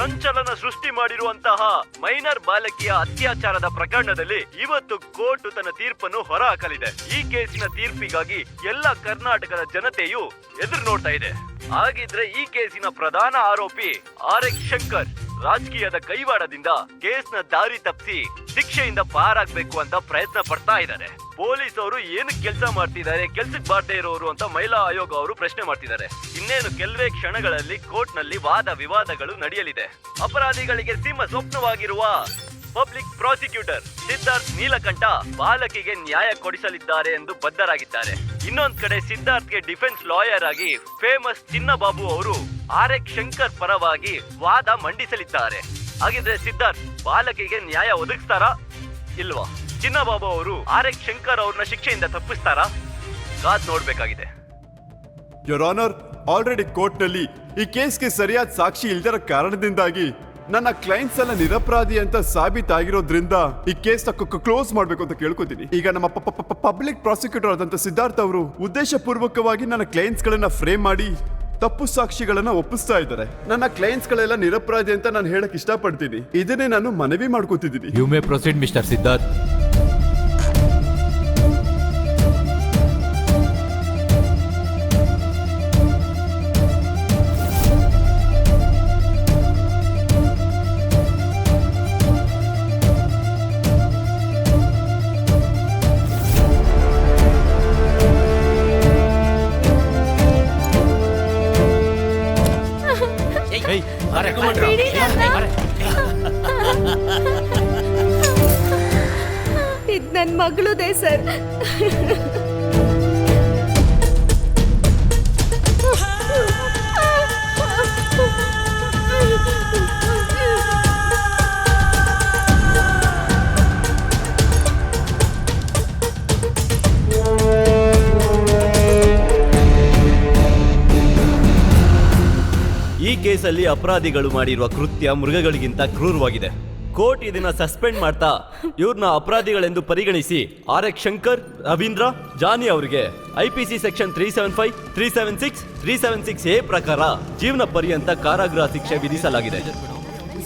ಸಂಚಲನ ಸೃಷ್ಟಿ ಮಾಡಿರುವಂತಹ ಮೈನರ್ ಬಾಲಕಿಯ ಅತ್ಯಾಚಾರದ ಪ್ರಕರಣದಲ್ಲಿ ಇವತ್ತು ಕೋರ್ಟ್ ತನ್ನ ತೀರ್ಪನ್ನು ಹೊರಹಾಕಲಿದೆ. ಈ ಕೇಸಿನ ತೀರ್ಪಿಗಾಗಿ ಎಲ್ಲ ಕರ್ನಾಟಕದ ಜನತೆಯು ಎದುರು ನೋಡ್ತಾ ಇದೆ. ಹಾಗಿದ್ರೆ ಈ ಕೇಸಿನ ಪ್ರಧಾನ ಆರೋಪಿ RX ಶಂಕರ್ ರಾಜಕೀಯದ ಕೈವಾಡದಿಂದ ಕೇಸ್ನ ದಾರಿ ತಪ್ಪಿಸಿ ಶಿಕ್ಷೆಯಿಂದ ಪಾರಾಗಬೇಕು ಅಂತ ಪ್ರಯತ್ನ ಪಡ್ತಾ ಇದ್ದಾರೆ. ಪೊಲೀಸ್ ಅವರು ಏನು ಕೆಲಸ ಮಾಡ್ತಿದ್ದಾರೆ, ಕೆಲ್ಸಕ್ಕೆ ಬಾರದೇ ಇರೋರು ಅಂತ ಮಹಿಳಾ ಆಯೋಗ ಅವರು ಪ್ರಶ್ನೆ ಮಾಡ್ತಿದ್ದಾರೆ. ಇನ್ನೇನು ಕೆಲವೇ ಕ್ಷಣಗಳಲ್ಲಿ ಕೋರ್ಟ್ ನಲ್ಲಿ ವಾದ ವಿವಾದಗಳು ನಡೆಯಲಿದೆ. ಅಪರಾಧಿಗಳಿಗೆ ಸಿಂಹ ಸ್ವಪ್ನವಾಗಿರುವ ಪಬ್ಲಿಕ್ ಪ್ರಾಸಿಕ್ಯೂಟರ್ ಸಿದ್ಧಾರ್ಥ್ ನೀಲಕಂಠ ಬಾಲಕಿಗೆ ನ್ಯಾಯ ಕೊಡಿಸಲಿದ್ದಾರೆ ಎಂದು ಬದ್ಧರಾಗಿದ್ದಾರೆ. ಇನ್ನೊಂದ್ ಕಡೆ ಸಿದ್ಧಾರ್ಥ್ಗೆ ಡಿಫೆನ್ಸ್ ಲಾಯರ್ ಆಗಿ ಫೇಮಸ್ ಚಿನ್ನಬಾಬು ಅವರು RX ಶಂಕರ್ ಪರವಾಗಿ ವಾದ ಮಂಡಿಸಲಿದ್ದಾರೆ. ಹಾಗಿದ್ರೆ ಸಿದ್ಧಾರ್ಥ್ ಬಾಲಕಿಗೆ ನ್ಯಾಯ ಒದಗಿಸ್ತಾರಾ ಇಲ್ವಾ? ಚಿನ್ನಬಾಬು ಅವರು RX ಶಂಕರ್ ಅವ್ರನ್ನ ಶಿಕ್ಷೆಯಿಂದ ತಪ್ಪಿಸ್ತಾರಾ? ಕಾದ್ ನೋಡ್ಬೇಕಾಗಿದೆ. ಯೋರ್ ಆನರ್, ಆಲ್ರೆಡಿ ಕೋರ್ಟ್ ನಲ್ಲಿ ಈ ಕೇಸ್ಗೆ ಸರಿಯಾದ ಸಾಕ್ಷಿ ಇಲ್ದಿರೋ ಕಾರಣದಿಂದಾಗಿ ನನ್ನ ಕ್ಲೈಂಟ್ಸ್ ಎಲ್ಲ ನಿರಪರಾಧಿ ಅಂತ ಸಾಬೀತಾಗಿರೋದ್ರಿಂದ ಈ ಕೇಸ್ ಕ್ಲೋಸ್ ಮಾಡ್ಬೇಕು ಅಂತ ಕೇಳ್ಕೊತೀನಿ. ಈಗ ನಮ್ಮ ಪಬ್ಲಿಕ್ ಪ್ರಾಸಿಕ್ಯೂಟರ್ ಆದಂತ ಸಿದ್ಧಾರ್ಥ್ ಅವರು ಉದ್ದೇಶಪೂರ್ವಕವಾಗಿ ನನ್ನ ಕ್ಲೈಂಟ್ಸ್ ಗಳನ್ನ ಫ್ರೇಮ್ ಮಾಡಿ ತಪ್ಪು ಸಾಕ್ಷಿಗಳನ್ನ ಒಪ್ಪಿಸ್ತಾ ಇದ್ದಾರೆ. ನನ್ನ ಕ್ಲೈಂಟ್ಸ್ ಗಳೆಲ್ಲ ನಿರಪರಾಧಿ ಅಂತ ನಾನು ಹೇಳಕ್ ಇಷ್ಟಪಡ್ತೀನಿ. ಇದನ್ನೇ ನಾನು ಮನವಿ ಮಾಡ್ಕೋತಿದ್ದೀನಿ. You may proceed mister Siddharth. ಇದ್ ನನ್ ಮಗಳುದೇ ಸರ್. ಈ ಕೇಸಲ್ಲಿ ಅಪರಾಧಿಗಳು ಮಾಡಿರುವ ಕೃತ್ಯ ಮೃಗಗಳಿಗಿಂತ ಕ್ರೂರವಾಗಿದೆ. ಕೋರ್ಟ್ ಇದನ್ನ ಸಸ್ಪೆಂಡ್ ಮಾಡ್ತಾ ಇವ್ರನ್ನ ಅಪರಾಧಿಗಳೆಂದು ಪರಿಗಣಿಸಿ RX ಶಂಕರ್, ರವೀಂದ್ರ, ಜಾನಿ ಅವರಿಗೆ IPC ಸೆಕ್ಷನ್ 375, 376, 376A ಪ್ರಕಾರ ಜೀವನ ಪರ್ಯಂತ ಕಾರಾಗೃಹ ಶಿಕ್ಷೆ ವಿಧಿಸಲಾಗಿದೆ.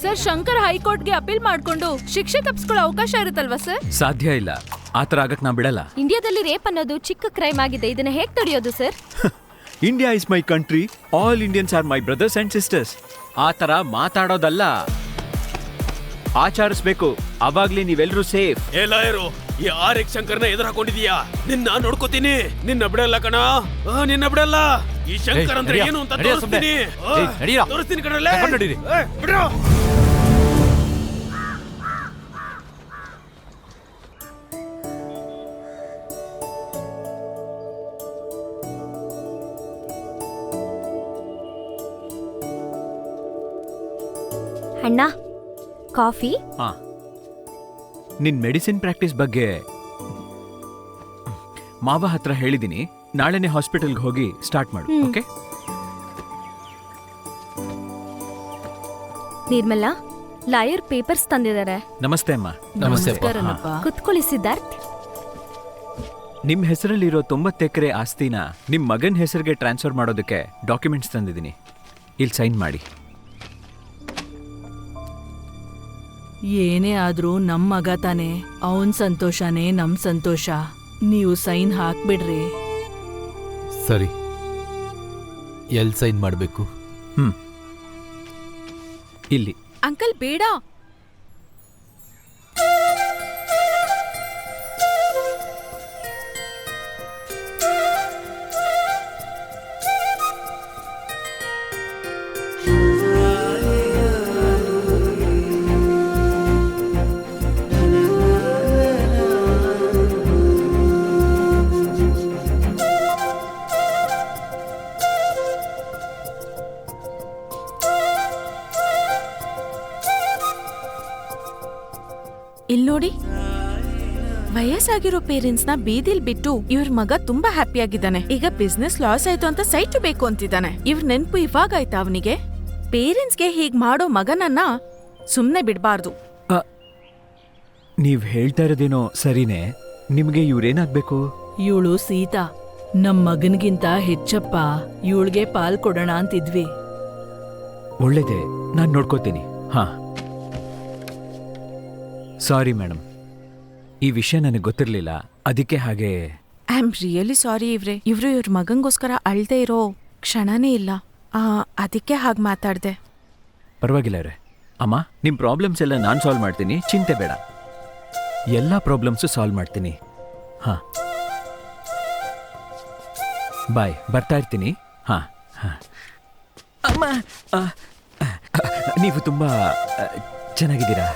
ಸರ್, ಶಂಕರ್ ಹೈಕೋರ್ಟ್ಗೆ ಅಪೀಲ್ ಮಾಡ್ಕೊಂಡು ಶಿಕ್ಷೆ ತಪ್ಪಿಸ್ಕೊಳ್ಳೋ ಅವಕಾಶ ಇರುತ್ತಲ್ವಾ ಸರ್? ಸಾಧ್ಯ ಇಲ್ಲ, ಆತರ ಆಗಕ್ ನಾ ಬಿಡಲ್ಲ. ಇಂಡಿಯಾದಲ್ಲಿ ರೇಪ್ ಅನ್ನೋದು ಚಿಕ್ಕ ಕ್ರೈಮ್ ಆಗಿದೆ. ಇದನ್ನ ಹೇಗ್ ತಡೆಯೋದು sir? India is my country, all Indians are my brothers and sisters. ಆ ತರ ಮಾತಾಡೋದಲ್ಲ, ಆಚರಿಸ್ಬೇಕು. ಅವಾಗ್ಲೇ ನೀವೆಲ್ಲರೂ ಸೇಫ್. ಏ ಲಾಯರು, ಈ RX ಶಂಕರ್ನ ಎದುರು ಹಾಕೊಂಡಿದೀಯಾ? ನಿನ್ನ ನೋಡ್ಕೋತೀನಿ, ನಿನ್ನ ಬಿಡಲ್ಲ ಕಣ, ನಿನ್ನ ಬಿಡಲ್ಲ. ಈ ಶಂಕರ್ ಅಂದ್ರೆ ಏನು ಅಂತ ತೋರಿಸ್ತೀನಿ. ತೋರಿಸ್ತೀನಿ ಕಣಲ್ಲೇ. ಬಿಡ್ರೋ. ಅಣ್ಣ, ಕಾಫಿ? ನಿನ್ ಮೆಡಿಸಿನ್ ಪ್ರಾಕ್ಟೀಸ್ ಬಗ್ಗೆ ಮಾವ ಹತ್ರ ಹೇಳಿದೀನಿ. ನಾಳೆನೆ ಹಾಸ್ಪಿಟಲ್ಗೆ ಹೋಗಿ ಸ್ಟಾರ್ಟ್ ಮಾಡು. ಓಕೆ? ನಿರ್ಮಲಾ, ಲಾಯರ್ ಪೇಪರ್ಸ್ ತಂದಿದ್ದಾರೆ. ನಮಸ್ತೆ ಅಮ್ಮ. ನಮಸ್ತೆ. ಕುತ್ಕೊಳ್ಳಿ ಸಿದ್ಧಾರ್ಥ್. ನಿಮ್ ಹೆಸರಲ್ಲಿರೋ 90 ಎಕರೆ ಆಸ್ತಿನ ನಿಮ್ ಮಗನ್ ಹೆಸರಿಗೆ ಟ್ರಾನ್ಸ್ಫರ್ ಮಾಡೋದಕ್ಕೆ ಡಾಕ್ಯುಮೆಂಟ್ಸ್ ತಂದಿದ್ದೀನಿ. ಇಲ್ಲಿ ಸೈನ್ ಮಾಡಿ. ಏನೇ ಆದ್ರೂ ನಮ್ ಮಗ ತಾನೆ, ಅವನ್ ಸಂತೋಷನೇ ನಮ್ ಸಂತೋಷ. ನೀವು ಸೈನ್ ಹಾಕ್ಬಿಡ್ರಿ. ಸರಿ, ಎಲ್ ಸೈನ್ ಮಾಡ್ಬೇಕು? ಇಲ್ಲಿ. ಅಂಕಲ್ ಬೇಡ. ಇಲ್ ನೋಡಿ, ವಯಸ್ಸಾಗಿರೋ ಪೇರೆಂಟ್ಸ್ ನ ಬೀದಿಲ್ ಬಿಟ್ಟು ಇವ್ರ ಮಗ ತುಂಬಾ ಹ್ಯಾಪಿ ಆಗಿದ್ದಾನೆ. ಈಗ ಬಿಸ್ನೆಸ್ ಲಾಸ್ ಆಯ್ತು ಅಂತ ಸೈಟ್ ಬೇಕು ಅಂತಿದ್ದಾನೆ. ಇವ್ರ ನೆನ್ಪು ಇವಾಗ ಆಯ್ತಾ ಅವನಿಗೆ? ಪೇರೆಂಟ್ಸ್ಗೆ ಹೀಗ್ ಮಾಡೋ ಮಗನನ್ನ ಸುಮ್ನೆ ಬಿಡ್ಬಾರ್ದು. ನೀವ್ ಹೇಳ್ತಾ ಇರೋದೇನೋ ಸರಿನೇ. ನಿಮ್ಗೆ ಇವ್ರೇನಾಗ್ಬೇಕು? ಇವಳು ಸೀತಾ ನಮ್ ಮಗನ್ಗಿಂತ ಹೆಚ್ಚಪ್ಪ. ಇವಳಿಗೆ ಪಾಲ್ ಕೊಡೋಣ ಅಂತಿದ್ವಿ. ಒಳ್ಳೇದೇ, ನಾನ್ ನೋಡ್ಕೋತೀನಿ. ಹಾಂ. ಸಾರಿ ಮೇಡಮ್, ಈ ವಿಷಯ ನನಗೆ ಗೊತ್ತಿರಲಿಲ್ಲ, ಅದಕ್ಕೆ ಹಾಗೆ. ಐ ಆಮ್ ರಿಯಲಿ ಸಾರಿ ಇವ್ರೆ. ಇವ್ರ ಮಗಂಗೋಸ್ಕರ ಅಳ್ದೇ ಇರೋ ಕ್ಷಣನೇ ಇಲ್ಲ. ಅದಕ್ಕೆ ಹಾಗೆ ಮಾತಾಡ್ದೆ. ಪರವಾಗಿಲ್ಲ ರೇ. ಅಮ್ಮ, ನಿಮ್ಮ ಪ್ರಾಬ್ಲಮ್ಸ್ ಎಲ್ಲ ನಾನು ಸಾಲ್ವ್ ಮಾಡ್ತೀನಿ, ಚಿಂತೆ ಬೇಡ. ಎಲ್ಲ ಪ್ರಾಬ್ಲಮ್ಸು ಸಾಲ್ವ್ ಮಾಡ್ತೀನಿ. ಹಾಂ, ಬಾಯ್, ಬರ್ತಾ ಇರ್ತೀನಿ. ಹಾಂ ಹಾಂ. ಅಮ್ಮ, ನೀವು ತುಂಬ ಚೆನ್ನಾಗಿದ್ದೀರಾ?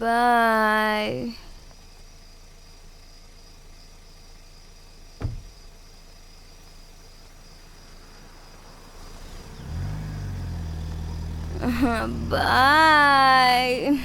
Bye. Bye.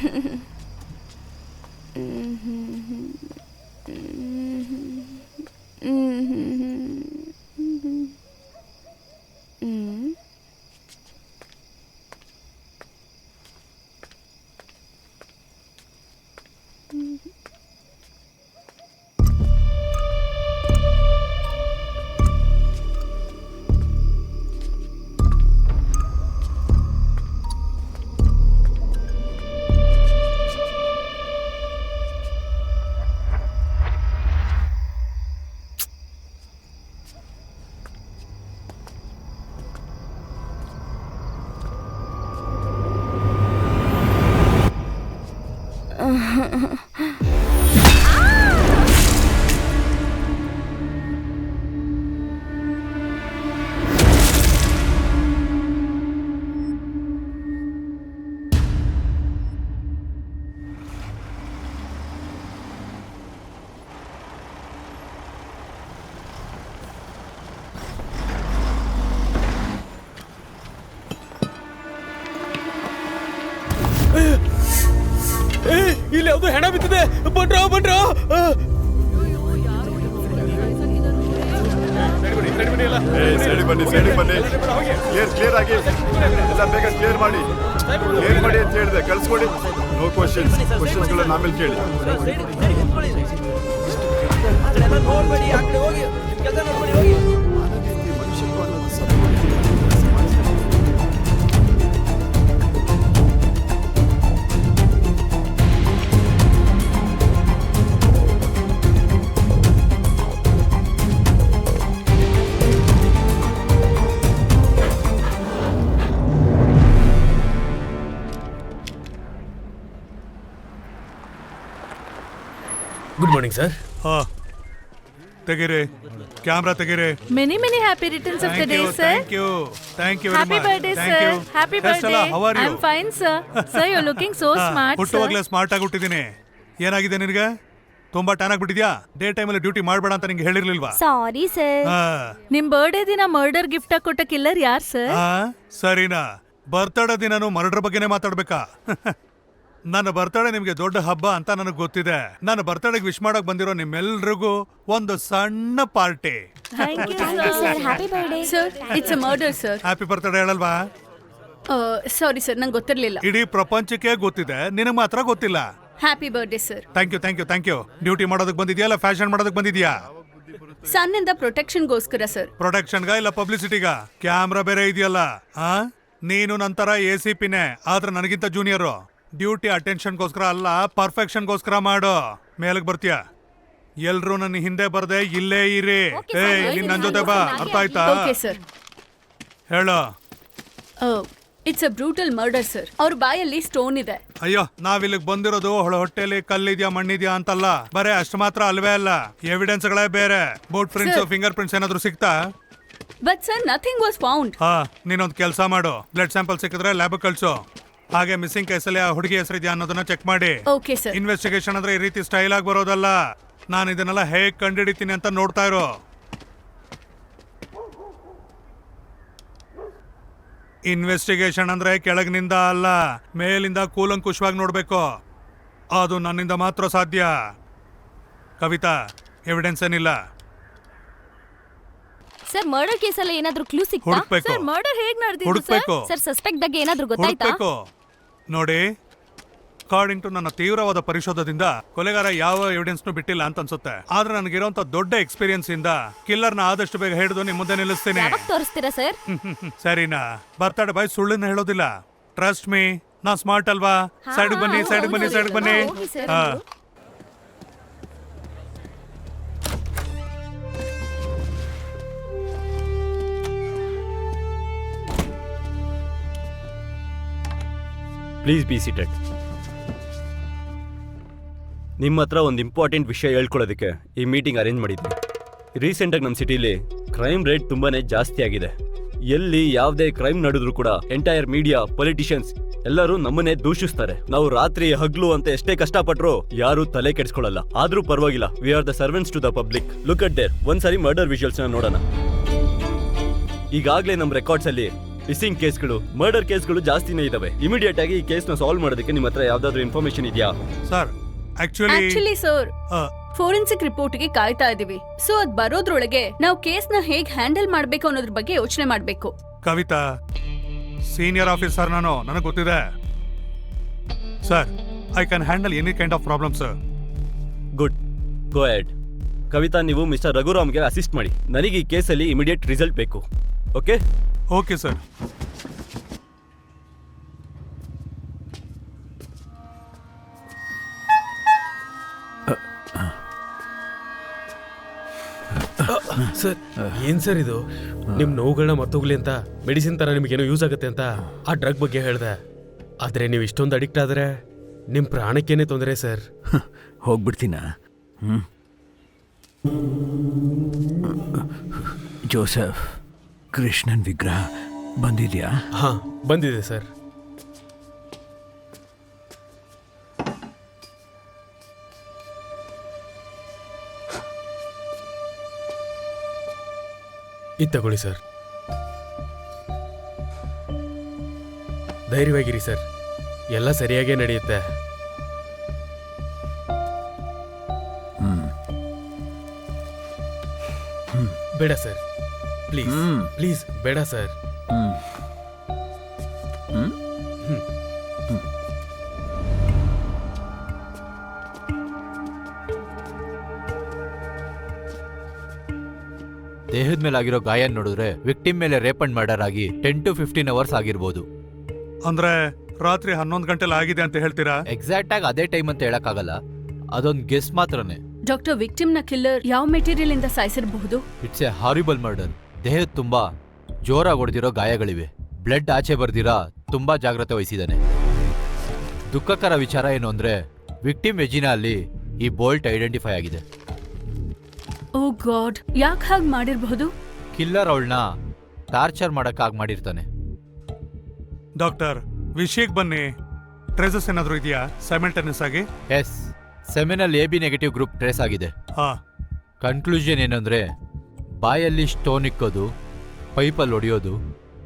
ಇಲ್ಲಿ ಯಾವ್ದು ಹೆಣ ಬಿದ್ದಿದೆ, ಬನ್ರೋ ಬನ್ರೋ. ಸೈಡ್ ಬನ್ನಿ ಕ್ಲಿಯರ್ ಆಗಿ ಎಲ್ಲ ಬೇಗ ಕ್ಲಿಯರ್ ಮಾಡಿ ಅಂತ ಹೇಳಿದೆ. ಕಳ್ಸ್ಕೊಡಿ. ನೋ ಕ್ವಶನ್ಸ್ಗಳನ್ನ ಆಮೇಲೆ ಕೇಳಿ. Good morning sir. ತೆಗೀರಿ, ಕ್ಯಾಮ್ರಾ ತೆಗೀರಿ. Many happy returns of the day, sir. Thank you Happy birthday, sir. Happy birthday. How are you? I'm fine, sir. Sir, you're looking so smart, sir. ಹುಟ್ಟುವಾಗಲೇ smart ಆಗಿ ಹುಟ್ಟಿದ್ದೀನಿ. ಏನಾಗಿದೆ ನಿನಗೆ? ತುಂಬಾ tan ಆಗ್ಬಿಟ್ಟಿದ್ಯಾ? Day ಟೈಮಲ್ಲಿ ಡ್ಯೂಟಿ ಮಾಡಬೇಡ ಅಂತ ನಿಂಗೆ ಹೇಳಿರ್ಲಿಲ್ವಾ? Sorry, sir. ನಿಮ್ ಬರ್ಡೇ ದಿನ ಮರ್ಡರ್ ಗಿಫ್ಟ್ ಕೊಟ್ಟ ಕಿಲ್ಲರ್ ಯಾರ್ ಸರ್? ಸರಿನಾ? ಬರ್ತಡೇ ದಿನಾನು ಮರ್ಡರ್ ಬಗ್ಗೆನೇ ಮಾತಾಡ್ಬೇಕಾ? ನನ್ನ ಬರ್ತಡೇ ನಿಮ್ಗೆ ದೊಡ್ಡ ಹಬ್ಬ ಅಂತ ನನಗೆ ಗೊತ್ತಿದೆ. ನನ್ನ ಬರ್ತಡೇಗೆ ವಿಶ್ ಮಾಡಕ್ ಬಂದಿರೋ ನಿಮ್ಮೆಲ್ರಿಗೂ ಒಂದು ಸಣ್ಣ party. Sir it's a murder sir. Happy birthday ಹೇಳಲ್ವಾ? ಸಾರಿ ಸರ್, ನಂಗೆ ಗೊತ್ತಿರಲಿಲ್ಲ. ಇಡೀ ಪ್ರಪಂಚಕ್ಕೆ ಗೊತ್ತಿದೆ, ನಿನಗೆ ಮಾತ್ರ ಗೊತ್ತಿಲ್ಲ. Happy birthday sir. Thank you. Duty ಮಾಡೋದಕ್ಕೆ ಬಂದಿದ್ಯಾ ಇಲ್ಲ ಫ್ಯಾಷನ್ ಮಾಡೋದಕ್ಕೆ ಬಂದಿದ್ಯಾ? ಸನ್ನಿಂದ ಪ್ರೊಟೆಕ್ಷನ್ಗೋಸ್ಕರ ಸರ್. ಪ್ರೊಟೆಕ್ಷನ್ಗ ಇಲ್ಲ ಪಬ್ಲಿಸಿಟಿಗ? ಕ್ಯಾಮ್ರಾ ಬೇರೆ ಇದೆಯಲ್ಲ. ನೀನು ನಂತರ ACPನೇ, ಆದ್ರೆ ನನಗಿಂತ ಜೂನಿಯರು. ಡ್ಯೂಟಿ ಅಟೆನ್ಷನ್ಗೋಸ್ಕರ ಅಲ್ಲ, ಪರ್ಫೆಕ್ಷನ್ಗೋಸ್ಕರ ಮಾಡು. ಮೇಲಕ್ಕೆ ಬರ್ತೀಯಾ? ಎಲ್ರೂ ನನ್ನ ಹಿಂದೆ ಬರ್ದೆ ಇಲ್ಲೇ ಇರಿ. ನೀನ್ ನನ್ ಜೊತೆ ಬಾ, ಅರ್ಥ ಆಯ್ತಾ? Okay sir. ಹೇಳು. It's a brutal murder sir. ಅವ್ರ ಬಾಯಲ್ಲಿ ಸ್ಟೋನ್ ಇದೆ. ಅಯ್ಯೋ, ನಾವಿಲ್ಲಿಗೆ ಬಂದಿರೋದು ಹೊಟ್ಟೆಲಿ ಕಲ್ಲಿದ್ಯಾ ಮಣ್ಣಿದ್ಯಾ ಅಂತಲ್ಲ, ಬರೇ ಅಷ್ಟು ಮಾತ್ರ ಅಲ್ವೇ ಅಲ್ಲ, ಎವಿಡೆನ್ಸ್ಗಳೇ ಬೇರೆ. ಬೂಟ್ ಪ್ರಿಂಟ್ಸ್, ಫಿಂಗರ್ ಪ್ರಿಂಟ್ಸ್ ಏನಾದ್ರು ಸಿಕ್ತಾ? But sir nothing was found. ನೀನೊಂದು ಕೆಲಸ ಮಾಡು, ಬ್ಲಡ್ ಸ್ಯಾಂಪಲ್ ಸಿಕ್ಕಿದ್ರೆ ಲ್ಯಾಬ್ ಕಳ್ಸು. ಹಾಗೆ ಮಿಸ್ಸಿಂಗ್ ಕೇಸಲ್ಲಿ ಆ ಹುಡುಗಿ ಹೆಸರಿದ್ಯಾ ಅನ್ನೋದನ್ನ ಚೆಕ್ ಮಾಡಿ. Okay sir. ಇನ್ವೆಸ್ಟಿಗೇಷನ್ ಅಂದ್ರೆ ಈ ರೀತಿ ಸ್ಟೈಲ್ ಆಗಿ ಬರೋದಲ್ಲ. ನಾನು ಇದನ್ನೆಲ್ಲ ಹೇಗ್ ಕಂಡಿಡಿತೀನಿ ಅಂತ ನೋಡ್ತಾ ಇರೋ. ಇನ್ವೆಸ್ಟಿಗೇಷನ್ ಅಂದ್ರೆ ಕೆಳಗಿನಿಂದ ಅಲ್ಲ, ಮೇಲಿಂದ ಕೂಲಂಕುಷವಾಗಿ ನೋಡ್ಬೇಕು. ಅದು ನನ್ನಿಂದ ಮಾತ್ರ ಸಾಧ್ಯ. ಕವಿತಾ, ಎವಿಡೆನ್ಸ್ ಏನಿಲ್ಲ. ಸರ್ ಮರ್ಡರ್ ಕೇಸಲ್ಲಿ ಏನಾದ್ರೂ ಕ್ಲೂ ಸಿಕ್ತಾ? ಹುಡುಕ್ಬೇಕು. ಸರ್ ಮರ್ಡರ್ ಹೇಗ್ ನಡೆದಿತ್ತು ಹುಡುಕ್ಬೇಕು. ಸರ್ ಸಸ್ಪೆಕ್ಟ್ ಬಗ್ಗೆ ಏನಾದ್ರೂ ಗೊತ್ತಾಯ್ತಾ? ಹುಡುಕ್ಬೇಕು. ನೋಡಿ, ಅಕಾರ್ಡಿಂಗ್ ಟು ನನ್ನ ತೀವ್ರವಾದ ಪರಿಶೋಧದಿಂದ ಕೊಲೆಗಾರ ಯಾವ ಎವಿಡೆನ್ಸ್ನು ಬಿಟ್ಟಿಲ್ಲ ಅಂತ ಅನ್ಸುತ್ತೆ. ಆದ್ರೆ ನನಗಿರೋಂತ ದೊಡ್ಡ ಎಕ್ಸ್ಪೀರಿಯನ್ಸ್ ಇಂದ ಕಿಲ್ಲರ್ನ ಆದಷ್ಟು ಬೇಗ ಹಿಡಿದು ನಿಮ್ ಮುಂದೆ ನಿಲ್ಲಿಸ್ತೀನಿ. ಯಾವಾಗ ತೋರಿಸ್ತೀರಾ ಸರ್? ಸರಿನಾ? ಬರ್ತಡೆ ಬಾಯ್ ಸುಳ್ಳನ್ನ ಹೇಳೋದಿಲ್ಲ. ಟ್ರಸ್ಟ್ ಮೀ, ನಾ ಸ್ಮಾರ್ಟ್ ಅಲ್ವಾ? ಸೈಡ್ ಬನ್ನಿ. ಹೋಗಿ ಸರ್. Please be seated. ನಿಮ್ಮ ಹತ್ರ ಒಂದು ಇಂಪಾರ್ಟೆಂಟ್ ವಿಷಯ ಹೇಳ್ಕೊಳ್ಳೋದಕ್ಕೆ ಈ ಮೀಟಿಂಗ್ ಅರೇಂಜ್ ಮಾಡಿದ್ವಿ. ರೀಸೆಂಟಾಗಿ ನಮ್ಮ ಸಿಟಿಲಿ ಕ್ರೈಮ್ ರೇಟ್ ತುಂಬಾನೇ ಜಾಸ್ತಿ ಆಗಿದೆ. ಎಲ್ಲಿ ಯಾವುದೇ ಕ್ರೈಮ್ ನಡೆದ್ರು ಕೂಡ ಎಂಟೈರ್ ಮೀಡಿಯಾ, ಪೊಲಿಟಿಷಿಯನ್ಸ್ ಎಲ್ಲರೂ ನಮ್ಮನ್ನೇ ದೂಷಿಸ್ತಾರೆ. ನಾವು ರಾತ್ರಿ ಹಗ್ಲು ಅಂತ ಎಷ್ಟೇ ಕಷ್ಟಪಟ್ರು ಯಾರು ತಲೆ ಕೆಡಿಸ್ಕೊಳ್ಳಲ್ಲ. ಆದ್ರೂ ಪರವಾಗಿಲ್ಲ, we are the servants to the public. Look at there. ಒಂದ್ಸರಿ ಮರ್ಡರ್ ವಿಜುವಲ್ಸ್ ನೋಡೋಣ. ಈಗಾಗಲೇ ನಮ್ಮ ರೆಕಾರ್ಡ್ಸ್ ಅಲ್ಲಿ ಮಿಸ್ಸಿಂಗ್ ಕೇಸ್ಗಳು, ಮರ್ಡರ್ ಕೇಸ್ಗಳು ಜಾಸ್ತಿನೇ ಇದಾವೆ. ಇಮಿಡಿಯೇಟ್ ಆಗಿ ಈ ಕೇಸ್ನ ಸಾಲ್ವ್ ಮಾಡೋದಕ್ಕೆ ನಿಮ್ಮ ಹತ್ರ ಯಾವ್ದಾದ್ರು ಇನ್ಫಾರ್ಮೇಶನ್ ಇದೆಯಾ? ಸರ್, ಆಕ್ಚುಲಿ ಸರ್ ಫೋರೆನ್ಸಿಕ್ ರಿಪೋರ್ಟ್ಗೆ ಕಾಯ್ತಾ ಇದೀವಿ. ಸೊ ಅದ್ ಬರೋದ್ರೊಳಗೆ ನಾವು ಕೇಸ್ನ ಹೇಗ್ ಹ್ಯಾಂಡಲ್ ಮಾಡ್ಬೇಕು ಅನ್ನೋದ್ರ ಬಗ್ಗೆ ಯೋಚನೆ ಮಾಡ್ಬೇಕು. ಕವಿತಾ, ಸೀನಿಯರ್ ಆಫೀಸರ್ ನಾನು, ನನಗೆ ಗೊತ್ತಿದೆ sir. I can handle any kind of problem sir. Good, go ahead. Kavitha, ನೀವು ಮಿಸ್ಟರ್ ರಘುರಾಮ್ಗೆ ಅಸಿಸ್ಟ್ ಮಾಡಿ. ನನಗೆ ಈ ಕೇಸಲ್ಲಿ ಇಮಿಡಿಯೇಟ್ ರಿಸಲ್ಟ್ ಬೇಕು. ಓಕೆ? Okay sir. ಸರ್, ಏನ್ ಸರ್ ಇದು? ನಿಮ್ ನೋವುಗಳನ್ನ ಮತ್ತೋಗ್ಲಿ ಅಂತ ಮೆಡಿಸಿನ್ ತರ ನಿಮ್ಗೇನೋ ಯೂಸ್ ಆಗುತ್ತೆ ಅಂತ ಆ ಡ್ರಗ್ ಬಗ್ಗೆ ಹೇಳ್ದೆ. ಆದ್ರೆ ನೀವು ಇಷ್ಟೊಂದು ಅಡಿಕ್ಟ್ ಆದ್ರೆ ನಿಮ್ ಪ್ರಾಣಕ್ಕೇನೆ ತೊಂದರೆ ಸರ್. ಹೋಗ್ಬಿಡ್ತೀನ? ಜೋಸೆಫ್, ಕೃಷ್ಣನ್ ವಿಗ್ರಹ ಬಂದಿದ್ಯಾ? ಹಾ, ಬಂದಿದೆ ಸರ್. ಇದು ತಗೊಳ್ಳಿ ಸರ್. ಧೈರ್ಯವಾಗಿರಿ ಸರ್, ಎಲ್ಲ ಸರಿಯಾಗೇ ನಡೆಯುತ್ತೆ. ಬೇಡ ಸರ್, ಪ್ಲೀಸ್ ಪ್ಲೀಸ್, ಬೇಡ ಸರ್. ದೇಹದ ಮೇಲೆ ಆಗಿರೋ ಗಾಯ ನೋಡಿದ್ರೆ ವಿಕ್ಟಿಮ್ ಮೇಲೆ ರೇಪ್ ಅಂಡ್ ಮರ್ಡರ್ ಆಗಿ 10 to 15 ಅವರ್ಸ್ ಆಗಿರ್ಬೋದು. ಅಂದ್ರೆ ರಾತ್ರಿ 11 ಗಂಟೆಲಿ ಆಗಿದೆ ಅಂತ ಹೇಳ್ತೀರಾ? ಎಕ್ಸಾಕ್ಟ್ ಆಗಿ ಅದೇ ಟೈಮ್ ಅಂತ ಹೇಳಕ್ಕಾಗಲ್ಲ, ಅದೊಂದು ಗೆಸ್ ಮಾತ್ರನೇ. ಡಾಕ್ಟರ್, ವಿಕ್ಟಿಮ್ ನ ಕಿಲ್ಲರ್ ಯಾವ ಮೆಟೀರಿಯಲ್ ಇಂದ ಸಾಯಿಸಿರಬಹುದು? It's a horrible murder. ದೇಹದ ತುಂಬಾ ಜೋರಾಗಿ ಹೊಡೆದಿರೋ ಗಾಯಗಳಿವೆ. ಬ್ಲಡ್ ಆಚೆ ಬರ್ದಿರಾ ತುಂಬಾ ಜಾಗ್ರತೆ ವಹಿಸಿದಾನೆ. ದುಃಖಕರ ವಿಚಾರ ಏನು ಅಂದ್ರೆ ವಿಕ್ಟಿಮ್ ವೆಜಿನಾ ಅಲ್ಲಿ ಈ ಬೋಲ್ಟ್ ಐಡೆಂಟಿಫೈ ಆಗಿದೆ. ಓ ಗಾಡ್, ಯಾಕೆ ಹಾಗೆ ಮಾಡಿರಬಹುದು? ಕಿಲ್ಲರ್ ಅವಳನ್ನ ಟಾರ್ಚರ್ ಮಾಡಕ್ಕಾಗಿ ಮಾಡಿರ್ತಾನೆ. ಡಾಕ್ಟರ್, ವಿಷಯಕ್ಕೆ ಬನ್ನಿ. ಟ್ರೇಸಸ್ ಏನಾದರೂ ಇದೆಯಾ ಸೈಮಲ್ಟೇನಿಯಸ್ ಆಗಿ? ಎಸ್, ಸೆಮಿನಲ್ಲಿ AB ನೆಗೆಟಿವ್ ಗ್ರೂಪ್ ಟ್ರೇಸ್ ಆಗಿದೆ. ಕನ್ಕ್ಲೂಷನ್ ಏನಂದ್ರೆ ಬಾಯಲ್ಲಿ ಸ್ಟೋನ್ ಇಕ್ಕೋದು, ಪೈಪಲ್ಲಿ ಹೊಡೆಯೋದು,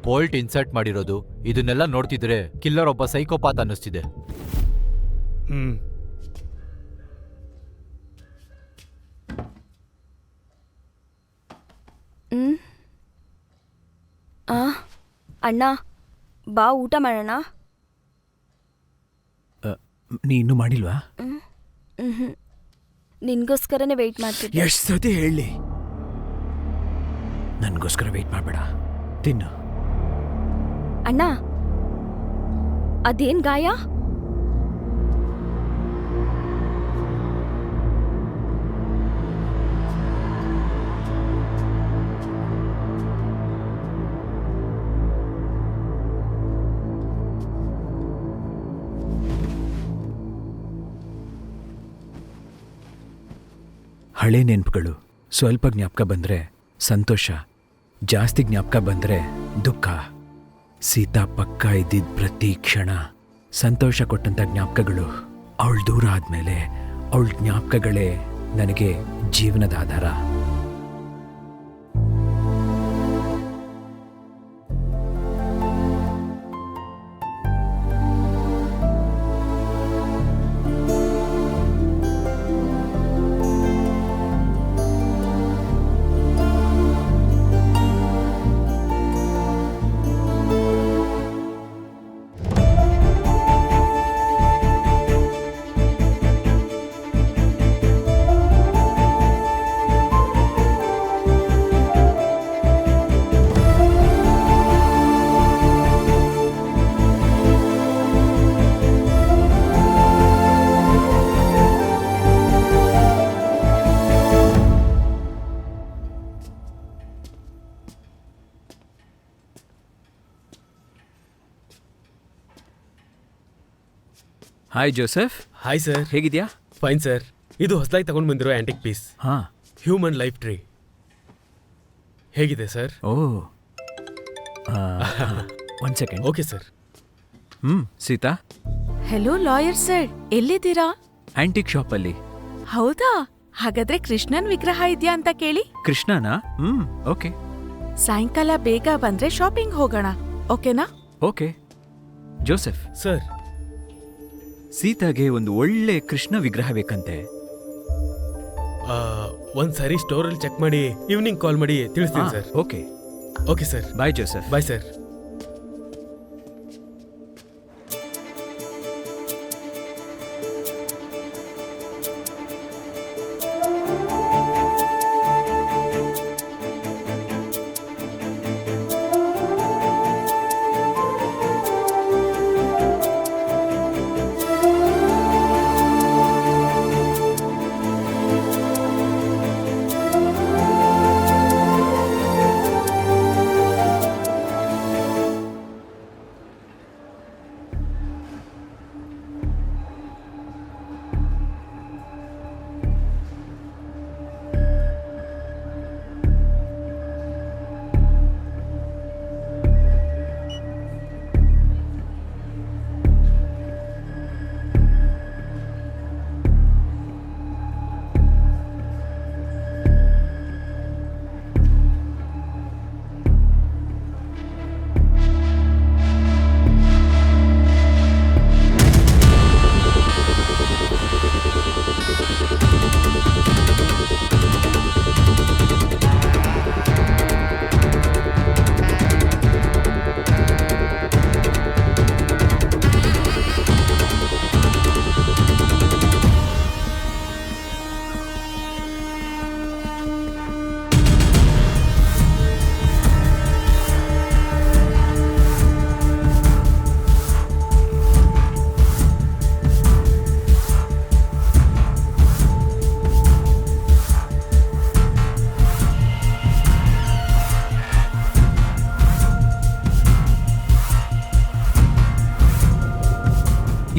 ಬೋಲ್ಟ್ ಇನ್ಸರ್ಟ್ ಮಾಡಿರೋದು, ಇದನ್ನೆಲ್ಲ ನೋಡ್ತಿದ್ರೆ ಕಿಲ್ಲರ್ ಒಬ್ಬ ಸೈಕೋಪಾತ್ ಅನ್ನಿಸ್ತಿದೆ. ಹ್ಮ್ ಅಣ್ಣ ಬಾ ಊಟ ಮಾಡೋಣ. ನೀ ಇನ್ನೂ ಮಾಡಿಲ್ವಾ? ನಿನ್ಗೋಸ್ಕರನೇ ವೆಯ್ಟ್ ಮಾಡ್ತಿದ್ದೆ. ಎಷ್ಟು ಸತಿ ಹೇಳಿ, ನನಗೋಸ್ಕರ ವೆಯ್ಟ್ ಮಾಡಬೇಡ, ತಿನ್ನು. ಅಣ್ಣ ಅದೇನ್ ಗಾಯ? ಹಳೆ ನೆನಪುಗಳು ಸ್ವಲ್ಪ ಜ್ಞಾಪಕ ಬಂದರೆ ಸಂತೋಷ, ಜಾಸ್ತಿ ಜ್ಞಾಪಕ ಬಂದರೆ ದುಃಖ. ಸೀತಾ ಪಕ್ಕ ಇದ್ದಿದ್ದ ಪ್ರತಿ ಕ್ಷಣ ಸಂತೋಷ ಕೊಟ್ಟಂಥ ಜ್ಞಾಪಕಗಳು. ಅವಳು ದೂರ ಆದಮೇಲೆ ಅವಳ ಜ್ಞಾಪಕಗಳೇ ನನಗೆ ಜೀವನದ ಆಧಾರ. Hi Joseph. Hi sir. ಹೇಗಿದ್ಯಾ? Fine sir. ಇದು ಹೊಸದಾಗಿ ತಗೊಂಡು ಬಂದಿರೋ ಆಂಟಿಕ್ ಪೀಸ್, ಹಾಂ. Human life tree. ಹೇಗಿದೆ sir? Oh, one second. Okay sir. Sita. Hello lawyer sir, ಎಲ್ಲಿದ್ದೀರಾ? ಆಂಟಿಕ್ ಶಾಪಲ್ಲಿ. ಹೌದಾ? ಹಾಗಾದ್ರೆ ಕೃಷ್ಣನ್ ವಿಗ್ರಹ ಇದೆಯಾ ಅಂತ ಕೇಳಿ. ಕೃಷ್ಣನಾ? ಓಕೆ. ಸಾಯಂಕಾಲ ಬೇಗ ಬಂದ್ರೆ ಶಾಪಿಂಗ್ ಹೋಗೋಣ, ಓಕೆನಾ? ಓಕೆ. Joseph, sir. ಸೀತಾಗೆ ಒಂದು ಒಳ್ಳೆ ಕೃಷ್ಣ ವಿಗ್ರಹ ಬೇಕಂತೆ. ಒಂದ್ಸರಿ ಸ್ಟೋರಲ್ಲಿ ಚೆಕ್ ಮಾಡಿ ಈವ್ನಿಂಗ್ ಕಾಲ್ ಮಾಡಿ ತಿಳಿಸ್ತೀನಿ sir. Okay. Okay sir. Bye Joseph. Bye sir.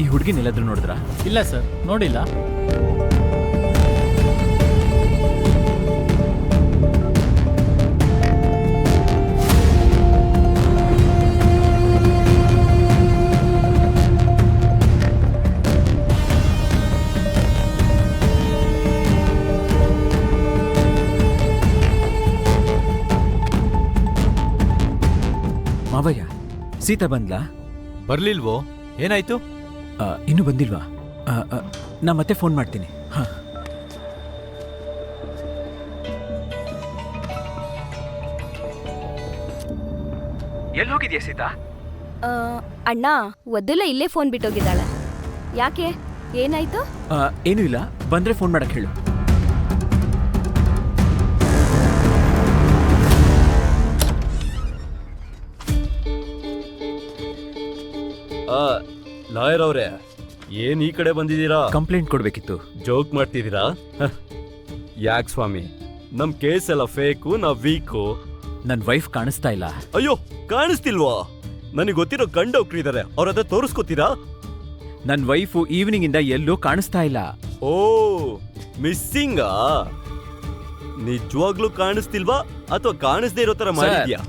ಈ ಹುಡುಗಿನ ಎಲ್ಲಾದ್ರೂ ನೋಡಿದ್ರಾ? ಇಲ್ಲ ಸರ್, ನೋಡಿಲ್ಲ. ಮಾವಯ್ಯ, ಸೀತಾ ಬಂದ್ಲಾ? ಬರ್ಲಿಲ್ವೋ? ಏನಾಯ್ತು? ಇನ್ನೂ ಬಂದಿಲ್ವಾ? ನಾ ಮತ್ತೆ ಫೋನ್ ಮಾಡ್ತೀನಿ. ಹಾಂ. ಎಲ್ಲಿ ಹೋಗಿದ್ಯಾ ಸೀತಾ? ಅಣ್ಣ ಒದ್ದೆಲ್ಲ ಇಲ್ಲೇ ಫೋನ್ ಬಿಟ್ಟೋಗಿದ್ದಾಳೆ. ಯಾಕೆ, ಏನಾಯ್ತು? ಏನೂ ಇಲ್ಲ, ಬಂದರೆ ಫೋನ್ ಮಾಡಕ್ಕೆ ಹೇಳು. ಲಾಯರ್ ಅವರೇ, ಏನ್ ಈ ಕಡೆ ಬಂದಿದ್ದೀರಾ? ಕಂಪ್ಲೇಂಟ್ ಕೊಡಬೇಕಿತ್ತು. ಜೋಕ್ ಮಾಡ್ತಿದ್ದೀರಾ? ಯಾಕೆ ಸ್ವಾಮಿ, ನಮ್ ಕೇಸ್ ಎಲ್ಲ ಫೇಕು, ನಾವ್ ವೀಕು. ನನ್ನ ವೈಫ್ ಕಾಣಿಸ್ತಾ ಇಲ್ಲ. ಅಯ್ಯೋ, ಕಾಣಿಸ್ತಿಲ್ವಾ? ನನಗೆ ಗೊತ್ತಿರೋ ಡಾಕ್ಟರ್ ಇದಾರೆ, ಅವ್ರ ಹತ್ರ ತೋರಿಸ್ಕೊತೀರಾ? ನನ್ನ ವೈಫು ಈವ್ನಿಂಗ್ ಇಂದ ಎಲ್ಲೂ ಕಾಣಿಸ್ತಾ ಇಲ್ಲ. ಓ, ಮಿಸ್ಸಿಂಗಾ? ನಿಜವಾಗ್ಲೂ ಕಾಣಿಸ್ತಿಲ್ವಾ ಅಥವಾ ಕಾಣಿಸ್ದೇ ಇರೋ ತರ ಮಾಡಿದ್ಯಾ?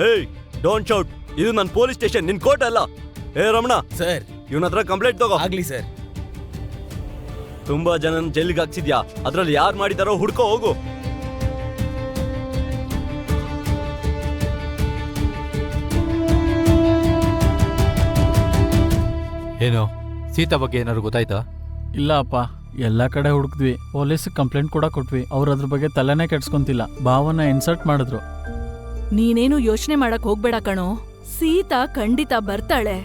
ಏಯ್, ಡೋಂಟ್ ಶೌಟ್, ಇದು ನನ್ನ ಪೊಲೀಸ್ ಸ್ಟೇಷನ್, ನಿನ್ ಕೋರ್ಟ್ ಅಲ್ಲ. ಏ ರಮಣ ಸರ್, ಇವನ ಹತ್ರ ಕಂಪ್ಲೇಂಟ್ ತಗೋ. ಆಗ್ಲಿ ಸರ್. ತುಂಬಾ ಜನ ಜೈಲಿಗೆ ಹಾಕ್ಸಿದ್ಯಾ, ಅದ್ರಲ್ಲಿ ಯಾರು ಮಾಡಿದಾರೋ ಹುಡ್ಕೋ ಹೋಗು. ಏನು ಸೀತಾ ಬಗ್ಗೆ ಏನಾದ್ರು ಗೊತ್ತಾಯ್ತಾ? ಇಲ್ಲ ಅಪ್ಪ, ಎಲ್ಲ ಕಡೆ ಹುಡುಕ್ದ್ವಿ, ಪೊಲೀಸ್ ಕಂಪ್ಲೇಂಟ್ ಕೂಡ ಕೊಟ್ವಿ. ಅವ್ರು ಅದ್ರ ಬಗ್ಗೆ ತಲೆನೇ ಕೆಡ್ಸ್ಕೊಂತಿಲ್ಲ. ಭಾವನ ಇನ್ಸಲ್ಟ್ ಮಾಡಿದ್ರು. ನೀನೇನು ಯೋಚನೆ ಮಾಡಕ್ ಹೋಗ್ಬೇಡ ಕಣೋ, ಸೀತಾ ಖಂಡಿತ ಬರ್ತಾಳೆ.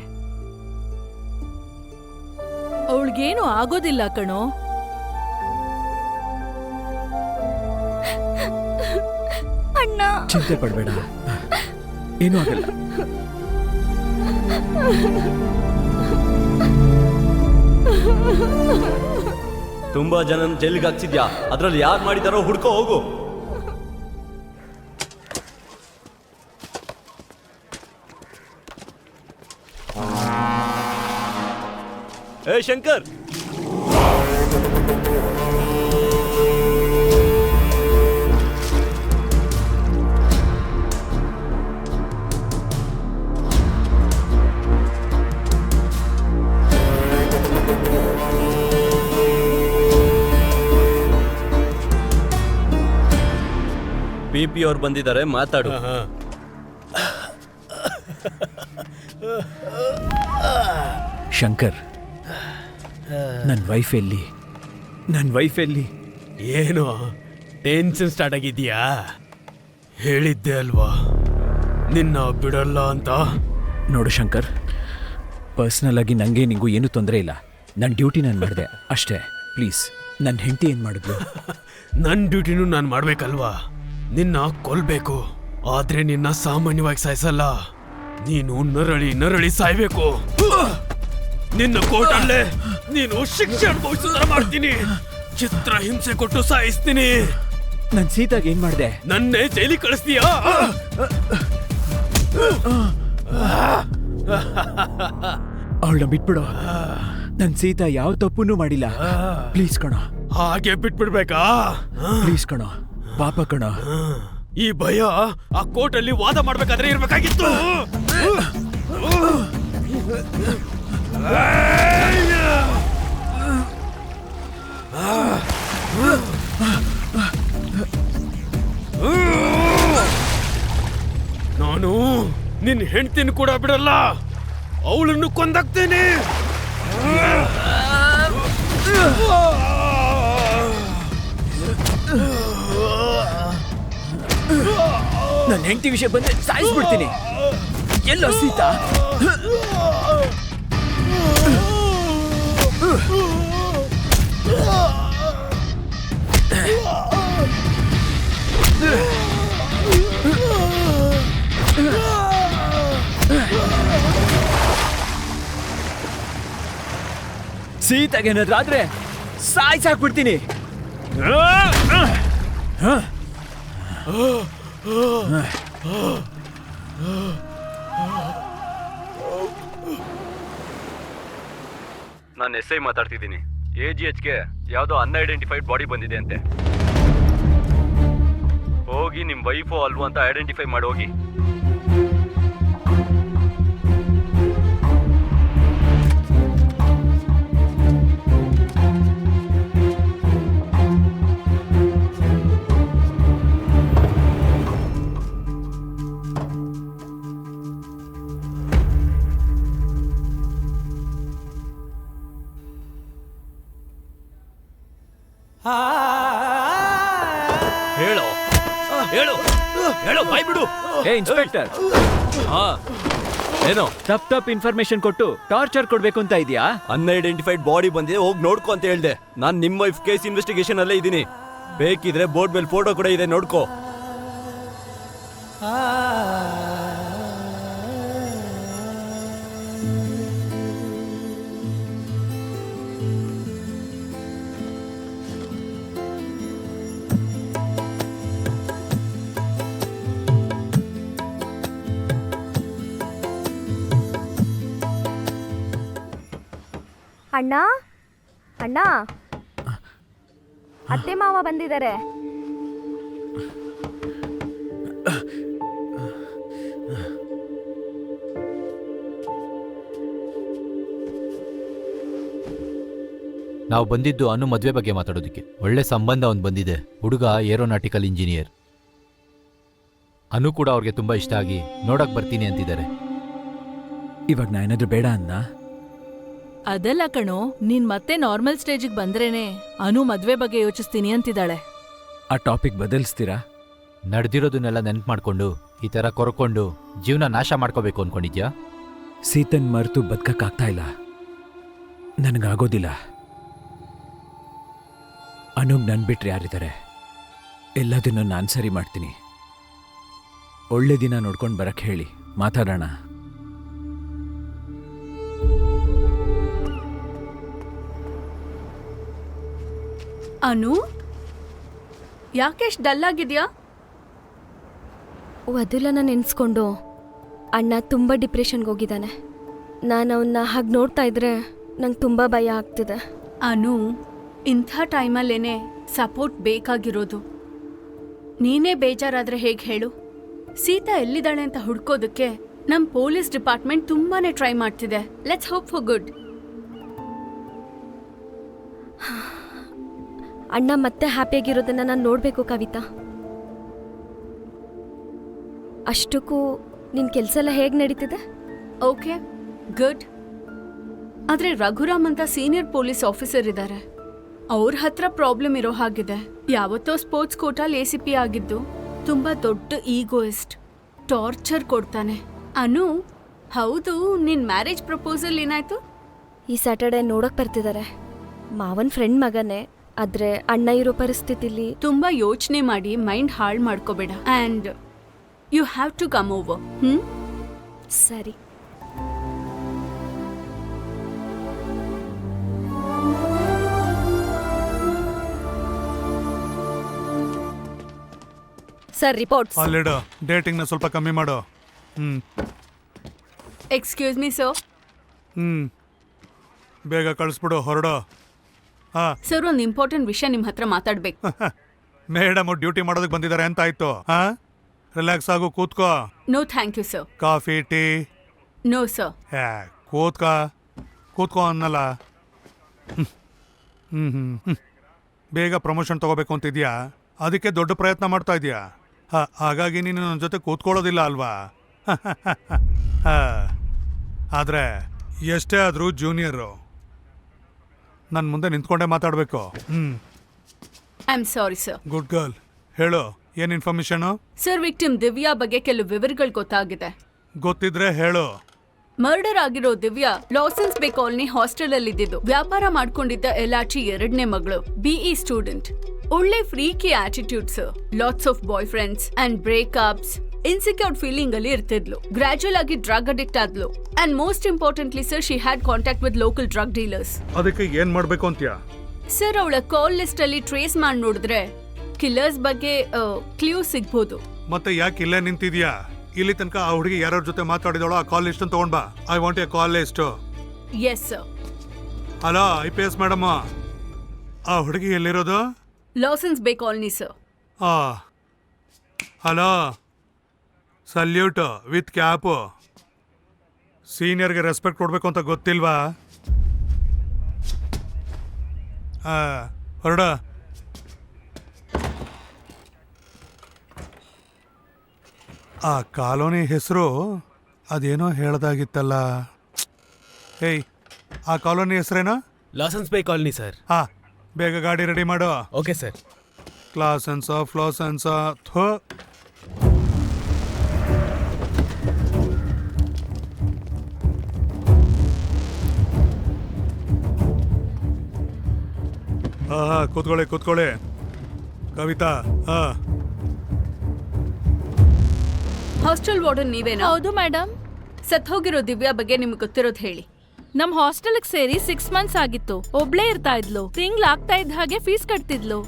ಅವಳಿಗೇನು ಆಗೋದಿಲ್ಲ ಕಣೋ. ಅಣ್ಣ, ಚಿಂತೆ ಪಡಬೇಡ, ಏನೂ ಆಗಲ್ಲ. ತುಂಬಾ ಜನ ಜೈಲಿಗೆ ಹಾಕ್ಸಿದ್ಯಾ, ಅದ್ರಲ್ಲಿ ಯಾರು ಮಾಡಿದಾರೋ ಹುಡ್ಕೋ ಹೋಗು. ಏ ಶಂಕರ್, ಪಿ ಅವ್ರು ಬಂದಿದ್ದಾರೆ, ಮಾತಾಡು. ಶಂಕರ್, ನನ್ನ ವೈಫ್ ಎಲ್ಲಿ? ನನ್ನ ವೈಫ್ ಎಲ್ಲಿ? ಏನು ಟೆನ್ಷನ್ ಸ್ಟಾರ್ಟ್ ಆಗಿದ್ಯಾ? ಹೇಳಿದ್ದೆ ಅಲ್ವಾ ನಿನ್ನ ಬಿಡಲ್ಲ ಅಂತ. ನೋಡು ಶಂಕರ್, ಪರ್ಸ್ನಲ್ ಆಗಿ ನನಗೆ ನಿಂಗೂ ಏನೂ ತೊಂದರೆ ಇಲ್ಲ. ನನ್ನ ಡ್ಯೂಟಿ ನಾನು ಮಾಡಿದೆ ಅಷ್ಟೇ. ಪ್ಲೀಸ್, ನನ್ನ ಹೆಂಡತಿ ಏನು ಮಾಡಿದ್ಲು? ನನ್ನ ಡ್ಯೂಟಿನೂ ನಾನು ಮಾಡ್ಬೇಕಲ್ವಾ? ನಿನ್ನ ಕೊಲ್ಬೇಕು, ಆದ್ರೆ ನಿನ್ನ ಸಾಮಾನ್ಯವಾಗಿ ಸಾಯಿಸಲ್ಲ. ನೀನು ನರಳಿ ನರಳಿ ಸಾಯ್ಬೇಕು. ನಿನ್ನ ಕೋರ್ಟಲ್ಲೇ ನೀನು ಶಿಕ್ಷೆ ಅನುಭವಿಸೋದರ ಮಾಡ್ತೀನಿ. ಚಿತ್ರ ಹಿಂಸೆ ಕೊಟ್ಟು ಸಾಯಿಸ್ತೀನಿ. ನನ್ನ ಸೀತಾಗ ಏನ್ ಮಾಡಿದೆ? ನನ್ನೇ ಜೈಲಿಗೆ ಕಳಿಸ್ತೀಯಾ? ಅವಳನ್ನ ಬಿಟ್ಬಿಡು. ನನ್ನ ಸೀತಾ ಯಾವ ತಪ್ಪುನೂ ಮಾಡಿಲ್ಲ. ಪ್ಲೀಸ್ ಕಣ. ಹಾಗೆ ಬಿಟ್ಬಿಡ್ಬೇಕಾ? ಪ್ಲೀಸ್ ಕಣ, ಪಾಪ ಕಣ. ಈ ಭಯ ಆ ಕೋರ್ಟಲ್ಲಿ ವಾದ ಮಾಡ್ಬೇಕಾದ್ರೆ ಇರ್ಬೇಕಾಗಿತ್ತು. ನಾನು ನಿನ್ನ ಹೆಂಡ್ತಿನ ಕೂಡ ಬಿಡಲ್ಲ, ಅವಳನ್ನು ಕೊಂದಾಕ್ತೇನೆ. ನನ್ನ ಹೆಂಡತಿ ವಿಷಯ ಬಂದ್ರೆ ಸಾಯಿಸ್ಬಿಡ್ತೀನಿ. ಎಲ್ಲೋ ಸೀತಾ? ಸೀತಾಗೇನಾದ್ರೂ ಆದ್ರೆ ಸಾಯಿಸಾಕ್ಬಿಡ್ತೀನಿ. ನಾನು SI ಮಾತಾಡ್ತಿದ್ದೀನಿ. AGHಗೆ ಯಾವುದೋ ಅನ್ಐಡೆಂಟಿಫೈಡ್ ಬಾಡಿ ಬಂದಿದೆ ಅಂತೆ. ಹೋಗಿ ನಿಮ್ ವೈಫೋ ಅಲ್ವೋ ಅಂತ ಐಡೆಂಟಿಫೈ ಮಾಡಿ ಹೋಗಿ. ಏ ಇನ್ಸ್ಪೆಕ್ಟರ್, ಏನೋ ತಪ್ಪು ಇನ್ಫಾರ್ಮೇಶನ್ ಕೊಟ್ಟು ಟಾರ್ಚರ್ ಕೊಡ್ಬೇಕು ಅಂತ ಇದೆಯಾ? ಅನ್ಐಡೆಂಟಿಫೈಡ್ ಬಾಡಿ ಬಂದಿದೆ, ಹೋಗಿ ನೋಡ್ಕೊ ಅಂತ ಹೇಳ್ದೆ. ನಾನ್ ನಿಮ್ಮ ವೈಫ್ ಕೇಸ್ ಇನ್ವೆಸ್ಟಿಗೇಷನ್ ಅಲ್ಲೇ ಇದ್ದೀನಿ. ಬೇಕಿದ್ರೆ ಬೋರ್ಡ್ ಮೇಲೆ ಫೋಟೋ ಕೂಡ ಇದೆ, ನೋಡ್ಕೋ. ಅಣ್ಣ ಅಣ್ಣ, ಅತ್ತೆ ಮಾವ ಬಂದಿದ್ದಾರೆ. ನಾವು ಬಂದಿದ್ದು ಅನು ಮದುವೆ ಬಗ್ಗೆ ಮಾತಾಡೋದಕ್ಕೆ. ಒಳ್ಳೆ ಸಂಬಂಧ ಒಂದು ಬಂದಿದೆ. ಹುಡುಗ ಏರೋನಾಟಿಕಲ್ ಇಂಜಿನಿಯರ್. ಅನು ಕೂಡ ಅವ್ರಿಗೆ ತುಂಬಾ ಇಷ್ಟ ಆಗಿ ನೋಡಕ್ ಬರ್ತೀನಿ ಅಂತಿದ್ದಾರೆ. ಇವಾಗ ನಾ ಏನಾದ್ರೂ ಬೇಡ ಅನ್ನ? ಅದೆಲ್ಲ ಕಣೋ, ನೀನ್ ಮತ್ತೆ ನಾರ್ಮಲ್ ಸ್ಟೇಜಿಗೆ ಬಂದ್ರೇನೆ ಅನು ಮದ್ವೆ ಬಗ್ಗೆ ಯೋಚಿಸ್ತೀನಿ ಅಂತಿದ್ದಾಳೆ. ಆ ಟಾಪಿಕ್ ಬದಲಿಸ್ತೀರಾ? ನಡೆದಿರೋದನ್ನೆಲ್ಲ ನೆನ್ಪು ಮಾಡ್ಕೊಂಡು ಈ ಥರ ಕೊರ್ಕೊಂಡು ಜೀವನ ನಾಶ ಮಾಡ್ಕೋಬೇಕು ಅನ್ಕೊಂಡಿದ್ಯಾ? ಸೀತನ್ ಮರೆತು ಬದುಕಕ್ಕಾಗ್ತಾ ಇಲ್ಲ. ನನಗಾಗೋದಿಲ್ಲ. ಅನುಗ್ ನನ್ ಬಿಟ್ರೆ ಯಾರಿದ್ದಾರೆ? ಎಲ್ಲದನ್ನು ನಾನು ಸರಿ ಮಾಡ್ತೀನಿ. ಒಳ್ಳೆ ದಿನ ನೋಡ್ಕೊಂಡು ಬರಕ್ಕೆ ಹೇಳಿ, ಮಾತಾಡೋಣ. ಅನು, ಯಾಕೆಷ್ಟು ಡಲ್ ಆಗಿದ್ಯಾ? ವದುಲನ ನೆನೆಸ್ಕೊಂಡು ಅಣ್ಣ ತುಂಬ ಡಿಪ್ರೆಷನ್ಗೆ ಹೋಗಿದ್ದಾನೆ. ನಾನು ಅವನ್ನ ಹಾಗೆ ನೋಡ್ತಾ ಇದ್ರೆ ನಂಗೆ ತುಂಬ ಭಯ ಆಗ್ತಿದೆ. ಅನು, ಇಂಥ ಟೈಮಲ್ಲೇನೆ ಸಪೋರ್ಟ್ ಬೇಕಾಗಿರೋದು. ನೀನೇ ಬೇಜಾರಾದ್ರೆ ಹೇಗೆ ಹೇಳು? ಸೀತಾ ಎಲ್ಲಿದ್ದಾಳೆ ಅಂತ ಹುಡ್ಕೋದಕ್ಕೆ ನಮ್ಮ ಪೊಲೀಸ್ ಡಿಪಾರ್ಟ್ಮೆಂಟ್ ತುಂಬಾನೇ ಟ್ರೈ ಮಾಡ್ತಿದೆ. Let's hope for good. ಅಣ್ಣ ಮತ್ತೆ ಹ್ಯಾಪಿಯಾಗಿರೋದನ್ನ ನಾನು ನೋಡಬೇಕು ಕವಿತಾ. ಅಷ್ಟಕ್ಕೂ ನಿನ್ನ ಕೆಲಸ ಎಲ್ಲ ಹೇಗೆ ನಡೀತಿದೆ? Okay, good. ಆದರೆ ರಘುರಾಮ್ ಅಂತ ಸೀನಿಯರ್ ಪೊಲೀಸ್ ಆಫೀಸರ್ ಇದ್ದಾರೆ. ಅವ್ರ ಹತ್ರ ಪ್ರಾಬ್ಲಮ್ ಇರೋ ಹಾಗಿದೆ. ಯಾವತ್ತೋ ಸ್ಪೋರ್ಟ್ಸ್ ಕೋಟಾಲ್ ACP ಆಗಿದ್ದು, ತುಂಬಾ ದೊಡ್ಡ ಈಗೋಯಿಸ್ಟ್. ಟಾರ್ಚರ್ ಕೊಡ್ತಾನೆ. ಅನು, ಹೌದು, ನಿನ್ ಮ್ಯಾರೇಜ್ ಪ್ರಪೋಸಲ್ ಏನಾಯ್ತು? ಈ ಸ್ಯಾಟರ್ಡೆ ನೋಡಕ್ ಬರ್ತಿದ್ದಾರೆ. ಮಾವನ್ ಫ್ರೆಂಡ್ ಮಗನೇ, ಆದ್ರೆ ಅಣ್ಣ ಇರೋ ಪರಿಸ್ಥಿತಿಲಿ ತುಂಬಾ ಯೋಚನೆ ಮಾಡಿ ಮೈಂಡ್ ಹಾಳು ಮಾಡ್ಕೋಬೇಡ. And you have to come over. ಸರಿ. Sir, reports. ಅಲ್ಲಿಡು, ಡೇಟಿಂಗ್ನ ಸ್ವಲ್ಪ ಕಮ್ಮಿ ಮಾಡು. Excuse me sir. ಬೇಗ ಕಳಿಸ್ಬಿಡು, ಹೊರಡು. ಸರ್, ಒಂದು ಇಂಪಾರ್ಟೆಂಟ್ ವಿಷಯ ನಿಮ್ಮ ಹತ್ರ ಮಾತಾಡ್ಬೇಕು. ಮೇಡಮ್ ಡ್ಯೂಟಿ ಮಾಡೋದಕ್ಕೆ ಬಂದಿದ್ದಾರೆ ಅಂತ ಆಯ್ತು. ರಿಲ್ಯಾಕ್ಸ್ ಆಗು, ಕೂತ್ಕೋ. No thank you sir. Coffee, tea? No sir. ಕೂತ್ಕೋ ಅನ್ನಲ್ಲ. ಬೇಗ ಪ್ರಮೋಷನ್ ತಗೋಬೇಕು ಅಂತಿದ್ಯಾ? ಅದಕ್ಕೆ ದೊಡ್ಡ ಪ್ರಯತ್ನ ಮಾಡ್ತಾ ಇದೀಯಾ. ಹಾಗಾಗಿ ನೀನು ನನ್ನ ಜೊತೆ ಕೂತ್ಕೊಳ್ಳೋದಿಲ್ಲ ಅಲ್ವಾ? ಆದರೆ ಎಷ್ಟೇ ಆದರೂ ಜೂನಿಯರು ನನ್ನ ಮುಂದೆ ನಿಂತ್ಕೊಂಡೇ ಮಾತಾಡಬೇಕು. I am sorry sir. Good girl, ಹೇಳು, ಏನು ಇನ್ಫಾರ್ಮೇಶನು? ಸರ್, ವಿಕ್ಟಿಮ್ ದಿವ್ಯಾ ಬಗ್ಗೆ ಕೆಲವು ವಿವರಗಳು ಗೊತ್ತಾಗಿದೆ. ಗೊತ್ತಿದ್ರೆ ಹೇಳು. ಮರ್ಡರ್ ಆಗಿರೋ ದಿವ್ಯಾ ಲಾಸನ್ಸ್ ಬೇ ಕಾಲನಿ ಹಾಸ್ಟೆಲ್ ಅಲ್ಲಿ ಇದ್ದಿದ್ದು. ವ್ಯಾಪಾರ ಮಾಡ್ಕೊಂಡಿದ್ದ LRT 2ನೇ ಮಗಳು. BE student. ಒಳ್ಳೆ freaky attitude sir. Lots of boy friends and breakups. Insecure feeling ಅಲ್ಲಿ ಇರ್ತಿದ್ಲು. ಗ್ರಾಜುಯಲ್ ಆಗಿ ಡ್ರಗ್ ಅಡಿಕ್ಟ್ ಆದ್ಲು. And most importantly sir, she had contact with local drug dealers. ಅದಕ್ಕೆ ಏನ್ ಮಾಡ್ಬೇಕು ಅಂತೀಯಾ? ಸರ್, ಅವಳ ಕಾಲ್ ಲಿಸ್ಟ್ ಅಲ್ಲಿ ಟ್ರೇಸ್ ಮಾಡಿ ನೋಡಿದ್ರೆ ಕಿಲ್ಲರ್ಸ್ ಬಗ್ಗೆ ಕ್ಲೂ ಸಿಗ್ಬೋದು. ಮತ್ತೆ ಯಾಕೆ ಇಲ್ಲೇ ನಿಂತಿದ್ಯಾ? ಇಲ್ಲಿ ತನಕ ಆ ಹುಡುಗಿ ಯಾರ್ಯಾರ ಜೊತೆ ಮಾತಾಡಿದವಳು ಆ ಕಾಲ್ ಲಿಸ್ಟ್ ತಗೊಂಡ್ ಬಾ. I want a call list. Yes sir. Hello IPS madam, ಆ ಹುಡುಗಿ ಎಲ್ಲಿರೋದು? Lawsons Bay colony sir. Hello, salute with cap. ಸೀನಿಯರ್ಗೆ ರೆಸ್ಪೆಕ್ಟ್ ಕೊಡ್ಬೇಕು ಅಂತ ಗೊತ್ತಿಲ್ವಾ? ಹೊರಡ. ಆ ಕಾಲೋನಿ ಹೆಸರು ಅದೇನೋ ಹೇಳ್ದಾಗಿತ್ತಲ್ಲ. ಏಯ್, ಆ ಕಾಲೋನಿ ಹೆಸರೇನೋ? Lawsons Bay colony sir. ಬೇಗ ಗಾಡಿ ರೆಡಿ ಮಾಡು. Okay sir. ಕ್ಲಾಸನ್ಸ ಫ್ಲಾಸನ್ಸ ಥೋ ಕೂತ್ಕೊಳ್ಳಿ ಕೂತ್ಕೊಳ್ಳಿ. ಕವಿತಾ, ಹಾಸ್ಟೆಲ್ ವಾರ್ಡನ್ ನೀವೇನಾ? ಹೌದು ಮೇಡಮ್. ಸತ್ ಹೋಗಿರೋ ದಿವ್ಯಾ ಬಗ್ಗೆ ನಿಮ್ಗೆ ಗೊತ್ತಿರೋದು ಹೇಳಿ. ನಮ್ ಹಾಸ್ಟೆಲ್ಗೆ ಸೇರಿ 6 months ಆಗಿತ್ತು. ಒಬ್ಳೇ ಇರ್ತಾ ಇದ್ಲು. ತಿಂಗ್ಳಾಗ್ತಾ ಇದ್ದ ಹಾಗೆ ಫೀಸ್ ಕಟ್ತಿದ್ಲು.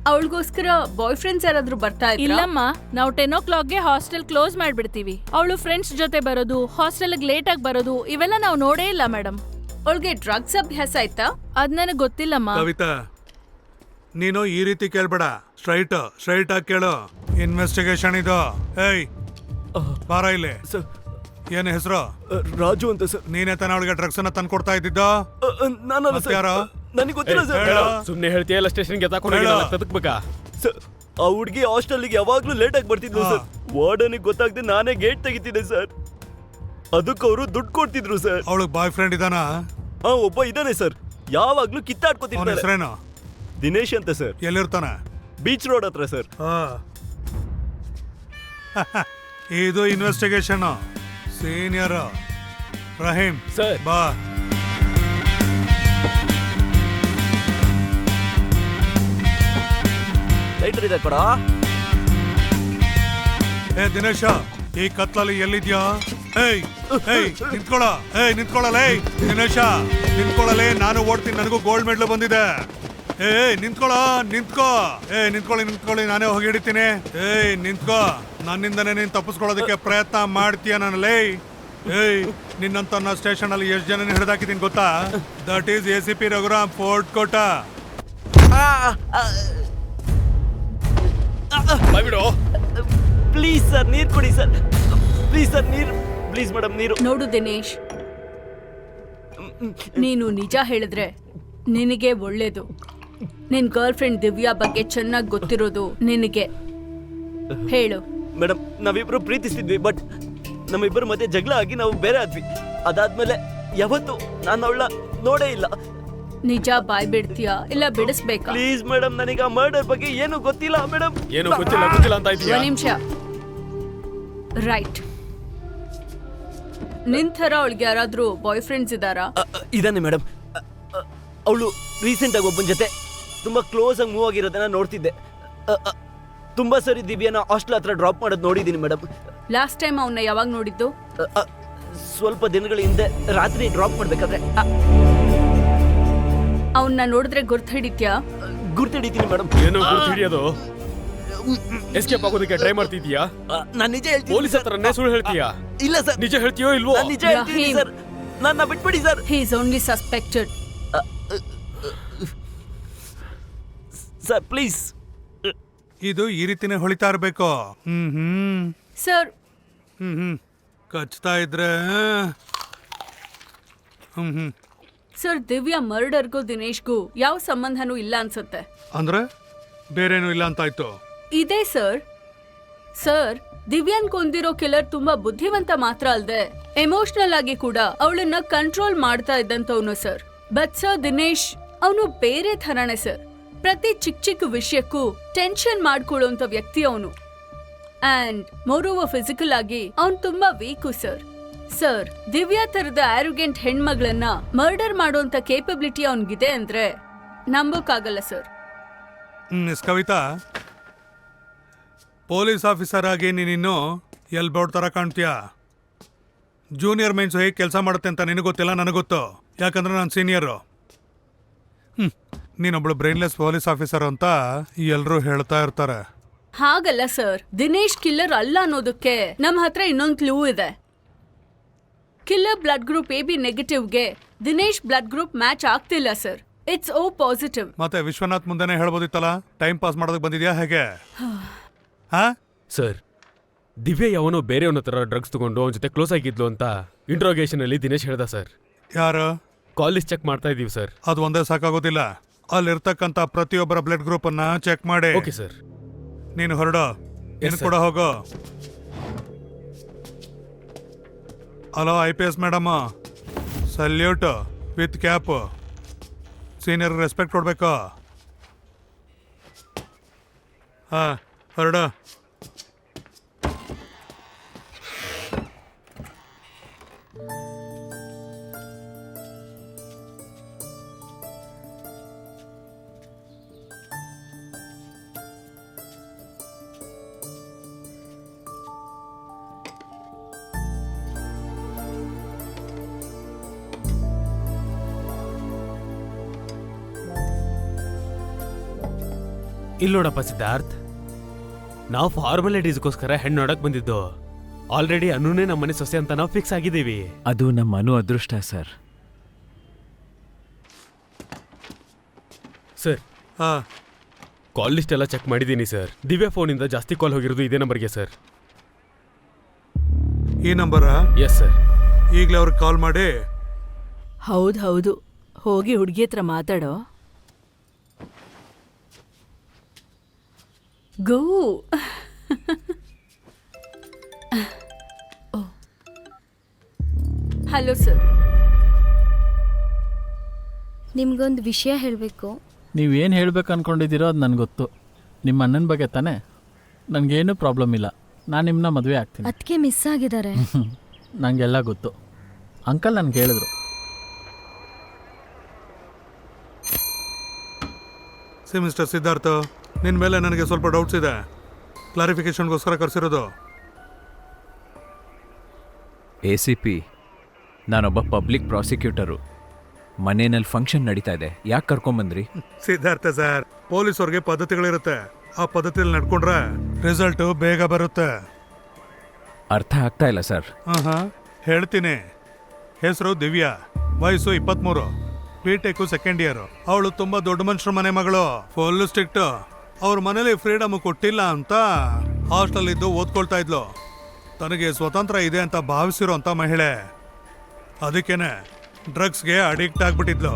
ಅವಳಿಗೋಸ್ಕರ ಬಾಯ್ ಫ್ರೆಂಡ್ಸ್ ಯಾರಾದ್ರೂ ಬರ್ತಾ ಇದ್ರಾ? ಇಲ್ಲಮ್ಮ, ನಾವು 10 o'clockಗೆ ಹಾಸ್ಟೆಲ್ ಕ್ಲೋಸ್ ಮಾಡ್ಬಿಡ್ತೀವಿ. ಅವಳು ಫ್ರೆಂಡ್ಸ್ ಜೊತೆ ಬರೋದು, ಹಾಸ್ಟೆಲ್ಗೆ ಲೇಟ್ ಆಗಿ ಬರೋದು, ಇವೆಲ್ಲ ನಾವು ನೋಡೇ ಇಲ್ಲ ಮೇಡಮ್. ಅವಳಿಗೆ ಡ್ರಗ್ಸ್ ಅಭ್ಯಾಸ ಆಯ್ತಾ? ಅದ್ ನನಗೆ ಗೊತ್ತಿಲ್ಲಮ್ಮ. ಕವಿತಾ, ನೀನು ಈ ರೀತಿ ಕೇಳ್ಬೇಡ. ಸ್ಟ್ರೈಟ್ ಆಗಿ ಕೇಳು. ಇನ್ವೆಸ್ಟಿಗೇಷನ್ ಇದು. ಏಯ್ ಬಾರ ಇಲ್ಲಿ. ಏನ್ ಹೆಸರು? ರಾಜು ಅಂತ ಸರ್. ನೀನೇ ತಾನ ಅವಳಿಗೆ ಡ್ರಗ್ಸ್ ಅನ್ನ ತಂದು ಕೊಡ್ತಾ ಇದ್ದಿದ್ದು? ಯಾರೋ ನನಗೆ ಗೊತ್ತಿಲ್ಲ ಸರ್. ಸುಮ್ನೆ ಹೇಳ್ತೀಯಲ್ಲ, ಸ್ಟೇಷನ್ಗೆ ತದಕ್ಬೇಕಾ? ಆ ಹುಡುಗಿ ಹಾಸ್ಟೆಲ್ಗೆ ಯಾವಾಗ್ಲೂ ಲೇಟ್ ಆಗಿ ಬರ್ತಿದ್ಲು ಸರ್. ವಾರ್ಡನಿಗೆ ಗೊತ್ತಾಗದೆ ನಾನೇ ಗೇಟ್ ತೆಗಿತಿದ್ದೆ ಸರ್. ಅದಕ್ಕೆ ಅವರು ದುಡ್ಡು ಕೊಡ್ತಿದ್ರು ಸರ್. ಅವಳಿಗೆ ಬಾಯ್ ಫ್ರೆಂಡ್ ಇದಾನಾ? ಒಬ್ಬ ಇದಾನೆ ಸರ್. ಯಾವಾಗ್ಲೂ ಅವನ ಕಿತ್ತಾಡ್ಕೊತಿರ್ತಾರೆ. ಹೆಸರೇನು? ದಿನೇಶ್ ಅಂತ ಸರ್. ಎಲ್ಲಿರ್ತಾನ? ಬೀಚ್ ರೋಡ್ ಹತ್ರ ಸರ್. ಇದು ಇನ್ವೆಸ್ಟಿಗೇಷನ್. Senior Rahim sir. ಬಾ. ಲೈಟರ್ ಇದೆ ಕೊಡ. ಏ ದಿನೇಶ, ಈ ಕತ್ಲಲ್ಲಿ ಎಲ್ಲಿದ್ಯಾ? ಏಯ್ ನಿಂತ್ಕೊಳ್ಳಲೇ. ದಿನೇಶ ನಿಂತ್ಕೊಳ್ಳಲೇ, ನಾನು ಓಡ್ತೀನಿ. ನನಗೂ ಗೋಲ್ಡ್ ಮೆಡಲ್ ಬಂದಿದೆ. ನಿಂತ್ಕೊಳ್ಳಿ, ನಾನೇ ಹೋಗಿ ಹಿಡಿತೀನಿ. ನಿಂತ್ಕೋ. ನನ್ನಿಂದನೇ ನೀನ್ ತಪ್ಪಿಸ್ಕೊಳ್ಳೋದಕ್ಕೆ ಪ್ರಯತ್ನ ಮಾಡ್ತೀಯ ನನ್ನಲ್ಲೇ. ನಿನ್ನಂತ ಸ್ಟೇಷನ್ ಅಲ್ಲಿ ಎಷ್ಟು ಜನ ಹಿಡಿದಾಕಿದ್ದೀನಿ ಗೊತ್ತಾ? That is ACP Raghuram, fort Kota. Please sir, ನೀರು ಕೊಡಿ ಸರ್. ಪ್ಲೀಸ್ ಸರ್, ನೀರು. ಪ್ಲೀಸ್ ಮೇಡಮ್, ನೀರು. ನೋಡು ದಿನೇಶ್, ನೀನು ನಿಜ ಹೇಳಿದ್ರೆ ನಿನಗೆ ಒಳ್ಳೇದು. ನಿನ್ ಗರ್ಲ್ ಫ್ರೆಂಡ್ ದಿವ್ಯಾ ಬಗ್ಗೆ ಚೆನ್ನಾಗಿ ಗೊತ್ತಿರೋದು ನಿನಗೆ. ಹೇಳು. ಮೇಡಮ್, ನಾವಿಬ್ರು ಪ್ರೀತಿಸ್ತಿದ್ವಿ. ಬಟ್ ನಮ್ಮಿಬ್ಬರ ಮಧ್ಯೆ ಜಗಳ ಆಗಿ ನಾವು ಬೇರೆ ಆದ್ವಿ. ಅದಾದ್ಮೇಲೆ ಯಾವತ್ತು ನಾನು ಅವಳ ನೋಡೇ ಇಲ್ಲ. ನಿಜ ಬಾಯ್ ಬಿಡ್ತೀಯಾ ಇಲ್ಲ ಬಿಡಿಸ್ಬೇಕಾ? ಪ್ಲೀಸ್ ಮೇಡಮ್, ನನಗೆ ಆ ಮರ್ಡರ್ ಬಗ್ಗೆ ಏನು ಗೊತ್ತಿಲ್ಲ ಮೇಡಮ್. ಏನು ಗೊತ್ತಿಲ್ಲ ಅಂತ ಇದೀಯಾ? ಒಂದ್ ನಿಮಿಷ. ರೈಟ್. ನಿನ್ ಥರ ಅವಳಿಗೆ ಯಾರಾದ್ರೂ ಬಾಯ್ ಫ್ರೆಂಡ್ಸ್ ಇದಾರಾ? ಇದಾನೆ ಮೇಡಮ್. ಅವಳು ರೀಸೆಂಟ್ ಆಗಿ ಒಬ್ಬನ ಜೊತೆ ತುಂಬಾ ಕ್ಲೋಸ್ ಆಗಿ ಮೂವ್ ಆಗಿರೋದನ್ನ ನೋಡ್ತಿದ್ದೆ. ತುಂಬಾ ಸರಿ ದಿವ್ಯಾನ ಹಾಸ್ಟೆಲ್ ಹತ್ರ ಡ್ರಾಪ್ ಮಾಡೋದು ನೋಡಿದೀನಿ ಮೇಡಮ್. ಲಾಸ್ಟ್ ಟೈಮ್ ಅವನ್ನ ಯಾವಾಗ ನೋಡಿದ್ದು? ಸ್ವಲ್ಪ ದಿನಗಳ ಹಿಂದೆ ರಾತ್ರಿ ಡ್ರಾಪ್ ಮಾಡ್ಬೇಕಾದ್ರೆ. ಅವನ್ನ ನೋಡಿದ್ರೆ ಗುರ್ತು ಹಿಡಿತ್ಯಾ? ಗುರ್ತಿಡಿತೀನಿ ಮೇಡಮ್. ಏನು ಗುರ್ತು ಹಿಡಿಯೋದು? ಎಸ್ಕೇಪ್ ಆಗೋದಕ್ಕೆ ಟ್ರೈ ಮಾಡ್ತಿದ್ಯಾ? ನಾನು ನಿಜ ಹೇಳ್ತೀನಿ. ಪೊಲೀಸ್ ಹತ್ರನೇ ಸುಳ್ಳು ಹೇಳ್ತೀಯಾ? ಇಲ್ಲ ಸರ್. ನಿಜ ಹೇಳ್ತೀಯೋ ಇಲ್ವೋ? ನಿಜ ಹೇಳ್ತೀನಿ ಸರ್. ನನ್ನ ಬಿಟ್ಬಿಡಿ sir. He is only suspected. Sir please. ಇದು ಈ ರೀತಿನೇ ಹೊಳಿತಾ ಇರ್ಬೇಕು. ಸರ್. ಕಚ್ತಾ ಇದ್ರೆ. ಸರ್, ದಿವ್ಯಾ ಮರ್ಡರ್ಗೂ ದಿನೇಶ್ಗೂ ಯಾವ ಸಂಬಂಧನೂ ಇಲ್ಲ ಅನ್ಸುತ್ತೆ. ಅಂದ್ರೆ ಬೇರೇನು ಇಲ್ಲ ಅಂತಾಯ್ತು? ಇದೆ ಸರ್. ಸರ್, ದಿವ್ಯಾನ್ ಕೊಂದಿರೋ ಕಿಲ್ಲರ್ ತುಂಬಾ ಬುದ್ಧಿವಂತ ಮಾತ್ರ ಅಲ್ದೆ ಎಮೋಷನಲ್ ಆಗಿ ಕೂಡ ಅವಳನ್ನ ಕಂಟ್ರೋಲ್ ಮಾಡ್ತಾ ಇದ್ದಂತವನು ಸರ್. ಬಟ್ ಸರ್, ದಿನೇಶ್ ಅವನು ಬೇರೆ ಥರನೇ ಸರ್. ಪ್ರತಿ ಚಿಕ್ಕ ವಿಷಯಕ್ಕೂ ಟೆನ್ಷನ್ ಮಾಡ್ಕೊಳ್ಳುವಂತ ವ್ಯಕ್ತಿ ಅವನು. ಅಂಡ್ ಮೋರೋವರ್ ಫಿಸಿಕಲ್ ಆಗಿ ಅವನು ತುಂಬಾ ವೀಕು ಸರ್. ಸರ್, ದಿವ್ಯಾ ತರದ ಆರೋಗ್ಯಂಟ್ ಹೆಣ್ಮಗಳನ್ನ ಮರ್ಡರ್ ಮಾಡುವಂತ ಕೇಪಬಿಲಿಟಿ ಅವನಿಗಿದೆ ಅಂದ್ರೆ ನಂಬೋಕ್ಕಾಗಲ್ಲ sir. Miss Kavita, police officer ಆಗಿ ನೀನಿನ್ನು ಎಲ್ ಬೋರ್ಡ್ ತರ ಕಾಣ್ತೀಯಾ? ಜೂನಿಯರ್ ಮೈನ್ಸ್ ಹೇಗೆ ಕೆಲಸ ಮಾಡುತ್ತೆ ಅಂತ ನಿನಗೆ ಗೊತ್ತಿಲ್ಲ, ನನಗೆ ಗೊತ್ತು. ಯಾಕಂದ್ರೆ ನಾನು ಸೀನಿಯರು. ನೀನೊಬ್ಳು ಬ್ರೈನ್ಲೆಸ್ ಪೊಲೀಸ್ ಆಫೀಸರ್ ಅಂತ ಎಲ್ಲರೂ ಹೇಳ್ತಾ ಇರ್ತಾರೆ. ಹಾಗಲ್ಲ ಸರ್, ದಿನೇಶ್ ಕಿಲ್ಲರ್ ಅಲ್ಲ ಅನ್ನೋದಕ್ಕೆ ನಮ್ಮ ಹತ್ರ ಇನ್ನೊಂದು ಕ್ಲೂ ಇದೆ. ಕಿಲ್ಲರ್ ಬ್ಲಡ್ ಗ್ರೂಪ್ AB ನೆಗೆಟಿವ್ಗೆ ದಿನೇಶ್ ಬ್ಲಡ್ ಗ್ರೂಪ್ ಮ್ಯಾಚ್ ಆಗ್ತಿಲ್ಲ ಸರ್. It's O positive. ಮತ್ತೆ ವಿಶ್ವನಾಥ್ ಮುಂದೆನೆ ಹೇಳ್ಬೋದಿತ್ತಲ್ಲ, ಟೈಮ್ ಪಾಸ್ ಮಾಡೋದಕ್ಕೆ ಬಂದಿದ್ಯಾ ಹೇಗೆ? ಸರ್, ದಿವ್ಯಾ ಯಾವನೋ ಬೇರೆಯವನ ಹತ್ರ ಡ್ರಗ್ಸ್ ತಗೊಂಡು ಅವನ ಜೊತೆ ಕ್ಲೋಸ್ ಆಗಿದ್ಲು ಅಂತ ಇಂಟ್ರೋಗೇಷನ್ ಅಲ್ಲಿ ದಿನೇಶ್ ಹೇಳ್ದ ಸರ್. ಯಾರು? ಕಾಲೇಜ್ ಚೆಕ್ ಮಾಡ್ತಾ ಇದೀವಿ ಸರ್. ಅದು ಒಂದೇ ಸಾಕಾಗೋದಿಲ್ಲ. ಅಲ್ಲಿರ್ತಕ್ಕಂಥ ಪ್ರತಿಯೊಬ್ಬರ ಬ್ಲಡ್ ಗ್ರೂಪ್ ಅನ್ನ ಚೆಕ್ ಮಾಡಿ. Okay sir. ನೀನು ಹೊರಡು. ನೀನು ಕೂಡ ಹೋಗೋ. Hello IPS madam, salute with cap. Senior respect ಕೊಡ್ಬೇಕು. ಹೊರಡು. ಇಲ್ಲಿ ನೋಡಪ್ಪ ಸಿದ್ಧಾರ್ಥ್, ನಾವು ಫಾರ್ಮಾಲಿಟೀಸ್ಗೋಸ್ಕರ ಹೆಣ್ಣು ನೋಡಕ್ ಬಂದಿದ್ದು. ಆಲ್ರೆಡಿ ಅನ್ನೂನೇ ನಮ್ಮ ಮನೆ ಸೊಸೆ ಅಂತ ನಾವು ಫಿಕ್ಸ್ ಆಗಿದ್ದೀವಿ. ಅದು ನಮ್ಮ ಅನು ಅದೃಷ್ಟ ಸರ್. ಸರ್, ಕಾಲ್ ಲಿಸ್ಟ್ ಎಲ್ಲ ಚೆಕ್ ಮಾಡಿದ್ದೀನಿ ಸರ್. ದಿವ್ಯಾ ಫೋನಿಂದ ಜಾಸ್ತಿ ಕಾಲ್ ಹೋಗಿರೋದು ಇದೇ ನಂಬರ್ಗೆ ಸರ್. ಈ ನಂಬರಾ? Yes sir. ಈಗಲೇ ಅವ್ರಿಗೆ ಕಾಲ್ ಮಾಡಿ. ಹೌದು, ಹೋಗಿ ಹುಡುಗಿ ಹತ್ರ ಮಾತಾಡೋ. ಗೋ. Hello sir. ನಿಮ್ಗೊಂದು ವಿಷಯ ಹೇಳಬೇಕು. ನೀವೇನು ಹೇಳ್ಬೇಕು ಅನ್ಕೊಂಡಿದ್ದೀರೋ ಅದು ನನಗೆ ಗೊತ್ತು. ನಿಮ್ಮ ಅಣ್ಣನ ಬಗ್ಗೆ ತಾನೇ? ನನಗೇನು ಪ್ರಾಬ್ಲಮ್ ಇಲ್ಲ. ನಾನು ನಿಮ್ಮನ್ನ ಮದುವೆ ಆಗ್ತೀನಿ. ಅದಕ್ಕೆ ಮಿಸ್ ಆಗಿದ್ದಾರೆ. ನನಗೆಲ್ಲ ಗೊತ್ತು. ಅಂಕಲ್ ನನಗೆ ಹೇಳಿದ್ರು. ಮಿಸ್ಟರ್ ಸಿದ್ಧಾರ್ಥ, ನಿನ್ನ ಮೇಲೆ ನನಗೆ ಸ್ವಲ್ಪ ಡೌಟ್ಸ್ ಇದೆ. ಕ್ಲಾರಿಫಿಕೇಶನ್ಗೋಸ್ಕರ ಕರೆಸಿರೋದು. ACP, ನಾನೊಬ್ಬ ಪಬ್ಲಿಕ್ ಪ್ರಾಸಿಕ್ಯೂಟರು. ಮನೆಯಲ್ಲಿ ಫಂಕ್ಷನ್ ನಡೀತಾ ಇದೆ, ಯಾಕೆ ಕರ್ಕೊಂಬಂದ್ರಿ? ಸಿದ್ಧಾರ್ಥ ಸರ್, ಪೊಲೀಸವ್ರಿಗೆ ಪದ್ಧತಿಗಳಿರುತ್ತೆ. ಆ ಪದ್ಧತಿಯಲ್ಲಿ ನಡ್ಕೊಂಡ್ರೆ ರಿಸಲ್ಟು ಬೇಗ ಬರುತ್ತೆ. ಅರ್ಥ ಆಗ್ತಾ ಇಲ್ಲ ಸರ್. ಹೇಳ್ತೀನಿ. ಹೆಸರು ದಿವ್ಯಾ, ವಯಸ್ಸು 23, BTech ಸೆಕೆಂಡ್ ಇಯರ್. ಅವಳು ತುಂಬಾ ದೊಡ್ಡ ಮನುಷ್ಯರ ಮನೆ ಮಗಳು, ಫುಲ್ ಸ್ಟ್ರಿಕ್ಟ್. ಅವ್ರ ಮನೇಲಿ ಫ್ರೀಡಮ್ ಕೊಟ್ಟಿಲ್ಲ ಅಂತ ಹಾಸ್ಟೆಲ್ ಇದ್ದು ಓದ್ಕೊಳ್ತಾ ಇದ್ಲು. ತನಗೆ ಸ್ವತಂತ್ರ ಇದೆ ಅಂತ ಭಾವಿಸಿರೋ ಅಂತ ಮಹಿಳೆ. ಅದಕ್ಕೇನೆ ಡ್ರಗ್ಸ್ಗೆ ಅಡಿಕ್ಟ್ ಆಗ್ಬಿಟ್ಟಿದ್ಲು.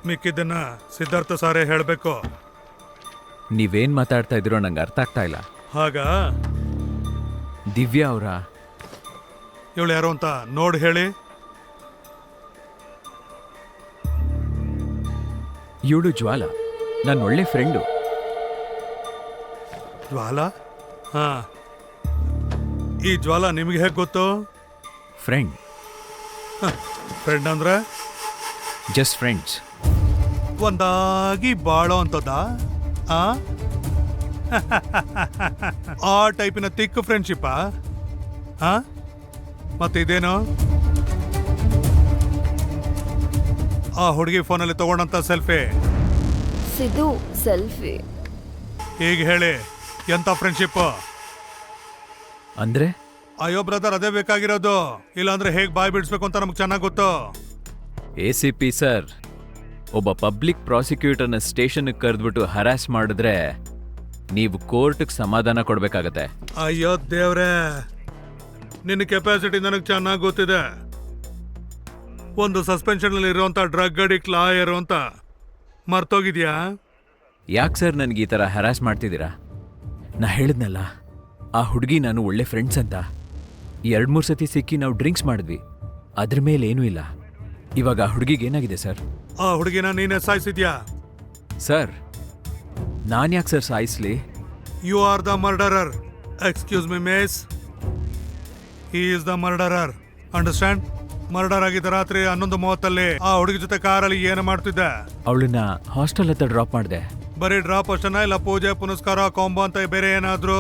ಮಿಕ್ಕಿದ್ದನ್ನ ಸಿದ್ಧಾರ್ಥ ಸಾರೇ ಹೇಳಬೇಕು. ನೀವೇನು ಮಾತಾಡ್ತಾ ಇದ್ದೀರೋ ನಂಗೆ ಅರ್ಥ ಆಗ್ತಾ ಇಲ್ಲ. ಹಾಗ ದಿವ್ಯಾ ಅವರ ಇವಳು ಯಾರು ಅಂತ ನೋಡಿ ಹೇಳಿ. ಇವಳು ಜ್ವಾಲ, ನನ್ನ ಒಳ್ಳೆ ಫ್ರೆಂಡು. ಜ್ವಾಲ? ಹಾ, ಈ ಜ್ವಾಲ ನಿಮಗೆ ಹೇಗೆ ಗೊತ್ತು? ಫ್ರೆಂಡ್. ಫ್ರೆಂಡ್ ಅಂದ್ರೆ ಜಸ್ಟ್ ಫ್ರೆಂಡ್ಸ್. ಒಂದಾಗಿ ಬಾಳೋ ಅಂತದ ಆ ಟೈಪಿನ ತಿಕ್ ಫ್ರೆಂಡ್ಶಿಪ್ಪಾ? ಮತ್ತೆ ಇದೇನು? ಆ ಹುಡುಗಿ ಫೋನಲ್ಲಿ ತಗೊಂಡಂತ ಸೆಲ್ಫಿ. ಸಿದ್ದು, ಸೆಲ್ಫಿ. ಈಗ ಹೇಳಿ, ಎಂತ ಫ್ರೆಂಡ್ಶಿಪ್? ಅಂದ್ರೆ ಅಯ್ಯೋ ಬ್ರದರ್, ಅದೇ ಬೇಕಾಗಿರೋದು. ಇಲ್ಲಾಂದ್ರೆ ಹೇಗೆ ಬಾಯ್ ಬಿಡಿಸ್ಬೇಕು ಅಂತ ನಮ್ಗೆ ಚೆನ್ನಾಗಿ ಗೊತ್ತು. ACP ಸರ್, ಒಬ್ಬ ಪಬ್ಲಿಕ್ ಪ್ರಾಸಿಕ್ಯೂಟರ್ನ ಸ್ಟೇಷನ್ಗೆ ಕರೆದ್ಬಿಟ್ಟು ಹರಾಸ್ ಮಾಡಿದ್ರೆ ನೀವು ಕೋರ್ಟ್ಗೆ ಸಮಾಧಾನ ಕೊಡ್ಬೇಕಾಗತ್ತೆ. ಅಯ್ಯೋ ದೇವ್ರೆ, ನಿನ್ನ ಕೆಪಾಸಿಟಿ ನನಗೆ ಚೆನ್ನಾಗಿ ಗೊತ್ತಿದೆ. ಒಂದು ಸಸ್ಪೆನ್ಷನ್ ಅಲ್ಲಿ ಇರುವಂತ ಡ್ರಗ್ ಅಡಿಕ್ಟ್ ಲಾಯರ್ ಅಂತ ಮರ್ತೋಗಿದ್ಯಾ? ಯಾಕೆ ಸರ್ ನನಗೆ ಈ ಥರ ಹರಾಸ್ ಮಾಡ್ತಿದ್ದೀರಾ? ನಾ ಹೇಳಿದ್ನಲ್ಲ, ಆ ಹುಡುಗಿ ನಾನು ಒಳ್ಳೆ ಫ್ರೆಂಡ್ಸ್ ಅಂತ. 2-3 ಸತಿ ಸಿಕ್ಕಿ ನಾವು ಡ್ರಿಂಕ್ಸ್ ಮಾಡಿದ್ವಿ. ಅದ್ರ ಮೇಲೆ ಏನೂ ಇಲ್ಲ. ಇವಾಗ ಆ ಹುಡುಗಿಗೆ ಏನಾಗಿದೆ ಸರ್? ಆ ಹುಡುಗಿನ ನೀನೇ ಸಾಯಿಸಿದ್ಯಾ? ಸರ್, ನಾನು ಯಾಕೆ ಸರ್ ಸಾಯಿಸ್ಲಿ? You are the murderer. Excuse me miss, he is the murderer. Understand? Murder ಆಗಿದ್ದ ರಾತ್ರಿ 11:30 ಆ ಹುಡುಗಿ ಜೊತೆ ಕಾರಲ್ಲಿ ಏನು ಮಾಡ್ತಿದ್ದೆ? ಅವಳನ್ನ ಹಾಸ್ಟೆಲ್ ಹತ್ರ ಡ್ರಾಪ್ ಮಾಡಿದೆ. ಬರೀ ಡ್ರಾಪ್ ಅಷ್ಟನ್ನ, ಇಲ್ಲ ಪೂಜೆ ಪುನಸ್ಕಾರ ಕಾಂಬೋ ಅಂತ ಬೇರೆ ಏನಾದ್ರು?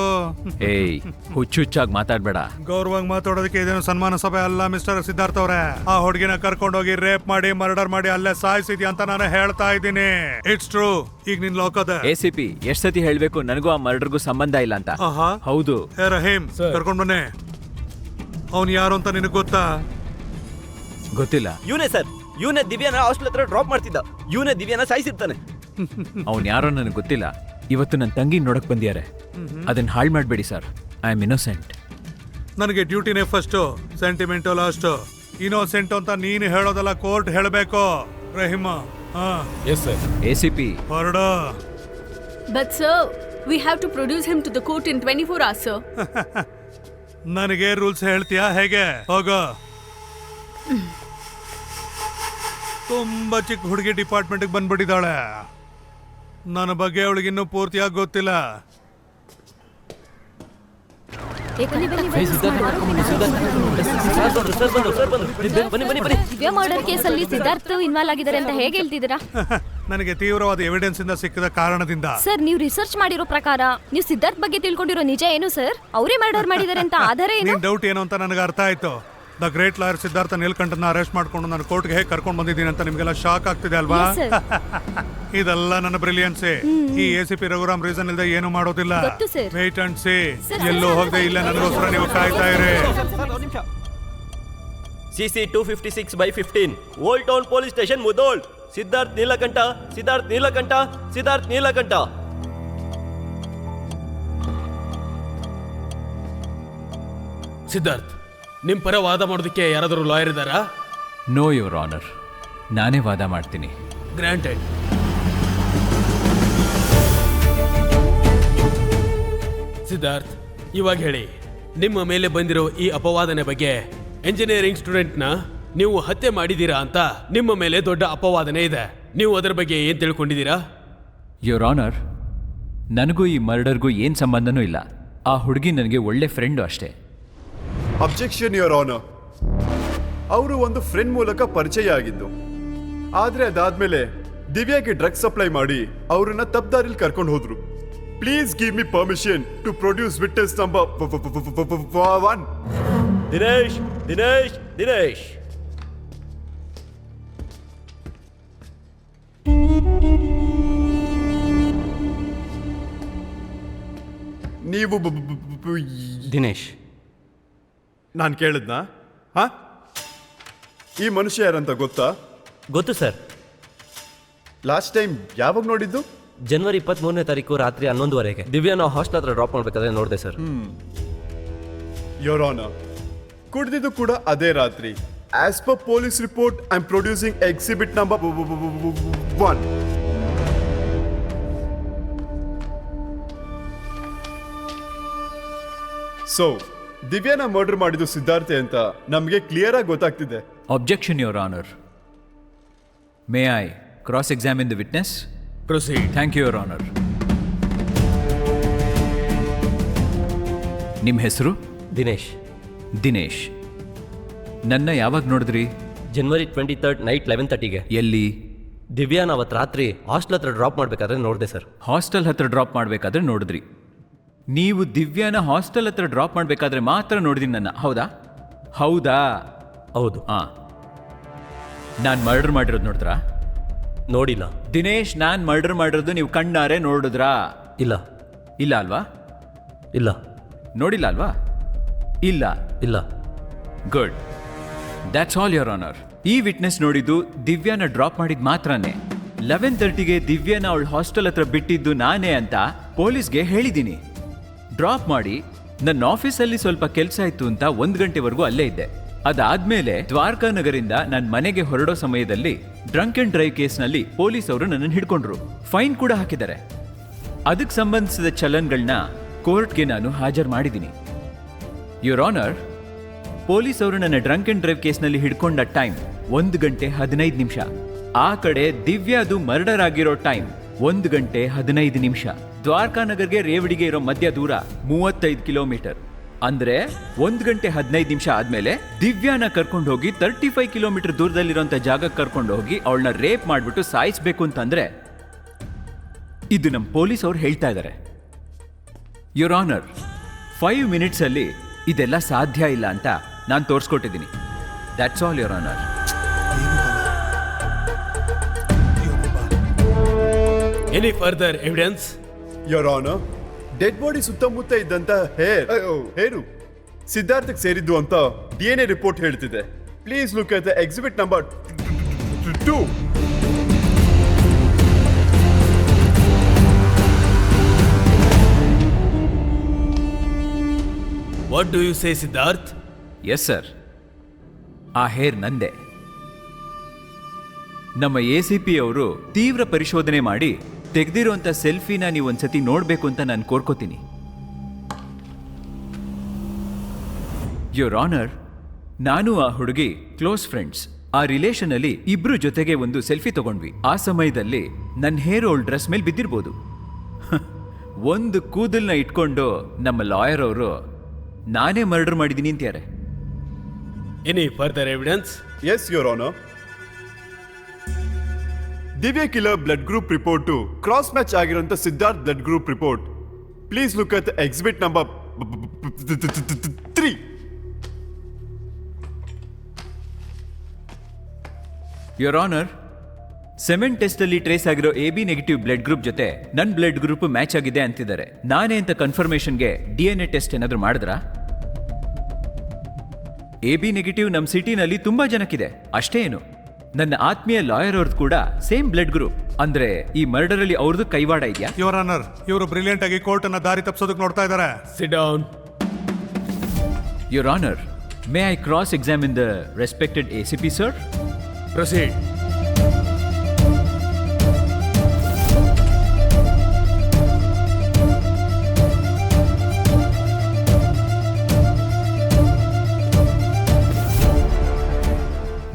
ಏಯ್, ಹುಚ್ಚುಚ್ಚಾಗಿ ಮಾತಾಡ್ಬೇಡ. ಗೌರವಾಗಿ ಮಾತಾಡೋದಕ್ಕೆ ಇದೇನು ಸನ್ಮಾನ ಸಭೆ ಅಲ್ಲ ಮಿಸ್ಟರ್ ಸಿದ್ಧಾರ್ಥ ಅವರೇ. ಆ ಹುಡುಗಿನ ಕರ್ಕೊಂಡೋಗಿ ರೇಪ್ ಮಾಡಿ ಮರ್ಡರ್ ಮಾಡಿ ಅಲ್ಲೇ ಸಾಯಿಸಿದ್ಯಾ ಅಂತ ನಾನು ಹೇಳ್ತಾ ಇದ್ದೀನಿ. It's true. ಈಗ ನಿನ್ ಲೋಕದ ACP, ಎಷ್ಟ್ ಸತಿ ಹೇಳ್ಬೇಕು ನನಗೂ ಆ ಮರ್ಡರ್ಗೂ ಸಂಬಂಧ ಇಲ್ಲ ಅಂತ? ಹೌದು. ಹೇ ರಹೀಮ್, ಕರ್ಕೊಂಡ್ ಬನ್ನಿ. ಅವನು ಯಾರು ಅಂತ ನಿನಗೆ ಗೊತ್ತಾ? ಗೊತ್ತಿಲ್ಲ. ಇವನೇ ಸರ್, ಇವನೇ ದಿವ್ಯಾನ ಹಾಸ್ಪಿಟಲ್ ಹತ್ರ ಡ್ರಾಪ್ ಮಾಡ್ತಿದ್ದ. ಇವನೇ ದಿವ್ಯಾನ ಸಾಯಿಸಿರ್ತಾನೆ. ಅವನ್ ಯಾರೋ ನನಗೆ ಗೊತ್ತಿಲ್ಲ. ಇವತ್ತು ನನ್ನ ತಂಗಿ ನೋಡಕ್ ಬಂದಿದ್ದಾರೆ. ಅದನ್ನ ಹಾಳು ಮಾಡಬೇಡಿ ಸರ್. I am innocent. ನನಗೆ ಡ್ಯೂಟಿನೇ ಫಸ್ಟ್, ಸೆಂಟಿಮೆಂಟು ಲಾಸ್ಟ್. ಇನ್ನೋಸೆಂಟ್ ಅಂತ ನೀನು ಹೇಳೋದಲ್ಲ, ಕೋರ್ಟ್ ಹೇಳಬೇಕು. ರಹೀಮ. Yes sir. ACP, ಹೊರಡು. But sir, we have to produce him to the court in 24 hours, sir. ನನಗೆ ರೂಲ್ಸ್ ಹೇಳ್ತೀಯಾ ಹೇಗೆ? ಹೋಗೋ. ತುಂಬಾ ಚಿಕ್ಕ ಹುಡುಗಿ ಡಿಪಾರ್ಟ್ಮೆಂಟ್ಗೆ ಬಂದ್ಬಿಟ್ಟಿದ್ದಾಳೆ. ನನ್ನ ಬಗ್ಗೆ ಅವಳಿಗಿನ್ನೂ ಪೂರ್ತಿಯಾಗಿ ಗೊತ್ತಿಲ್ಲ. ದಿವ್ಯಾ ಮರ್ಡರ್ ಕೇಸಲ್ಲಿ ಸಿದ್ಧಾರ್ಥ್ ಇನ್ವಾಲ್ವ್ ಆಗಿದ್ದಾರೆ ಅಂತ ಹೇಗೆ ಹೇಳ್ತಿದ್ದೀರಾ? ನನಗೆ ತೀವ್ರವಾದ ಎವಿಡೆನ್ಸ್ ಇಂದ ಸಿಕ್ಕಿದ ಕಾರಣದಿಂದ. ಸರ್, ನೀವು ರಿಸರ್ಚ್ ಮಾಡಿರೋ ಪ್ರಕಾರ ನೀವು ಸಿದ್ಧಾರ್ಥ್ ಬಗ್ಗೆ ತಿಳ್ಕೊಂಡಿರೋ ನಿಜ ಏನು ಸರ್? ಅವರೇ ಮರ್ಡರ್ ಮಾಡಿದ್ದಾರೆ ಅಂತ ಆಧಾರ ಏನು? ನಿನ್ ಡೌಟ್ ಏನು ಅಂತ ನನಗೆ ಅರ್ಥ ಆಯ್ತು. ದ ಗ್ರೇಟ್ ಲಾಯರ್ ಸಿದ್ಧಾರ್ಥ ನೀಲಕಂಠನ ಅರೆಸ್ಟ್ ಮಾಡ್ಕೊಂಡು ನಾನು ಕೋರ್ಟ್ಗೆ ಹೇಗೆ ಕರ್ಕೊಂಡು ಬಂದಿದ್ದೀನಿ ಅಂತ ನಿಮ್ಗೆಲ್ಲ ಶಾಕ್ ಆಗ್ತಿದೆ ಅಲ್ವಾ? Yes, sir. ಇದೆಲ್ಲ ನನ್ನ ಬ್ರಿಲಿಯನ್ಸೇ. ಈ ACP ರಘುರಾಮ್ ರೀಸನ್ ಇಲ್ಲದೆ ಏನು ಮಾಡೋದಿಲ್ಲ. ಗೊತ್ತು, sir. Wait and see. Sir, ಎಲ್ಲೂ ಹೋಗದೆ ಇಲ್ಲ, ನನಗೋಸ್ಕರ ನೀವು ಕಾಯ್ತಾ ಇರಿ. CC 256/15 old town police station Mudhol. Siddharth Neelakantha, Siddharth Neelakantha, Siddharth Neelakantha. Siddharth, ನಿಮ್ ಪರ ವಾದ ಮಾಡೋದಕ್ಕೆ ಯಾರಾದರೂ ಲಾಯರ್ ಇದ್ದಾರಾ? ನೋ ಯುವರ್ ಆನರ್, ನಾನೇ ವಾದ ಮಾಡ್ತೀನಿ. ಗ್ರಾಂಟೆಡ್. ಸಿದ್ಧಾರ್ಥ್, ಇವಾಗ ಹೇಳಿ, ನಿಮ್ಮ ಮೇಲೆ ಬಂದಿರೋ ಈ ಅಪವಾದನೆ ಬಗ್ಗೆ. ಎಂಜಿನಿಯರಿಂಗ್ ಸ್ಟೂಡೆಂಟ್ನ ನೀವು ಹತ್ಯೆ ಮಾಡಿದ್ದೀರಾ ಅಂತ ನಿಮ್ಮ ಮೇಲೆ ದೊಡ್ಡ ಅಪವಾದನೆ ಇದೆ. ನೀವು ಅದರ ಬಗ್ಗೆ ಏನ್ ತಿಳ್ಕೊಂಡಿದ್ದೀರಾ? ಯುವರ್ ಆನರ್, ನನಗೂ ಈ ಮರ್ಡರ್ಗೂ ಏನು ಸಂಬಂಧನೂ ಇಲ್ಲ. ಆ ಹುಡುಗಿ ನನಗೆ ಒಳ್ಳೆ ಫ್ರೆಂಡು ಅಷ್ಟೇ. Objection your honour. ಅವರು ಒಂದು ಫ್ರೆಂಡ್ ಮೂಲಕ ಪರಿಚಯ ಆಗಿದ್ದು, ಆದ್ರೆ ಅದಾದ್ಮೇಲೆ ದಿವ್ಯಾಗೆ ಡ್ರಗ್ ಸಪ್ಲೈ ಮಾಡಿ ಅವ್ರನ್ನ ತಪ್ಪದಾರಿಲಿ ಕರ್ಕೊಂಡು ಹೋದ್ರು. Please give me permission to produce witness number 1. Dinesh, Dinesh, Dinesh. ನೀವು ದಿನೇಶ್, ನಾನು ಕೇಳಿದ್ನಾ? ಹಾ, ಈ ಮನುಷ್ಯ ಯಾರಂತ ಗೊತ್ತಾ? ಗೊತ್ತು ಸರ್. ಲಾಸ್ಟ್ ಟೈಮ್ ಯಾವಾಗ ನೋಡಿದ್ದು? ಜನವರಿ 23ನೇ ತಾರೀಕು ರಾತ್ರಿ 11:30ಗೆ ದಿವ್ಯಾ ನಾವು ಹಾಸ್ಟೆಲ್ ಹತ್ರ ಡ್ರಾಪ್ ಮಾಡ್ಬೇಕಾದ್ರೆ ನೋಡಿದೆ ಸರ್. ಯೋರ್ ಆನರ್, ಕುಡ್ದಿದ್ದು ಕೂಡ ಅದೇ ರಾತ್ರಿ. As per police report I am producing exhibit number 1. So ದಿವ್ಯಾನ ಮರ್ಡರ್ ಮಾಡಿದ್ದು ಸಿದ್ಧಾರ್ಥೆ ಅಂತ ನಮಗೆ ಕ್ಲಿಯರ್ ಆಗಿ ಗೊತ್ತಾಗ್ತಿದೆ. Objection your honour. May I cross examine the witness? Proceed. Thank you your honour. ನಿಮ್ಮ ಹೆಸರು? ದಿನೇಶ್. ದಿನೇಶ್. ನನ್ನ ಯಾವಾಗ ನೋಡಿದ್ರಿ? ಜನವರಿ 23 ನೈಟ್ 11:30ಗೆ. ಎಲ್ಲಿ? ದಿವ್ಯಾನ ಅವತ್ತು ರಾತ್ರಿ ಹಾಸ್ಟೆಲ್ ಹತ್ರ ಡ್ರಾಪ್ ಮಾಡ್ಬೇಕಾದ್ರೆ ನೋಡಿದೆ ಸರ್. ಹಾಸ್ಟೆಲ್ ಹತ್ರ ಡ್ರಾಪ್ ಮಾಡಬೇಕಾದ್ರೆ ನೋಡಿದ್ರಿ. ನೀವು ದಿವ್ಯಾನ ಹಾಸ್ಟೆಲ್ ಹತ್ರ ಡ್ರಾಪ್ ಮಾಡಬೇಕಾದ್ರೆ ಮಾತ್ರ ನೋಡಿದೀನಿ ನನ್ನ, ಹೌದಾ? ಹೌದಾ? ಹೌದು. ಹಾಂ. ನಾನು ಮರ್ಡರ್ ಮಾಡಿರೋದು ನೋಡಿದ್ರಾ? ನೋಡಿಲ್ಲ. ದಿನೇಶ್, ನಾನು ಮರ್ಡರ್ ಮಾಡಿರೋದು ನೀವು ಕಣ್ಣಾರೆ ನೋಡಿದ್ರಾ? ಇಲ್ಲ. ಇಲ್ಲ ಅಲ್ವಾ? ಇಲ್ಲ. ನೋಡಿಲ್ಲ ಅಲ್ವಾ? ಇಲ್ಲ. ಇಲ್ಲ. Good. That's all your honour. ಈ ವಿಟ್ನೆಸ್ ನೋಡಿದ್ದು ದಿವ್ಯಾನ ಡ್ರಾಪ್ ಮಾಡಿದ್ ಮಾತ್ರನೇ. 11:30ಗೆ ದಿವ್ಯಾನ ಅವಳ ಹಾಸ್ಟೆಲ್ ಹತ್ರ ಬಿಟ್ಟಿದ್ದು ನಾನೇ ಅಂತ ಪೊಲೀಸ್ಗೆ ಹೇಳಿದ್ದೀನಿ. ಡ್ರಾಪ್ ಮಾಡಿ ನನ್ನ ಆಫೀಸಲ್ಲಿ ಸ್ವಲ್ಪ ಕೆಲಸ ಇತ್ತು ಅಂತ 1 ಗಂಟೆವರೆಗೂ ಅಲ್ಲೇ ಇದ್ದೆ. ಅದಾದ್ಮೇಲೆ ದ್ವಾರಕಾ ನಗರಿಂದ ನನ್ನ ಮನೆಗೆ ಹೊರಡೋ ಸಮಯದಲ್ಲಿ ಡ್ರಂಕ್ ಅಂಡ್ ಡ್ರೈವ್ ಕೇಸ್ನಲ್ಲಿ ಪೊಲೀಸ್ ಅವರು ನನ್ನನ್ನು ಹಿಡ್ಕೊಂಡ್ರು. ಫೈನ್ ಕೂಡ ಹಾಕಿದ್ದಾರೆ. ಅದಕ್ಕೆ ಸಂಬಂಧಿಸಿದ ಚಲನ್ಗಳನ್ನ ಕೋರ್ಟ್ಗೆ ನಾನು ಹಾಜರು ಮಾಡಿದ್ದೀನಿ. ಯುವರ್ ಆನರ್, ಪೊಲೀಸ್ ಅವರು ನನ್ನ ಡ್ರಂಕ್ ಅಂಡ್ ಡ್ರೈವ್ ಕೇಸ್ನಲ್ಲಿ ಹಿಡ್ಕೊಂಡ ಟೈಮ್ 1 ಗಂಟೆ 15 ನಿಮಿಷ. ಆ ಕಡೆ ದಿವ್ಯಾದು ಮರ್ಡರ್ ಆಗಿರೋ ಟೈಮ್ 1 ಗಂಟೆ 15 ನಿಮಿಷ. ದ್ವಾರಕಾ ನಗರ್ಗೆ ರೇವಡಿಗೆ ಇರೋ ಮಧ್ಯ ದೂರ 35 ಕಿಲೋಮೀಟರ್. ಅಂದ್ರೆ 1 ಗಂಟೆ 15 ನಿಮಿಷ ಆದ್ಮೇಲೆ ದಿವ್ಯಾನ ಕರ್ಕೊಂಡು ಹೋಗಿ 35 ಕಿಲೋಮೀಟರ್ ದೂರದಲ್ಲಿರೋಂಥ ಜಾಗಕ್ಕೆ ಕರ್ಕೊಂಡು ಹೋಗಿ ಅವಳನ್ನ ರೇಪ್ ಮಾಡಿಬಿಟ್ಟು ಸಾಯಿಸ್ಬೇಕು ಅಂತಂದ್ರೆ ಇದು ನಮ್ಮ ಪೊಲೀಸ್ ಅವ್ರು ಹೇಳ್ತಾ ಇದ್ದಾರೆ. ಯುವರ್ ಆನರ್, 5 ಮಿನಿಟ್ಸಲ್ಲಿ ಇದೆಲ್ಲ ಸಾಧ್ಯ ಇಲ್ಲ ಅಂತ ನಾನು ತೋರಿಸ್ಕೊಟ್ಟಿದ್ದೀನಿ. That's all your honour. Any further evidence? Your honour, dead body ಸುತ್ತಮುತ್ತ ಇದ್ದಂತ ಹೇರು ಸಿದ್ಧಾರ್ಥಕ್ಕೆ ಸೇರಿದ್ದು ಅಂತ DNA ರಿಪೋರ್ಟ್ ಹೇಳ್ತಿದೆ. Please look at the exhibit number 2. What do you say Siddharth? Yes sir, ಆ ಹೇರ್ ನಂದೆ. ನಮ್ಮ ACP ಅವರು ತೀವ್ರ ಪರಿಶೋಧನೆ ಮಾಡಿ ತೆಗೆದಿರುವಂಥ ಸೆಲ್ಫಿನ ನೀವು ಒಂದ್ಸತಿ ನೋಡಬೇಕು ಅಂತ ನಾನು ಕೋರ್ಕೋತೀನಿ. ಯುವರ್ ಆನರ್, ನಾನು ಆ ಹುಡುಗಿ ಕ್ಲೋಸ್ ಫ್ರೆಂಡ್ಸ್. ಆ ರಿಲೇಷನ್ ಅಲ್ಲಿ ಇಬ್ರು ಜೊತೆಗೆ ಒಂದು ಸೆಲ್ಫಿ ತಗೊಂಡ್ವಿ. ಆ ಸಮಯದಲ್ಲಿ ನನ್ನ ಹೇರ್ ಅವಳ ಡ್ರೆಸ್ ಮೇಲೆ ಬಿದ್ದಿರ್ಬೋದು. ಒಂದು ಕೂದಲ್ನ ಇಟ್ಕೊಂಡು ನಮ್ಮ ಲಾಯರ್ ಅವರು ನಾನೇ ಮರ್ಡರ್ ಮಾಡಿದ್ದೀನಿ ಅಂತಾರೆ. Any further evidence? Yes your honour. Divya killer blood group report cross match ಆಗಿರೋಂಥ Siddharth blood group report. Please look at exhibit number 3. Your honour, semen test ಅಲ್ಲಿ ಟ್ರೇಸ್ ಆಗಿರೋ AB ನೆಗೆಟಿವ್ ಬ್ಲಡ್ ಗ್ರೂಪ್ ಜೊತೆ ನನ್ನ blood group match ಆಗಿದೆ ಅಂತಿದ್ದಾರೆ. ನಾನೇ ಅಂತ ಕನ್ಫರ್ಮೇಶನ್ಗೆ DNA test ಏನಾದರೂ ಮಾಡಿದ್ರಾ? AB ನೆಗೆಟಿವ್ ನಮ್ಮ ಸಿಟಿನಲ್ಲಿ ತುಂಬಾ ಜನಕ್ಕಿದೆ. ಅಷ್ಟೇ ಏನು, ನನ್ನ ಆತ್ಮೀಯ ಲಾಯರ್ ಅವ್ರದ್ದು ಕೂಡ ಸೇಮ್ ಬ್ಲಡ್ ಗ್ರೂಪ್. ಅಂದ್ರೆ ಈ ಮರ್ಡರ್ ಅಲ್ಲಿ ಅವ್ರದ್ದು ಕೈವಾಡ ಇದೆಯಾ? ಯುವರ್ ಆನರ್, ಇವರು ಬ್ರಿಲಿಯಂಟ್ ಆಗಿ ಕೋರ್ಟ್ ಅನ್ನ ದಾರಿ ತಪ್ಪಿಸೋದಕ್ಕೆ ನೋಡ್ತಾ ಇದ್ದಾರೆ. Sit down. Your honour, may I cross examine the respected ACP sir? Proceed.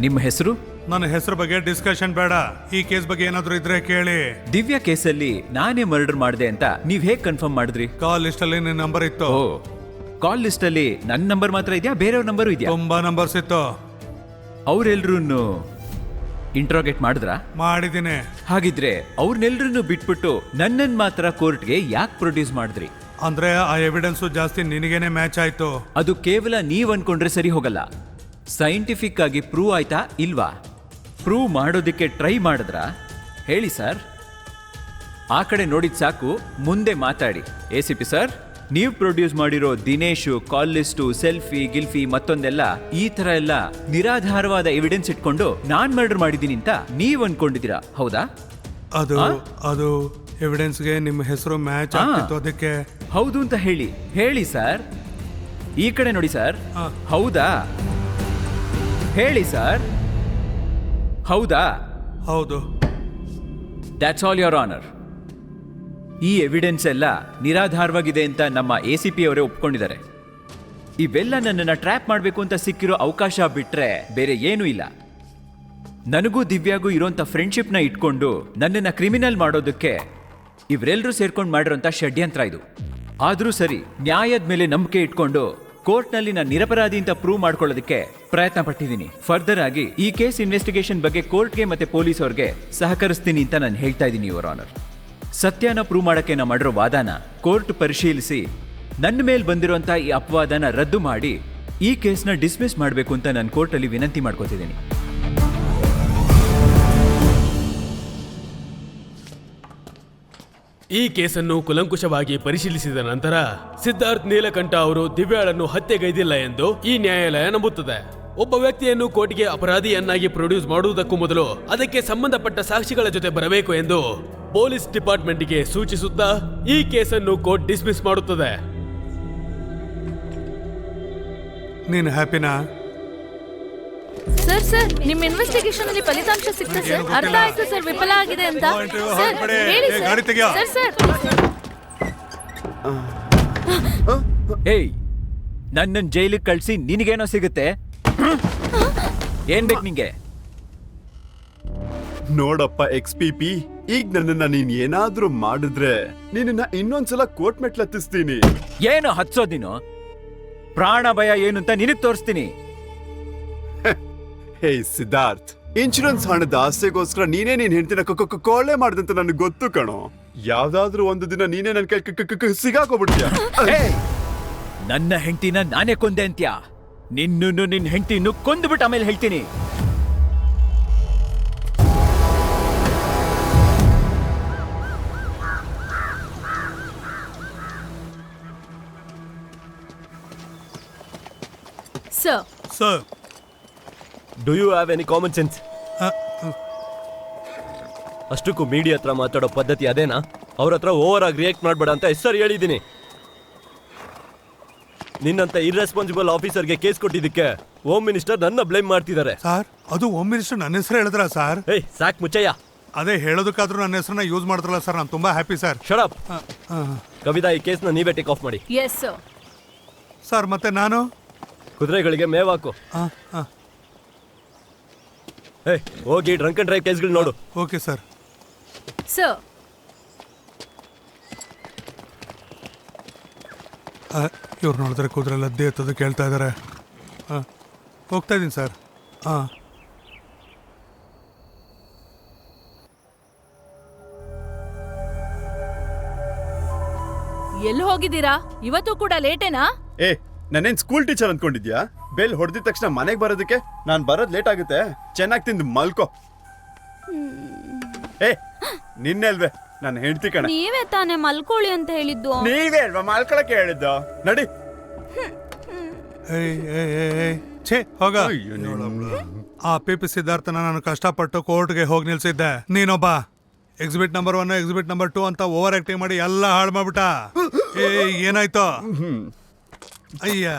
ನಿಮ್ಮ ಹೆಸರು? ನನ್ನ ಹೆಸರು ಬಗ್ಗೆ ಡಿಸ್ಕಷನ್ ಬೇಡ. ಈ ಕೇಸ್ ಬಗ್ಗೆ ಏನಾದ್ರೂ ಇದ್ರೆ ಕೇಳಿ. ದಿವ್ಯಾ ಕೇಸಲ್ಲಿ ನಾನೇ ಮರ್ಡರ್ ಮಾಡಿದೆ ಅಂತ ನೀವ್ ಹೇಗ್ ಕನ್ಫರ್ಮ್ ಮಾಡಿದ್ರಿ? ಕಾಲ್ ಲಿಸ್ಟ್ ಅಲ್ಲಿ ನಿನ್ನ ನಂಬರ್ ಇತ್ತು. ಓ, ಕಾಲ್ ಲಿಸ್ಟ್ ಅಲ್ಲಿ ನನ್ನ ನಂಬರ್ ಮಾತ್ರ ಇದೆಯಾ, ಬೇರೆಯವ್ರ ನಂಬರು ಇದೆಯಾ? ತುಂಬಾ ನಂಬರ್ಸ್ ಇತ್ತು. ಅವ್ರೆಲ್ರೂ ಇಂಟ್ರೋಗೇಟ್ ಮಾಡಿದ್ರಾ? ಮಾಡಿದ್ದೀನಿ. ಹಾಗಿದ್ರೆ ಅವ್ರನ್ನೆಲ್ರನ್ನು ಬಿಟ್ಬಿಟ್ಟು ನನ್ನನ್ ಮಾತ್ರ ಕೋರ್ಟ್ಗೆ ಯಾಕೆ ಪ್ರೊಡ್ಯೂಸ್ ಮಾಡಿದ್ರಿ? ಅಂದ್ರೆ ಆ ಎವಿಡೆನ್ಸ್ ಜಾಸ್ತಿ ನಿನಗೇನೆ ಮ್ಯಾಚ್ ಆಯ್ತು. ಅದು ಕೇವಲ ನೀವ್ ಅನ್ಕೊಂಡ್ರೆ ಸರಿ ಹೋಗಲ್ಲ. ಸೈಂಟಿಫಿಕ್ ಆಗಿ ಪ್ರೂವ್ ಆಯ್ತಾ ಇಲ್ವಾ? ಪ್ರೂವ್ ಮಾಡೋದಕ್ಕೆ ಟ್ರೈ ಮಾಡಿದ್ರಾ? ಹೇಳಿ ಸರ್. ಆ ಕಡೆ ನೋಡಿದ್ ಸಾಕು, ಮುಂದೆ ಮಾತಾಡಿ. ACP ಸರ್, ನೀವು ಪ್ರೊಡ್ಯೂಸ್ ಮಾಡಿರೋ ದಿನೇಶು, ಕಾಲ್ ಲಿಸ್ಟು, ಸೆಲ್ಫಿ ಗಿಲ್ಫಿ ಮತ್ತೊಂದೆಲ್ಲ ಈ ತರ ಎಲ್ಲ ನಿರಾಧಾರವಾದ ಎವಿಡೆನ್ಸ್ ಇಟ್ಕೊಂಡು ನಾನ್ ಮರ್ಡರ್ ಮಾಡಿದೀನಿ ಅಂತ ನೀವ್ ಅನ್ಕೊಂಡಿದ್ದೀರಾ, ಹೌದಾ? ಅದು ಎವಿಡೆನ್ಸ್ಗೆ ನಿಮ್ಮ ಹೆಸರು ಮ್ಯಾಚ್ ಆಗ್ತಿತ್ತು, ಅದಕ್ಕೆ. ಹೌದು ಅಂತ ಹೇಳಿ ಸರ್. ಈ ಕಡೆ ನೋಡಿ ಸರ್. ಹೌದಾ ಹೇಳಿ ಸರ್. ಹೌದಾ? ಹೌದು. That's all your honour. ಈ ಎವಿಡೆನ್ಸ್ ಎಲ್ಲ ನಿರಾಧಾರವಾಗಿದೆ ಅಂತ ನಮ್ಮ ACP ಅವರೇ ಒಪ್ಕೊಂಡಿದ್ದಾರೆ. ಇವೆಲ್ಲ ನನ್ನನ್ನು ಟ್ರ್ಯಾಪ್ ಮಾಡಬೇಕು ಅಂತ ಸಿಕ್ಕಿರೋ ಅವಕಾಶ ಬಿಟ್ರೆ ಬೇರೆ ಏನೂ ಇಲ್ಲ. ನನಗೂ ದಿವ್ಯಾಗೂ ಇರೋಂಥ ಫ್ರೆಂಡ್ಶಿಪ್ನ ಇಟ್ಕೊಂಡು ನನ್ನನ್ನು ಕ್ರಿಮಿನಲ್ ಮಾಡೋದಕ್ಕೆ ಇವರೆಲ್ಲರೂ ಸೇರ್ಕೊಂಡು ಮಾಡಿರೋಂಥ ಷಡ್ಯಂತ್ರ ಇದು. ಆದರೂ ಸರಿ, ನ್ಯಾಯದ ಮೇಲೆ ನಂಬಿಕೆ ಇಟ್ಕೊಂಡು ಕೋರ್ಟ್ನಲ್ಲಿ ನಾನು ನಿರಪರಾಧಿ ಅಂತ ಪ್ರೂವ್ ಮಾಡ್ಕೊಳ್ಳೋದಕ್ಕೆ ಪ್ರಯತ್ನ ಪಟ್ಟಿದ್ದೀನಿ. ಫರ್ದರ್ ಆಗಿ ಈ ಕೇಸ್ ಇನ್ವೆಸ್ಟಿಗೇಷನ್ ಬಗ್ಗೆ ಕೋರ್ಟ್ಗೆ ಮತ್ತೆ ಪೊಲೀಸ್ ಅವ್ರಿಗೆ ಸಹಕರಿಸ್ತೀನಿ ಅಂತ ನಾನು ಹೇಳ್ತಾ ಇದ್ದೀನಿ ಯುವರ್ ಆನರ್. ಸತ್ಯನ ಪ್ರೂವ್ ಮಾಡಕ್ಕೆ ನಾ ಮಾಡಿರೋ ವಾದನ ಕೋರ್ಟ್ ಪರಿಶೀಲಿಸಿ ನನ್ನ ಮೇಲೆ ಬಂದಿರುವಂಥ ಈ ಅಪವಾದನ ರದ್ದು ಮಾಡಿ ಈ ಕೇಸ್ನ ಡಿಸ್ಮಿಸ್ ಮಾಡಬೇಕು ಅಂತ ನಾನು ಕೋರ್ಟಲ್ಲಿ ವಿನಂತಿ ಮಾಡ್ಕೋತಿದ್ದೀನಿ. ಈ ಕೇಸನ್ನು ಕುಲಂಕುಷವಾಗಿ ಪರಿಶೀಲಿಸಿದ ನಂತರ ಸಿದ್ಧಾರ್ಥ್ ನೀಲಕಂಠ ಅವರು ದಿವ್ಯಾಳನ್ನು ಹತ್ಯೆಗೈದಿಲ್ಲ ಎಂದು ಈ ನ್ಯಾಯಾಲಯ ನಂಬುತ್ತದೆ. ಒಬ್ಬ ವ್ಯಕ್ತಿಯನ್ನು ಕೋರ್ಟ್ಗೆ ಅಪರಾಧಿಯನ್ನಾಗಿ ಪ್ರೊಡ್ಯೂಸ್ ಮಾಡುವುದಕ್ಕೂ ಮೊದಲು ಅದಕ್ಕೆ ಸಂಬಂಧಪಟ್ಟ ಸಾಕ್ಷಿಗಳ ಜೊತೆ ಬರಬೇಕು ಎಂದು ಪೊಲೀಸ್ ಡಿಪಾರ್ಟ್ಮೆಂಟ್ಗೆ ಸೂಚಿಸುತ್ತಾ ಈ ಕೇಸನ್ನು ಕೋರ್ಟ್ ಡಿಸ್ಮಿಸ್ ಮಾಡುತ್ತದೆ. ನೀನು ಹ್ಯಾಪಿನಾ? ಸರ್, ನಿಮ್ಮ ಇನ್ವೆಸ್ಟಿಗೇಷನ್ ಅಲ್ಲಿ ಫಲಿತಾಂಶ ಸಿಕ್ತ ಸರ್. ಅರ್ಥ ಆಯ್ತು ಸರ್ ವಿಫಲ ಆಗಿದೆ ಅಂತ. ಸರ್ ಹೇಳಿ ಸರ್. ಏಯ್, ನನ್ನನ್ನು ಜೈಲಿಗೆ ಕಳಿಸಿ ನಿನಗೇನೋ ಸಿಗುತ್ತೆ? ಏನ್ ಬೇಕು ನಿಂಗೆ? ನೋಡಪ್ಪ XPP, ಈಗ ನನ್ನನ್ನ ನೀನ್ ಏನಾದ್ರೂ ಮಾಡಿದ್ರೆ ನಿನ್ನ ಇನ್ನೊಂದ್ಸಲ ಕೋರ್ಟ್ ಮೆಟ್ಲು ಹತ್ತಿಸ್ತೀನಿ. ಏನೋ ಹತ್ಸೋದ್ ನೀನು? ಪ್ರಾಣ ಭಯ ಏನು ಅಂತ ನಿನಗ್ ತೋರಿಸ್ತೀನಿ. ಹೇ ಸಿದ್ಧಾರ್ಥ್, ಇನ್ಶೂರೆನ್ಸ್ ಹಣದ ಆಸೆಗೋಸ್ಕರ ನೀನೇ ನೀನ್ ಹೆಂಡತಿನ ಕೊಳ್ಳೆ ಮಾಡ್ದಂತ ನನಗೆ ಗೊತ್ತು ಕಣೋ. ಯಾವ್ದಾದ್ರೂ ಒಂದು ದಿನ ನೀನೇ ನನ್ ಕೈ ಸಿಗಾಕೋಬಿಡ್ತೀಯ. ನನ್ನ ಹೆಂಡತಿನ ನಾನೇ ಕೊಂದೆ ಅಂತ್ಯಾ? ನಿನ್ನ ಹೆಂಡತಿಯನ್ನು ಕೊಂದುಬಿಟ್ಟು ಆಮೇಲೆ ಹೇಳ್ತೀನಿ. Sir, do you have any common sense? ಅಷ್ಟಕ್ಕೂ ಮೀಡಿಯಾ ಹತ್ರ ಮಾತಾಡೋ ಪದ್ಧತಿ ಅದೇನಾ? ಅವ್ರ ಹತ್ರ ಓವರ್ ಆಗಿ ರಿಯಾಕ್ಟ್ ಮಾಡಬೇಡ ಅಂತ ಹೆಸರು ಹೇಳಿದ್ದೀನಿ. ನಿನ್ನಂತ ಇರ್ರೆಸ್ಪಾನ್ಸಿಬಲ್ ಆಫೀಸರ್ಗೆ ಕೇಸ್ ಕೊಟ್ಟಿದ್ದಕ್ಕೆ ಹೋಮ್ ಮಿನಿಸ್ಟರ್ ನನ್ನ ಬ್ಲೇಮ್ ಮಾಡ್ತಿದ್ದಾರೆ. ಸರ್, ಅದು ಹೋಮ್ ಮಿನಿಸ್ಟರ್ ನನ್ನ ಹೆಸರು ಹೇಳಿದ್ರ ಸರ್? ಏಯ್ ಸಾಕ್ ಮುಚ್ಚಯ್ಯ. ಅದೇ ಹೇಳೋದಕ್ಕಾದ್ರೂ ನನ್ನ ಹೆಸರನ್ನ ಯೂಸ್ ಮಾಡ್ತಾರಲ್ಲ ಸರ್, ನಾನು ತುಂಬಾ happy sir. Shut up. Kavitha, ಈ ಕೇಸ್ನ ನೀವೇ ಟೇಕ್ ಆಫ್ ಮಾಡಿ. Yes sir. ಸರ್, ಮತ್ತೆ ನಾನು ಕುದುರೆಗಳಿಗೆ ಮೇವಾಕು. ಹೋಗಿ ಡ್ರಂಕ್ ಅಂಡ್ ಡ್ರೈವ್ ಕೇಸ್ಗಳು ನೋಡು. Okay sir. ಸರ್, ಇವ್ರು ನೋಡಿದ್ರೆ ಕುದುರೆ ಲದ್ದೆ ಎತ್ತೋದು ಕೇಳ್ತಾ ಇದ್ದಾರೆ. ಹೋಗ್ತಾ ಇದ್ದೀನಿ ಸರ್. ಎಲ್ಲಿ ಹೋಗಿದ್ದೀರಾ? ಇವತ್ತು ಕೂಡ ಲೇಟೇನಾ? ನಾನೇನ್ ಸ್ಕೂಲ್ ಟೀಚರ್ ಅಂದ್ಕೊಂಡಿದ್ಯಾ? ಬೆಲ್ ಹೊಡೆದಿದ ತಕ್ಷಣ ಮನೆಗೆ ಬರೋದಕ್ಕೆ ನಾನ್ ಬರೋದ್ ಲೇಟ್ ಆಗುತ್ತೆ. ಚೆನ್ನಾಗಿ ತಿಂದು ಮಲ್ಕೋ. ಏ ನಿನ್ನೆ ಅಲ್ವೇ ನನ್ನ ಹೆಂಡತಿ ಕಣ. ನೀವೇ ತಾನೇ ಮಲ್ಕೊಳ್ಳಿ ಅಂತ ಹೇಳಿದ್ದು. ನೀವೇ ಅಲ್ವಾ ಮಲ್ಕೊಳಕ್ಕೆ ಹೇಳಿದ್ದು. ನಡಿ. ಛೇ ಹೋಗ. ಅಯ್ಯೋ, ನೀನು. ಆ ಪಿಪಿ ಸಿದ್ಧಾರ್ಥನ ನಾನು ಕಷ್ಟಪಟ್ಟು ಕೋರ್ಟ್ಗೆ ಹೋಗಿ ನಿಲ್ಸಿದ್ದೆ. ನೀನೊಬ್ಬ ಎಕ್ಸಿಬಿಟ್ ನಂಬರ್ 1 ಎಕ್ಸಿಬಿಟ್ ನಂಬರ್ 2 ಅಂತ ಓವರ್ ಆಕ್ಟಿಂಗ್ ಮಾಡಿ ಎಲ್ಲ ಹಾಳು ಮಾಡ್ಬಿಟ್ಟ. ಏನಾಯ್ತು? ಅಯ್ಯ,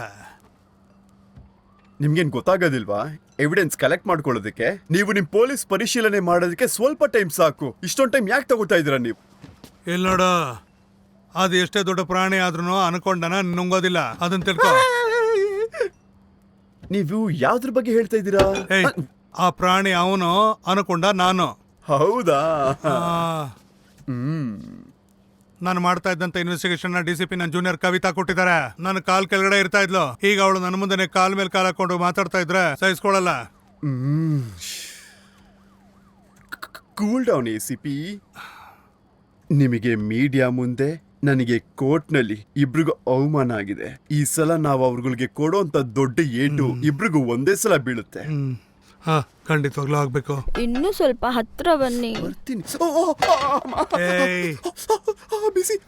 ನಿಮ್ಗೇನ್ ಗೊತ್ತಾಗೋದಿಲ್ವಾ ಎವಿಡೆನ್ಸ್ ಕಲೆಕ್ಟ್ ಮಾಡ್ಕೊಳ್ಳೋದಕ್ಕೆ? ನೀವು ನಿಮ್ ಪೊಲೀಸ್ ಪರಿಶೀಲನೆ ಮಾಡೋದಕ್ಕೆ ಸ್ವಲ್ಪ ಟೈಮ್ ಸಾಕು. ಇಷ್ಟೊಂದು ಟೈಮ್ ಯಾಕೆ ತಗೋತಾ ಇದೀರಾ ನೀವು? ಇಲ್ಲಿ ನೋಡು, ಅದು ಎಷ್ಟೇ ದೊಡ್ಡ ಪ್ರಾಣಿ ಆದ್ರೂ ಅನ್ಕೊಂಡನ ನುಂಗೋದಿಲ್ಲ. ಅದನ್ನ ತಿಳ್ಕೊ. ನೀವು ಯಾವ್ದ್ರ ಬಗ್ಗೆ ಹೇಳ್ತಾ ಇದ್ದೀರಾ? ಆ ಪ್ರಾಣಿ ಅವನು, ಅನ್ಕೊಂಡ ನಾನು. ಹೌದಾ? ನಾನು ಮಾಡ್ತಾ ಇದ್ದಂತ ಇನ್ವೆಸ್ಟಿಗೇಷನ್ DCP ನನ್ನ ಜೂನಿಯರ್ ಕವಿತಾ ಕೊಟ್ಟಿದ್ದಾರೆ. ನನ್ನ ಕಾಲ್ ಕೆಳಗಡೆ ಇರ್ತಾ ಇದ್ಲು. ಈಗ ಅವಳು ನನ್ನ ಮುಂದೆ ಕಾಲ್ ಮೇಲೆ ಕಾಲ್ ಹಾಕೊಂಡು ಮಾತಾಡ್ತಾ ಇದ್ರೆ ಸಹಿಸ್ಕೊಳ್ಳಲ್ಲ. Cool down ACP. ನಿಮಗೆ ಮೀಡಿಯಾ ಮುಂದೆ, ನನಗೆ ಕೋರ್ಟ್ನಲ್ಲಿ ಇಬ್ರಿಗೂ ಅವಮಾನ ಆಗಿದೆ. ಈ ಸಲ ನಾವು ಅವ್ರಿಗೆ ಕೊಡೋಂತ ದೊಡ್ಡ ಏಟು ಇಬ್ರಿಗೂ ಒಂದೇ ಸಲ ಬೀಳುತ್ತೆ. ಖಂಡಿತವಾಗ್ಲೂ ಆಗ್ಬೇಕು. ಇನ್ನೂ ಸ್ವಲ್ಪ ಹತ್ರ ಬನ್ನಿ. ಬರ್ತೀನಿ. ಏಯ್, ಬಿಸಿ.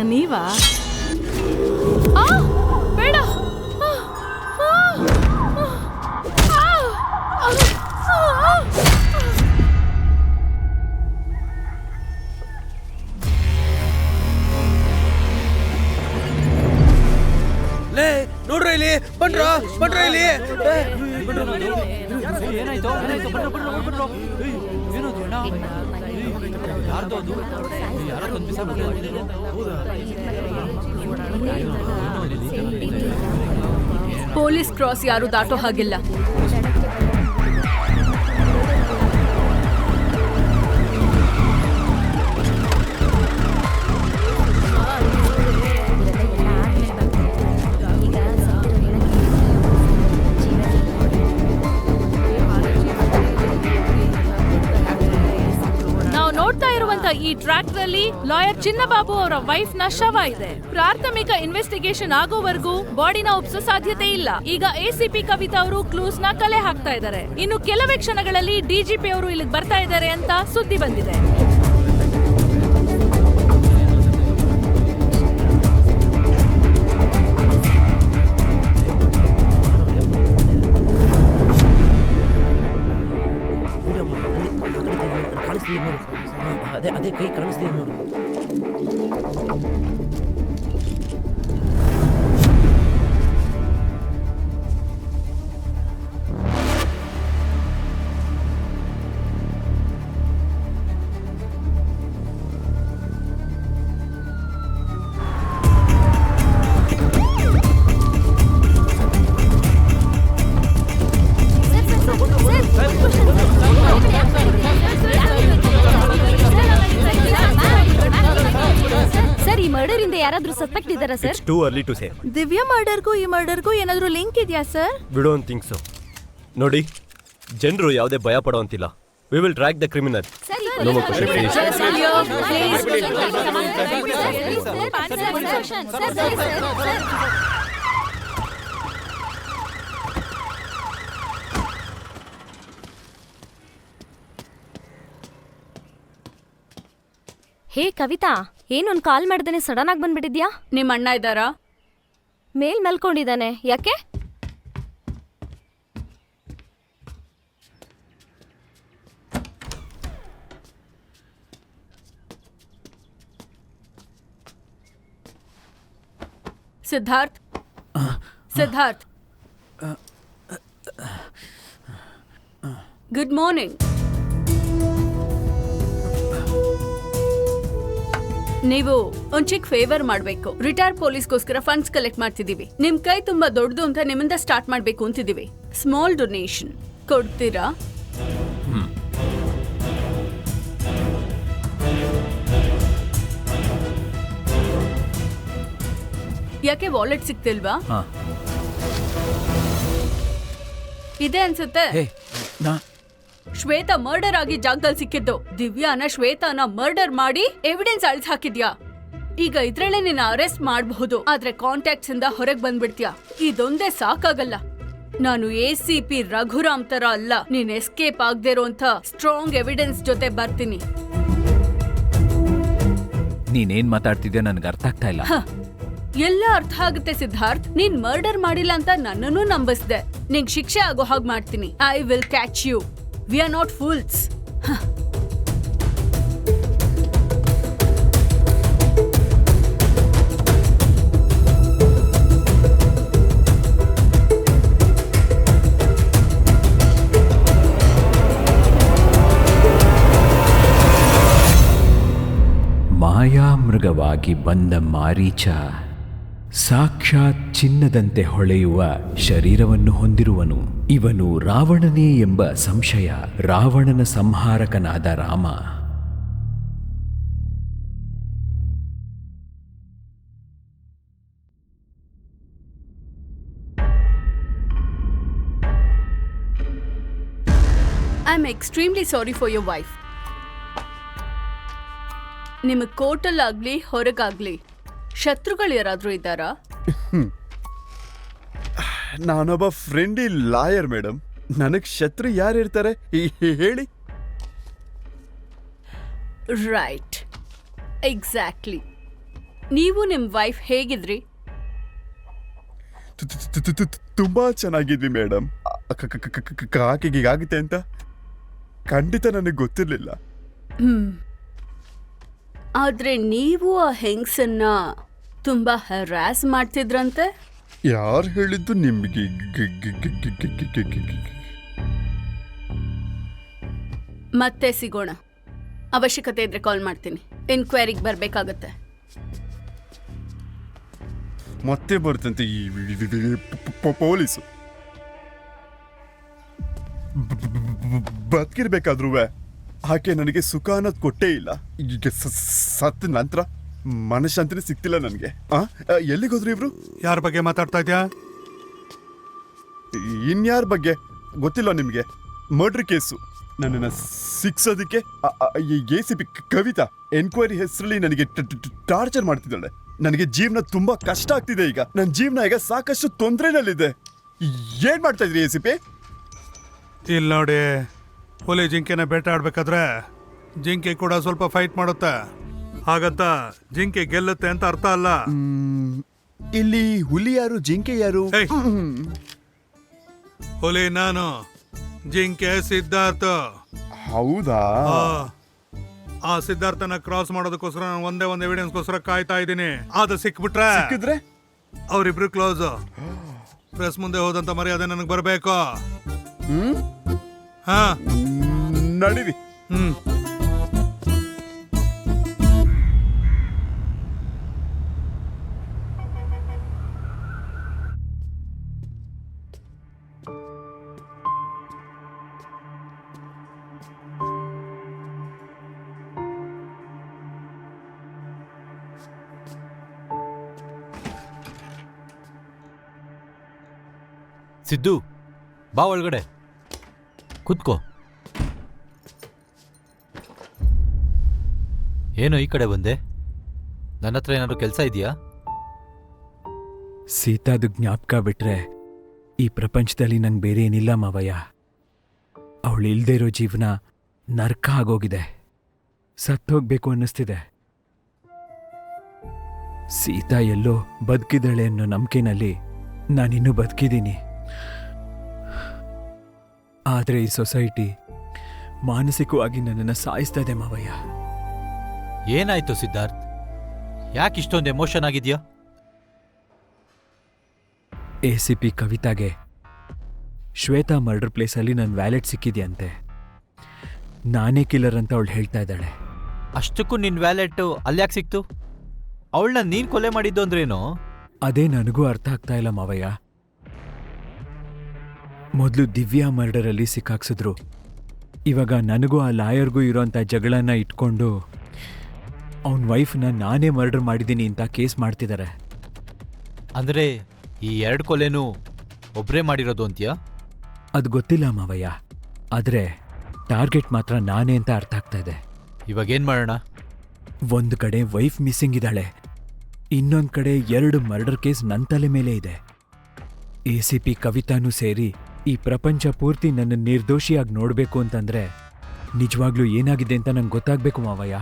ನೀವಾ? ಬೇಡ. ಲೇ ನೋಡ್ರ ಇಲ್ಲಿ, ಬನ್ರ ಇಲ್ಲಿ. ಪೊಲೀಸ್ ಕ್ರಾಸ್ ಯಾರು ದಾಟೋ ಹಾಗಿಲ್ಲ. ಈ ಟ್ರ್ಯಾಕ್ ನಲ್ಲಿ ಲಾಯರ್ ಚಿನ್ನಬಾಬು ಅವರ ವೈಫ್ ನ ಶವ ಇದೆ. ಪ್ರಾಥಮಿಕ ಇನ್ವೆಸ್ಟಿಗೇಷನ್ ಆಗೋವರೆಗೂ ಬಾಡಿನ ಒಪ್ಸೋ ಸಾಧ್ಯತೆ ಇಲ್ಲ. ಈಗ ACP ಕವಿತಾ ಅವರು ಕ್ಲೂಸ್ ನ ಕಲೆ ಹಾಕ್ತಾ ಇದ್ದಾರೆ. ಇನ್ನು ಕೆಲವೇ ಕ್ಷಣಗಳಲ್ಲಿ DGP ಅವರು ಇಲ್ಲಿಗೆ ಬರ್ತಾ ಇದ್ದಾರೆ ಅಂತ ಸುದ್ದಿ ಬಂದಿದೆ. ಅದೇ ಕೈ ಕಾಣಿಸ್ತೀವಿ ನೋಡು. ಯಾರಾದ್ರೂ ಸಸ್ಪೆಕ್ಟ್ ಇದ್ದಾರಾ sir? Too early to say. Divya ಮರ್ಡರ್ಗೂ ಈ ಮರ್ಡರ್ಗೂ ಏನಾದ್ರೂ ಲಿಂಕ್ ಇದೆಯಾ sir? We don't think so. ನೋಡಿ, ಜನರು ಯಾವುದೇ ಭಯ ಪಡೋಂತಿಲ್ಲ. We will track the criminal. No more questions. Hey Kavita, ಏನೊಂದು ಕಾಲ್ ಮಾಡ್ದೇನೆ ಸಡನ್ ಆಗಿ ಬಂದ್ಬಿಟ್ಟಿದ್ಯಾ? ನಿಮ್ಮ ಅಣ್ಣ ಇದ್ದಾರಾ? ಮೇಲ್ ಮಲ್ಕೊಂಡಿದ್ದಾನೆ. ಯಾಕೆ? Siddharth Siddharth good morning. ನೀವು ಒಂದ್ ಚಿಕ್ಕ ಫೇವರ್ ಮಾಡ್ಬೇಕು. ರಿಟೈರ್ಡ್ ಪೊಲೀಸ್ಗೋಸ್ಕರ ಫಂಡ್ಸ್ ಕಲೆಕ್ಟ್ ಮಾಡ್ತಿದೀವಿ. ನಿಮ್ ಕೈ ತುಂಬಾ ದೊಡ್ಡದು ಅಂತ ನಿಮ್ಮಿಂದ ಸ್ಟಾರ್ಟ್ ಮಾಡ್ಬೇಕು ಅಂತಿದೀವಿ. ಸ್ಮಾಲ್ ಡೊನೇಷನ್ ಕೊಡ್ತೀರಾ? ಯಾಕೆ ವಾಲೆಟ್ ಸಿಕ್ತಿಲ್ವಾ? ಇದೆ ಅನ್ಸುತ್ತೆ. ಶ್ವೇತಾ ಮರ್ಡರ್ ಆಗಿ ಜಾಗದಲ್ಲಿ ಸಿಕ್ಕಿದ್ದು. ದಿವ್ಯಾನ ಶ್ವೇತಾನ ಮರ್ಡರ್ ಮಾಡಿ ಎವಿಡೆನ್ಸ್ ಅಳಿಸಿ ಹಾಕಿದ್ಯಾ. ಈಗ ಇದ್ರಲ್ಲೇ ನಿನ್ನ ಅರೆಸ್ಟ್ ಮಾಡಬಹುದು, ಆದ್ರೆ ಕಾಂಟ್ಯಾಕ್ಟ್ಸ್ ಇಂದ ಹೊರಗೆ ಬಂದ್ಬಿಡ್ತೀಯಾ. ಇದೊಂದೇ ಸಾಕಾಗಲ್ಲ. ನಾನು ACP ರಘುರಾಮ್ ತರ ಅಲ್ಲ. ನೀನ್ ಎಸ್ಕೇಪ್ ಆಗದೆ ಇರೋಂಥ ಸ್ಟ್ರಾಂಗ್ ಎವಿಡೆನ್ಸ್ ಜೊತೆ ಬರ್ತೀನಿ. ನೀನೇನ್ ಮಾತಾಡ್ತಿದ್ಯಾ ನನ್ಗೆ ಅರ್ಥ ಆಗ್ತಾ ಇಲ್ಲ. ಎಲ್ಲ ಅರ್ಥ ಆಗುತ್ತೆ ಸಿದ್ಧಾರ್ಥ್. ನೀನ್ ಮರ್ಡರ್ ಮಾಡಿಲ್ಲ ಅಂತ ನನ್ನನ್ನು ನಂಬಿಸ್ದೆ. ನಿಂಗ್ ಶಿಕ್ಷೆ ಆಗೋ ಹಾಗೆ ಮಾಡ್ತೀನಿ. I will catch you. We are not fools. ಮಾಯಾಮೃಗವಾಗಿ ಬಂದ ಮಾರೀಚ ಸಾಕ್ಷಾತ್ ಚಿನ್ನದಂತೆ ಹೊಳೆಯುವ ಶರೀರವನ್ನು ಹೊಂದಿರುವನು. ಇವನು ರಾವಣನೇ ಎಂಬ ಸಂಶಯ. ರಾವಣನ ಸಂಹಾರಕನಾದ Rama. I am extremely sorry for your wife. ನಿಮಗೆ ಕೋರ್ಟಲ್ಲಾಗ್ಲಿ ಹೊರಗಾಗ್ಲಿ ಶತ್ರುಗಳು ಯಾರಾದ್ರೂ ಇದ್ದಾರಾ? ನಾನೊಬ್ಬ ಫ್ರೆಂಡಿ ಲಾಯರ್ ಮೇಡಮ್. ನನಗ್ ಶತ್ರು ಯಾರಿರ್ತಾರೆ ಹೇಳಿ? Right, exactly. ನೀವು ನಿಮ್ ವೈಫ್ ಹೇಗಿದ್ರಿ? ತುಂಬಾ ಚೆನ್ನಾಗಿದ್ವಿ ಮೇಡಮ್. ಆಕೆಗೀಗಾಗುತ್ತೆ ಅಂತ ಖಂಡಿತ ನನಗೆ ಗೊತ್ತಿರ್ಲಿಲ್ಲ. ಆದ್ರೆ ನೀವು ಆ ಹೆಂಗಸನ್ನ ತುಂಬಾ ಹರಾಸ್ ಮಾಡ್ತಿದ್ರಂತೆ. ಯಾರು ಹೇಳಿದ್ದು ನಿಮ್ಗೆ? ಮತ್ತೆ ಸಿಗೋಣ. ಅವಶ್ಯಕತೆ ಇದ್ರೆ ಕಾಲ್ ಮಾಡ್ತೀನಿ. ಎನ್ಕ್ವೈರಿಗೆ ಬರ್ಬೇಕಾಗತ್ತೆ. ಮತ್ತೆ ಬರ್ತಂತೆ ಈ ಪೊಲೀಸು. ಬದುಕಿರ್ಬೇಕಾದ್ರೂ ಆಕೆ ನನಗೆ ಸುಖ ಅನ್ನೋದು ಕೊಟ್ಟೇ ಇಲ್ಲ. ಈಗ ಸತ್ತ ನಂತರ ಮನಶಾಂತಿನೇ ಸಿಗ್ತಿಲ್ಲ ನನಗೆ. ಎಲ್ಲಿಗೋದ್ರು ಇವ್ರು? ಯಾರ ಬಗ್ಗೆ ಮಾತಾಡ್ತಾ ಇದ್ಯಾ? ಇನ್ಯಾರ ಬಗ್ಗೆ ಗೊತ್ತಿಲ್ಲ ನಿಮ್ಗೆ? Murder case. ನನ್ನನ್ನು ಸಿಕ್ಸೋದಕ್ಕೆ ACP ಕವಿತಾ ಎನ್ಕ್ವೈರಿ ಹೆಸರಲ್ಲಿ ನನಗೆ ಟಾರ್ಚರ್ ಮಾಡ್ತಿದ್ದಾಳೆ. ನನಗೆ ಜೀವನ ತುಂಬಾ ಕಷ್ಟ ಆಗ್ತಿದೆ. ಈಗ ನನ್ನ ಜೀವನ ಈಗ ಸಾಕಷ್ಟು ತೊಂದರೆನಲ್ಲಿದೆ. ಏನ್ ಮಾಡ್ತಾ ಇದ್ರಿ ACP? ಇಲ್ಲಿ ನೋಡಿ, ಹುಲಿ ಜಿಂಕೆನ ಬೇಟೆ ಆಡ್ಬೇಕಾದ್ರೆ ಜಿಂಕೆ ಕೂಡ ಸ್ವಲ್ಪ ಫೈಟ್ ಮಾಡುತ್ತೆ. ಹಾಗಂತ ಜಿಂಕೆ ಗೆಲ್ಲುತ್ತೆ ಅಂತ ಅರ್ಥ ಅಲ್ಲ. ಇಲ್ಲಿ ಹುಲಿ ಯಾರು, ಜಿಂಕೆ ಯಾರು? ಹುಲಿ ನಾನು, ಜಿಂಕೆ ಸಿದ್ಧಾರ್ಥ. ಹೌದಾ? ಆ ಸಿದ್ಧಾರ್ಥನ ಕ್ರಾಸ್ ಮಾಡೋದಕ್ಕೋಸ್ಕರ ನಾನು ಒಂದೇ ಒಂದು ಎವಿಡೆನ್ಸ್ಗೋಸ್ಕರ ಕಾಯ್ತಾ ಇದ್ದೀನಿ. ಅದು ಸಿಕ್ಕಿದ್ರೆ ಅವರಿಬ್ರು ಕ್ಲೋಸ್. ಪ್ರೆಸ್ ಮುಂದೆ ಹೋದಂತ ಮರ್ಯಾದೆ ನನಗೆ ಬರಬೇಕು. ಹಾ, ನಡೀರಿ. ಸಿದ್ದು, ಬಾ ಒಳಗಡೆ ಕೂತ್ಕೋ. ಏನೋ ಈ ಕಡೆ ಬಂದೆ? ನನ್ನ ಹತ್ರ ಏನಾದ್ರು ಕೆಲಸ ಇದೆಯಾ? ಸೀತಾದು ಜ್ಞಾಪಕ ಬಿಟ್ರೆ ಈ ಪ್ರಪಂಚದಲ್ಲಿ ನಂಗೆ ಬೇರೆ ಏನಿಲ್ಲ ಮಾವಯ್ಯ. ಅವಳು ಇಲ್ದೇ ಇರೋ ಜೀವನ ನರ್ಕ ಆಗೋಗಿದೆ. ಸತ್ತೋಗ್ಬೇಕು ಅನ್ನಿಸ್ತಿದೆ. ಸೀತಾ ಎಲ್ಲೋ ಬದುಕಿದ್ದಾಳೆ ಅನ್ನೋ ನಂಬಿಕೆನಲ್ಲಿ ನಾನಿನ್ನೂ ಬದುಕಿದ್ದೀನಿ. ಆದರೆ ಈ ಸೊಸೈಟಿ ಮಾನಸಿಕವಾಗಿ ನನ್ನನ್ನು ಸಾಯಿಸ್ತಾ ಇದೆ ಮಾವಯ್ಯ. ಏನಾಯ್ತು ಸಿದ್ಧಾರ್ಥ್? ಯಾಕೆ ಇಷ್ಟೊಂದು ಎಮೋಷನ್ ಆಗಿದ್ಯಾ? ACP ಕವಿತಾಗೆ ಶ್ವೇತಾ ಮರ್ಡರ್ ಪ್ಲೇಸಲ್ಲಿ ನನ್ನ ವ್ಯಾಲೆಟ್ ಸಿಕ್ಕಿದೆಯಂತೆ. ನಾನೇ ಕಿಲ್ಲರ್ ಅಂತ ಅವಳು ಹೇಳ್ತಾ ಇದ್ದಾಳೆ. ಅಷ್ಟಕ್ಕೂ ನಿನ್ ವ್ಯಾಲೆಟ್ ಅಲ್ಯಾಕೆ ಸಿಕ್ತು? ಅವಳನ್ನ ನೀನ್ ಕೊಲೆ ಮಾಡಿದ್ದು ಅಂದ್ರೇನು? ಅದೇ ನನಗೂ ಅರ್ಥ ಆಗ್ತಾ ಇಲ್ಲ ಮಾವಯ್ಯ. ಮೊದಲು ದಿವ್ಯಾ ಮರ್ಡರಲ್ಲಿ ಸಿಕ್ಕಾಕ್ಸಿದ್ರು. ಇವಾಗ ನನಗೂ ಆ ಲಾಯರ್ಗೂ ಇರೋಂಥ ಜಗಳನ್ನ ಇಟ್ಕೊಂಡು ಅವನ ವೈಫ್ನ ನಾನೇ ಮರ್ಡರ್ ಮಾಡಿದ್ದೀನಿ ಅಂತ ಕೇಸ್ ಮಾಡ್ತಿದ್ದಾರೆ. ಅಂದ್ರೆ ಈ 2 ಕೊಲೆನೂ ಒಬ್ರೇ ಮಾಡಿರೋದು ಅಂತೀಯಾ? ಅದು ಗೊತ್ತಿಲ್ಲ ಮಾವಯ್ಯ, ಆದರೆ ಟಾರ್ಗೆಟ್ ಮಾತ್ರ ನಾನೇ ಅಂತ ಅರ್ಥ ಆಗ್ತಾ ಇದೆ. ಇವಾಗೇನ್ ಮಾಡೋಣ? ಒಂದು ಕಡೆ ವೈಫ್ ಮಿಸ್ಸಿಂಗ್ ಇದ್ದಾಳೆ, ಇನ್ನೊಂದು ಕಡೆ 2 ಮರ್ಡರ್ ಕೇಸ್ ನನ್ನ ತಲೆ ಮೇಲೆ ಇದೆ. ACP ಕವಿತಾನೂ ಸೇರಿ ಈ ಪ್ರಪಂಚ ಪೂರ್ತಿ ನನ್ನ ನಿರ್ದೋಷಿಯಾಗಿ ನೋಡಬೇಕು ಅಂತಂದ್ರೆ ನಿಜವಾಗ್ಲೂ ಏನಾಗಿದೆ ಅಂತ ನಂಗೆ ಗೊತ್ತಾಗಬೇಕು ಮಾವಯ್ಯ.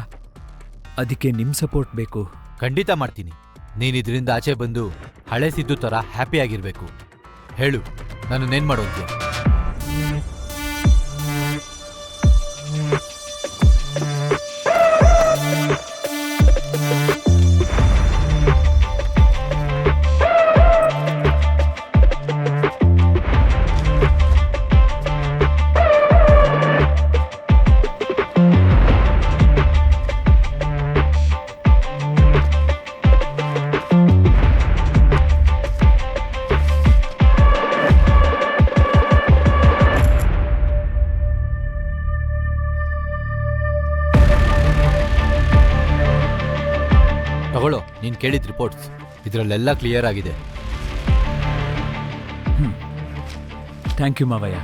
ಅದಕ್ಕೆ ನಿಮ್ಮ ಸಪೋರ್ಟ್ ಬೇಕು. ಖಂಡಿತ ಮಾಡ್ತೀನಿ. ನೀನ್ ಇದರಿಂದ ಆಚೆ ಬಂದು ಹಳೆ ಸಿದ್ದು ಥರ ಹ್ಯಾಪಿಯಾಗಿರ್ಬೇಕು. ಹೇಳು, ನನ್ನನ್ನೇನು ಮಾಡೋದ್ಯ? ತಗೊಳ್ಳೋ, ನೀನು ಕೇಳಿದ ರಿಪೋರ್ಟ್ಸ್. ಇದರಲ್ಲೆಲ್ಲ ಕ್ಲಿಯರ್ ಆಗಿದೆ. ಥ್ಯಾಂಕ್ ಯು ಮಾವಯ್ಯ.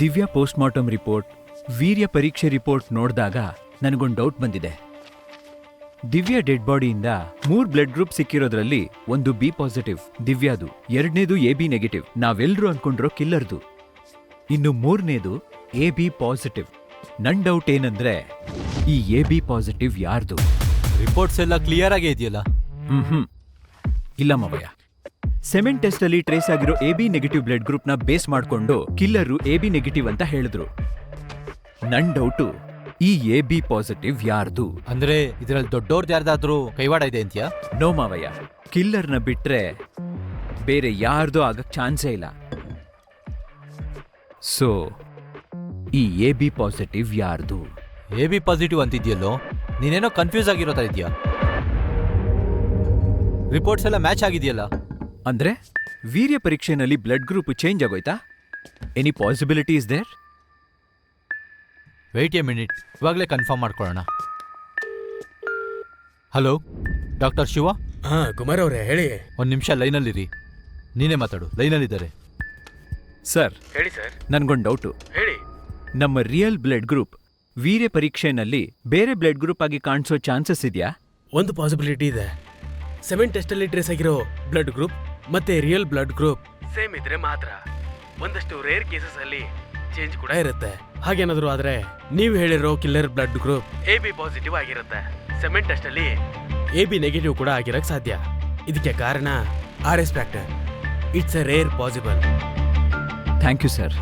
ದಿವ್ಯಾ ಪೋಸ್ಟ್ಮಾರ್ಟಮ್ ರಿಪೋರ್ಟ್, ವೀರ್ಯ ಪರೀಕ್ಷೆ ರಿಪೋರ್ಟ್ ನೋಡಿದಾಗ ನನಗೊಂದು ಡೌಟ್ ಬಂದಿದೆ. ದಿವ್ಯಾ ಡೆಡ್ ಬಾಡಿಯಿಂದ 3 ಬ್ಲಡ್ ಗ್ರೂಪ್ ಸಿಕ್ಕಿರೋದ್ರಲ್ಲಿ ಒಂದು B ಪಾಸಿಟಿವ್ ದಿವ್ಯಾದು, 2ನೇದು AB ನೆಗೆಟಿವ್ ನಾವೆಲ್ಲರೂ ಅನ್ಕೊಂಡಿರೋ ಕಿಲ್ಲರ್ದು, ಇನ್ನು 3ನೇದು AB ಪಾಸಿಟಿವ್. ನನ್ನ ಡೌಟ್ ಏನಂದ್ರೆ ಈ AB ಪಾಸಿಟಿವ್ ಯಾರ್ದು? ರಿಪೋರ್ಟ್ಸ್ ಎಲ್ಲ ಕ್ಲಿಯರ್ ಆಗೇ ಇದೆಯಲ್ಲ? ಇಲ್ಲ ಮಾವಯ್ಯ. ಸೆಮೆನ್ ಟೆಸ್ಟ್ ಅಲ್ಲಿ ಟ್ರೇಸ್ ಆಗಿರೋ AB ನೆಗೆಟಿವ್ ಬ್ಲಡ್ ಗ್ರೂಪ್ ನ ಬೇಸ್ ಮಾಡ್ಕೊಂಡು ಕಿಲ್ಲರು AB ನೆಗೆಟಿವ್ ಅಂತ ಹೇಳಿದ್ರು. ನನ್ ಡೌಟು ಈ AB ಪಾಸಿಟಿವ್ ಯಾರ್ದು? ಅಂದ್ರೆ ಇದರಲ್ಲಿ ದೊಡ್ಡೋರ್ದು ಯಾರ್ದಾದ್ರೂ ಕೈವಾಡ ಇದೆ ಅಂತೀಯಾ? ನೋ ಮಾವಯ್ಯ, ಕಿಲ್ಲರ್ನ ಬಿಟ್ರೆ ಬೇರೆ ಯಾರ್ದು ಆಗಕ್ ಚಾನ್ಸೇ ಇಲ್ಲ. ಸೊ ಈ AB ಪಾಸಿಟಿವ್ ಯಾರ್ದು? AB ಪಾಸಿಟಿವ್ ಅಂತಿದ್ಯಲ್ಲೋ, ನೀನೇನೋ ಕನ್ಫ್ಯೂಸ್ ಆಗಿರೋ ತರ ಇದೆಯಾ? ರಿಪೋರ್ಟ್ಸ್ ಎಲ್ಲ ಮ್ಯಾಚ್ ಆಗಿದೆಯಲ್ಲ? ಅಂದ್ರೆ ವೀರ್ಯ ಪರೀಕ್ಷೆನಲ್ಲಿ ಬ್ಲಡ್ ಗ್ರೂಪ್ ಚೇಂಜ್ ಆಗೋಯ್ತಾ? Any possibility is there? Wait a minute, ಇವಾಗಲೇ ಕನ್ಫರ್ಮ್ ಮಾಡ್ಕೊಳ್ಳೋಣ. Hello, doctor Shiva? ಕುಮಾರ್ ಅವರೇ ಹೇಳಿ. ಒಂದು ನಿಮಿಷ ಲೈನಲ್ಲಿರಿ. ನೀನೇ ಮಾತಾಡು, ಲೈನಲ್ಲಿದ್ದಾರೆ. ಸರ್ ಹೇಳಿ ಸರ್. ನನ್ಗೊಂದು ಡೌಟು. ಹೇಳಿ. ನಮ್ಮ ರಿಯಲ್ ಬ್ಲಡ್ ಗ್ರೂಪ್ ವೀರ್ಯ ಪರೀಕ್ಷೆನಲ್ಲಿ ಬೇರೆ ಬ್ಲಡ್ ಗ್ರೂಪ್ ಆಗಿ ಕಾಣಿಸೋ ಚಾನ್ಸಸ್ ಇದೆಯಾ? ಒಂದು ಪಾಸಿಬಿಲಿಟಿ ಇದೆ. ಸೆಮೆನ್ ಟೆಸ್ಟ್ ಅಲ್ಲಿ ಟ್ರೇಸ್ ಆಗಿರೋ ಬ್ಲಡ್ ಗ್ರೂಪ್ ಮತ್ತೆ ರಿಯಲ್ ಬ್ಲಡ್ ಗ್ರೂಪ್ ಸೇಮ್ ಇದ್ರೆ ಮಾತ್ರ. ಒಂದಷ್ಟು ರೇರ್ ಕೇಸಸ್ ಅಲ್ಲಿ ಚೇಂಜ್ ಕೂಡ ಇರುತ್ತೆ. ಹಾಗೇನಾದ್ರು ಆದ್ರೆ ನೀವು ಹೇಳಿರೋ killer blood group AB positive ಆಗಿರುತ್ತೆ. ಸೆಮೆನ್ ಟೆಸ್ಟ್ ಅಲ್ಲಿ AB ನೆಗೆಟಿವ್ ಕೂಡ ಆಗಿರಕ್ ಸಾಧ್ಯ. ಇದಕ್ಕೆ ಕಾರಣ RS factor. It's a rare possible. Thank you sir.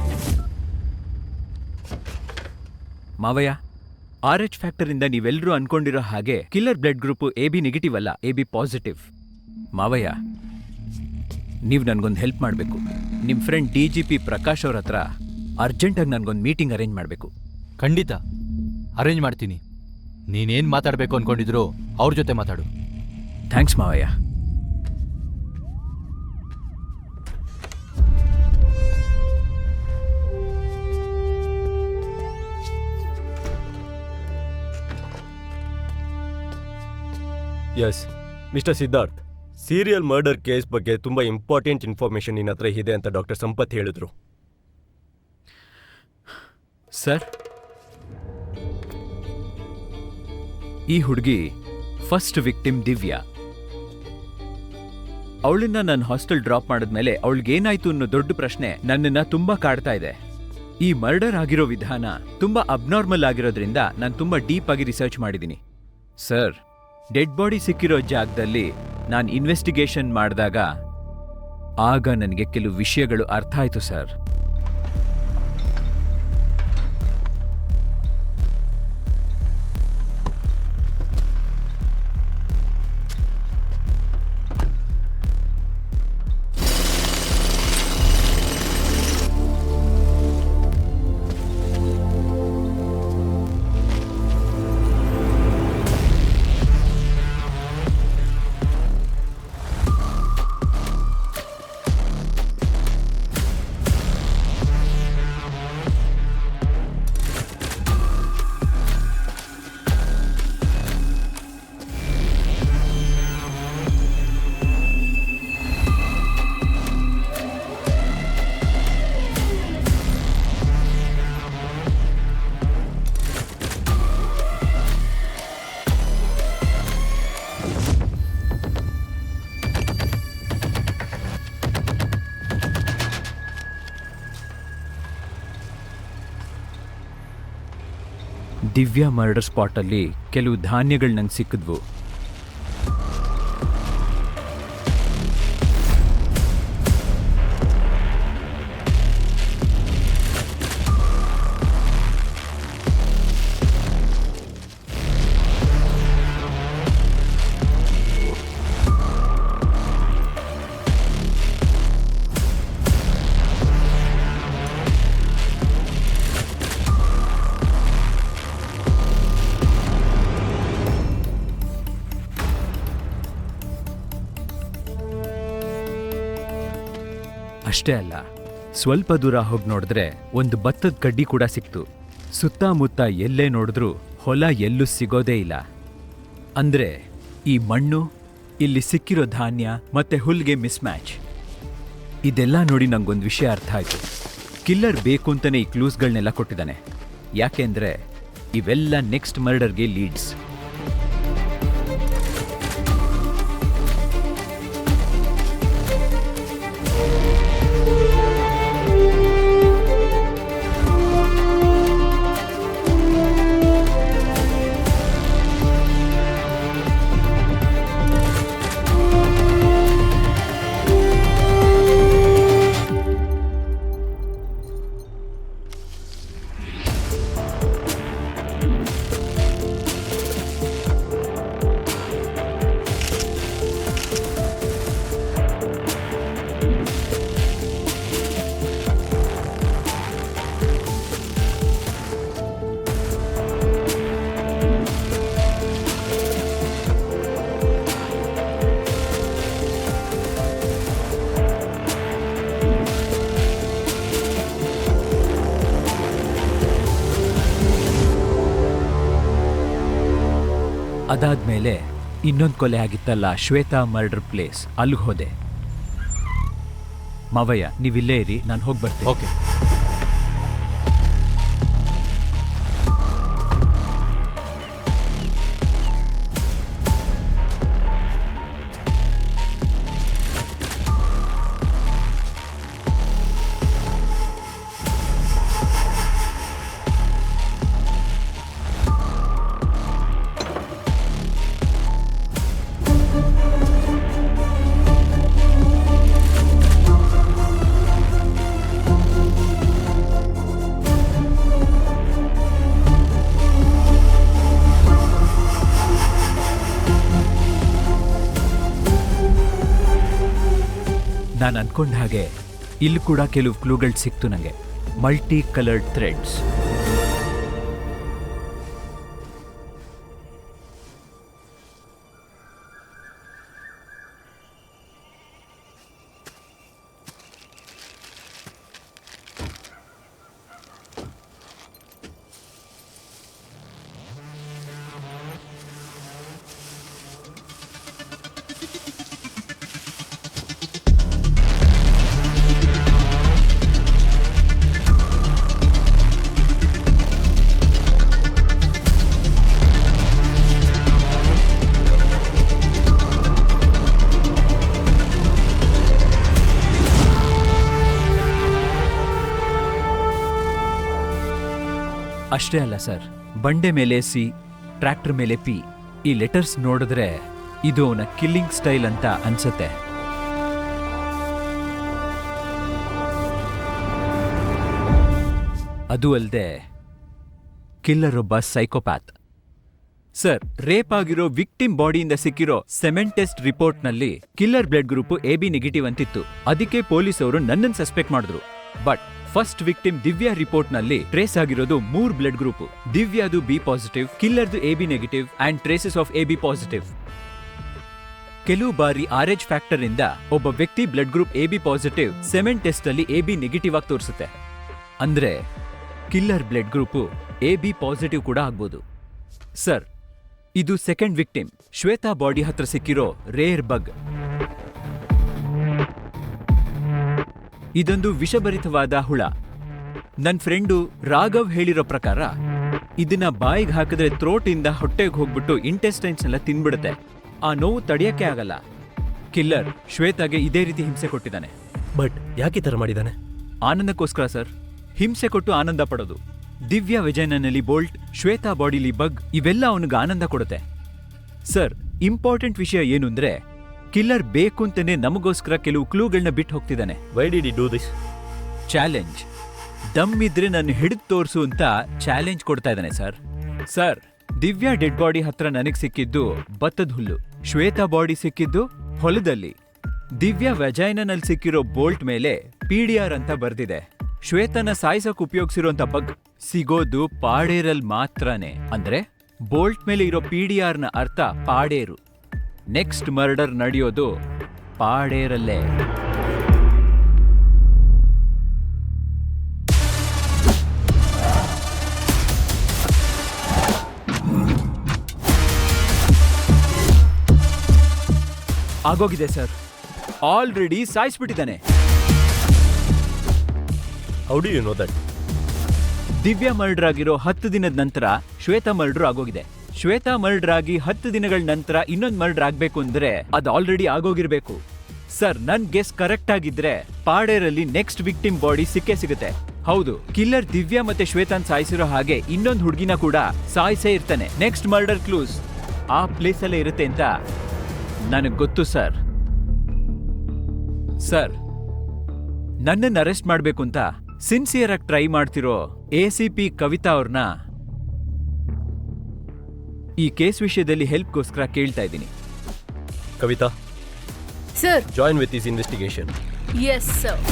ಮಾವಯ್ಯ, RH ಫ್ಯಾಕ್ಟರ್ ಇಂದ ನೀವೆಲ್ಲರೂ ಅನ್ಕೊಂಡಿರೋ ಹಾಗೆ killer blood group AB negative ಅಲ್ಲ, AB ಪಾಸಿಟಿವ್. ಮಾವಯ್ಯ, ನೀವು ನನ್ಗೊಂದು ಹೆಲ್ಪ್ ಮಾಡಬೇಕು. ನಿಮ್ಮ ಫ್ರೆಂಡ್ DGP ಪ್ರಕಾಶ್ ಅವ್ರ ಹತ್ರ ಅರ್ಜೆಂಟಾಗಿ ನನ್ಗೊಂದು ಮೀಟಿಂಗ್ ಅರೇಂಜ್ ಮಾಡಬೇಕು. ಖಂಡಿತ ಅರೇಂಜ್ ಮಾಡ್ತೀನಿ. ನೀನೇನು ಮಾತಾಡಬೇಕು ಅನ್ಕೊಂಡಿದ್ರು ಅವ್ರ ಜೊತೆ ಮಾತಾಡು. ಥ್ಯಾಂಕ್ಸ್ ಮಾವಯ್ಯ. Yes mister Siddharth, serial murder case ಬಗ್ಗೆ ತುಂಬಾ ಇಂಪಾರ್ಟೆಂಟ್ ಇನ್ಫಾರ್ಮೇಶನ್ ನಿನ್ನ ಹತ್ರ ಇದೆ ಅಂತ ಡಾಕ್ಟರ್ ಸಂಪತ್ ಹೇಳಿದ್ರು. ಸರ್, ಈ ಹುಡುಗಿ ಫಸ್ಟ್ ವಿಕ್ಟಿಮ್ ದಿವ್ಯಾ. ಅವಳನ್ನ ನನ್ನ ಹಾಸ್ಟೆಲ್ ಡ್ರಾಪ್ ಮಾಡಿದ್ಮೇಲೆ ಅವಳಿಗೇನಾಯ್ತು ಅನ್ನೋ ದೊಡ್ಡ ಪ್ರಶ್ನೆ ನನ್ನನ್ನ ತುಂಬಾ ಕಾಡ್ತಾ ಇದೆ. ಈ ಮರ್ಡರ್ ಆಗಿರೋ ವಿಧಾನ ತುಂಬಾ ಅಬ್ನಾರ್ಮಲ್ ಆಗಿರೋದ್ರಿಂದ ನಾನು ತುಂಬಾ ಡೀಪ್ ಆಗಿ ರಿಸರ್ಚ್ ಮಾಡಿದ್ದೀನಿ. ಸರ್, ಡೆಡ್ ಬಾಡಿ ಸಿಕ್ಕಿರೋ ಜಾಗದಲ್ಲಿ ನಾನು ಇನ್ವೆಸ್ಟಿಗೇಷನ್ ಮಾಡಿದಾಗ ಆಗ ನನಗೆ ಕೆಲವು ವಿಷಯಗಳು ಅರ್ಥ ಆಯ್ತು ಸರ್. ದಿವ್ಯಾ ಮರ್ಡರ್ ಸ್ಪಾಟಲ್ಲಿ ಕೆಲವು ಧಾನ್ಯಗಳು ನಂಗೆ ಸಿಕ್ಕಿದ್ವು. ಅಷ್ಟೇ ಅಲ್ಲ, ಸ್ವಲ್ಪ ದೂರ ಹೋಗಿ ನೋಡಿದ್ರೆ ಒಂದು ಭತ್ತದ ಕಡ್ಡಿ ಕೂಡ ಸಿಕ್ತು. ಸುತ್ತಮುತ್ತ ಎಲ್ಲೇ ನೋಡಿದ್ರೂ ಹೊಲ ಎಲ್ಲೂ ಸಿಗೋದೇ ಇಲ್ಲ. ಅಂದ್ರೆ ಈ ಮಣ್ಣು, ಇಲ್ಲಿ ಸಿಕ್ಕಿರೋ ಧಾನ್ಯ ಮತ್ತೆ ಹುಲ್ಗೆ ಮಿಸ್ ಮ್ಯಾಚ್. ಇದೆಲ್ಲ ನೋಡಿ ನಂಗೊಂದು ವಿಷಯ ಅರ್ಥ ಆಯ್ತು. ಕಿಲ್ಲರ್ ಬೇಕು ಅಂತಾನೆ ಈ ಕ್ಲೂಸ್ಗಳನ್ನೆಲ್ಲ ಕೊಟ್ಟಿದ್ದಾನೆ. ಯಾಕೆಂದ್ರೆ ಇವೆಲ್ಲ ನೆಕ್ಸ್ಟ್ ಮರ್ಡರ್ಗೆ ಲೀಡ್ಸ್. ಅದಾದ್ಮೇಲೆ ಇನ್ನೊಂದು ಕೊಲೆ ಆಗಿತ್ತಲ್ಲ, ಶ್ವೇತಾ ಮರ್ಡರ್ ಪ್ಲೇಸ್, ಅಲ್ಲಿಗೆ ಹೋದೆ. ಮಾವಯ್ಯ, ನೀವಿಲ್ಲೇ ಇರಿ, ನಾನು ಹೋಗಿ ಬರ್ತೀನಿ. ಓಕೆ. ನಾನು ಅನ್ಕೊಂಡ ಹಾಗೆ ಇಲ್ಲಿ ಕೂಡ ಕೆಲವು ಕ್ಲೂಗಳು ಸಿಕ್ತು ನನಗೆ. Multi coloured threads. ಅಷ್ಟೇ ಅಲ್ಲ ಸರ್, ಬಂಡೆ ಮೇಲೆ ಸಿ, ಟ್ರ್ಯಾಕ್ಟರ್ ಮೇಲೆ ಪಿ, ಈ ಲೆಟರ್ಸ್ ನೋಡಿದ್ರೆ ಇದು ಅವನ ಕಿಲ್ಲಿಂಗ್ ಸ್ಟೈಲ್ ಅಂತ ಅನ್ಸುತ್ತೆ. ಅದು ಅಲ್ಲದೆ ಕಿಲ್ಲರ್ ಒಬ್ಬ ಸೈಕೋಪ್ಯಾತ್. ಸರ್, ರೇಪ್ ಆಗಿರೋ ವಿಕ್ಟಿಮ್ ಬಾಡಿಯಿಂದ ಸಿಕ್ಕಿರೋ ಸೆಮೆಂಟ್ ಟೆಸ್ಟ್ ರಿಪೋರ್ಟ್ನಲ್ಲಿ killer blood group AB negative ಅಂತಿತ್ತು. ಅದಕ್ಕೆ ಪೊಲೀಸವರು ನನ್ನನ್ನು ಸಸ್ಪೆಕ್ಟ್ ಮಾಡಿದ್ರು. ಬಟ್ ಫಸ್ಟ್ ವಿಕ್ಟಿಮ್ ದಿವ್ಯಾ ರಿಪೋರ್ಟ್ನಲ್ಲಿ ಟ್ರೇಸ್ ಆಗಿರೋದು 3 ಬ್ಲಡ್ ಗ್ರೂಪ್. ದಿವ್ಯಾದು B ಪಾಸಿಟಿವ್, ಕಿಲ್ಲರ್ದು AB negative and traces of AB positive. ಕೆಲವು ಬಾರಿ RH ಫ್ಯಾಕ್ಟರ್ ಇಂದ ಒಬ್ಬ ವ್ಯಕ್ತಿ blood group AB positive semen test ಅಲ್ಲಿ AB ನೆಗೆಟಿವ್ ಆಗಿ ತೋರಿಸುತ್ತೆ. ಅಂದ್ರೆ killer blood group AB positive ಕೂಡ ಆಗ್ಬೋದು. ಸರ್, ಇದು ಸೆಕೆಂಡ್ ವಿಕ್ಟಿಮ್, ಶ್ವೇತಾ ಬಾಡಿ ಹತ್ರ ಸಿಕ್ಕಿರೋ ರೇರ್ ಬಗ್. ಇದೊಂದು ವಿಷಭರಿತವಾದ ಹುಳ. ನನ್ನ ಫ್ರೆಂಡು ರಾಘವ್ ಹೇಳಿರೋ ಪ್ರಕಾರ ಇದನ್ನ ಬಾಯಿಗೆ ಹಾಕಿದ್ರೆ ಥ್ರೋಟ್ ಇಂದ ಹೊಟ್ಟೆಗೆ ಹೋಗ್ಬಿಟ್ಟು ಇಂಟೆಸ್ಟೈನ್ಸ್ ಎಲ್ಲ ತಿನ್ಬಿಡುತ್ತೆ. ಆ ನೋವು ತಡೆಯಕ್ಕೆ ಆಗಲ್ಲ. ಕಿಲ್ಲರ್ ಶ್ವೇತಾಗೆ ಇದೇ ರೀತಿ ಹಿಂಸೆ ಕೊಟ್ಟಿದ್ದಾನೆ. ಬಟ್ ಯಾಕೆ ಈ ಥರ ಮಾಡಿದ್ದಾನೆ? ಆನಂದಕ್ಕೋಸ್ಕರ ಸರ್. ಹಿಂಸೆ ಕೊಟ್ಟು ಆನಂದ ಪಡೋದು. ದಿವ್ಯಾ ವಿಜಯನಲ್ಲಿ ಬೋಲ್ಟ್, ಶ್ವೇತಾ ಬಾಡಿಲಿ ಬಗ್, ಇವೆಲ್ಲ ಅವನಿಗೆ ಆನಂದ ಕೊಡುತ್ತೆ. ಸರ್, ಇಂಪಾರ್ಟೆಂಟ್ ವಿಷಯ ಏನು ಅಂದ್ರೆ ಕಿಲ್ಲರ್ ಬೇಕು ಅಂತಾನೆ ನಮಗೋಸ್ಕರ ಕೆಲವು ಕ್ಲೂಗಳನ್ನ ಬಿಟ್ಟು ಹೋಗ್ತಿದ್ದಾನೆ. Why did he do this? Challenge. ದಮ್ ಇದ್ರೆ ನಾನು ಹಿಡಿದು ತೋರಿಸು ಅಂತ ಚಾಲೆಂಜ್ ಕೊಡ್ತಾ ಇದ್ದಾನೆ sir. Sir, Divya dead body ಹತ್ರ ನನಗೆ ಸಿಕ್ಕಿದ್ದು ಭತ್ತದ ಹುಲ್ಲು, ಶ್ವೇತಾ ಬಾಡಿ ಸಿಕ್ಕಿದ್ದು ಹೊಲದಲ್ಲಿ. ದಿವ್ಯಾ ವೆಜೈನಲ್ಲಿ ಸಿಕ್ಕಿರೋ ಬೋಲ್ಟ್ ಮೇಲೆ PDR ಅಂತ ಬರ್ದಿದೆ. ಶ್ವೇತನ ಸಾಯಿಸಕ್ ಉಪಯೋಗಿಸಿರುವಂತ ಬಗ್ ಸಿಗೋದು ಪಾಡೇರಲ್ ಮಾತ್ರನೇ. ಅಂದ್ರೆ ಬೋಲ್ಟ್ ಮೇಲೆ ಇರೋ PDR ನ ಅರ್ಥ ಪಾಡೇರು. ನೆಕ್ಸ್ಟ್ ಮರ್ಡರ್ ನಡೆಯೋದು ಪಾಡೇರಲ್ಲೇ. ಆಗೋಗಿದೆ ಸರ್, ಆಲ್ರೆಡಿ ಸಾಯಿಸ್ಬಿಟ್ಟಿದ್ದಾನೆ. How do you know that? Divya murder ಆಗಿರೋ 10 ದಿನದ ನಂತರ ಶ್ವೇತಾ ಮರ್ಡರ್ ಆಗೋಗಿದೆ. ಶ್ವೇತಾ ಮರ್ಡರ್ ಆಗಿ 10 ದಿನಗಳ ನಂತರ ಇನ್ನೊಂದು ಮರ್ಡರ್ ಆಗ್ಬೇಕು ಅಂದ್ರೆ ಅದು ಆಲ್ರೆಡಿ ಆಗೋಗಿರ್ಬೇಕು. ಸರ್, ನನ್ ಗೆಸ್ ಕರೆಕ್ಟ್ ಆಗಿದ್ರೆ ಪಾಡೇರಲ್ಲಿ ನೆಕ್ಸ್ಟ್ ವಿಕ್ಟಿಮ್ ಬಾಡಿ ಸಿಕ್ಕೇ ಸಿಗುತ್ತೆ. ಹೌದು, ಕಿಲ್ಲರ್ ದಿವ್ಯಾ ಮತ್ತೆ ಶ್ವೇತಾನ್ ಸಾಯಿಸಿರೋ ಹಾಗೆ ಇನ್ನೊಂದು ಹುಡುಗಿನ ಕೂಡ ಸಾಯಿಸೇ ಇರ್ತಾನೆ. ನೆಕ್ಸ್ಟ್ ಮರ್ಡರ್ ಕ್ಲೂಸ್ ಆ ಪ್ಲೇಸ್ ಅಲ್ಲೇ ಇರುತ್ತೆ ಅಂತ ನನಗೆ ಗೊತ್ತು ಸರ್. ಸರ್, ನನ್ನನ್ನು ಅರೆಸ್ಟ್ ಮಾಡ್ಬೇಕು ಅಂತ ಸಿನ್ಸಿಯರ್ ಆಗಿ ಟ್ರೈ ಮಾಡ್ತಿರೋ ACP ಕವಿತಾ ಅವ್ರನ್ನ ಈ ಕೇಸ್ ವಿಷಯದಲ್ಲಿ ಹೆಲ್ಪ್ಗೋಸ್ಕರ ಕೇಳ್ತಾ ಇದ್ದೀನಿ. Kavitha, sir. Join with this investigation. Yes sir.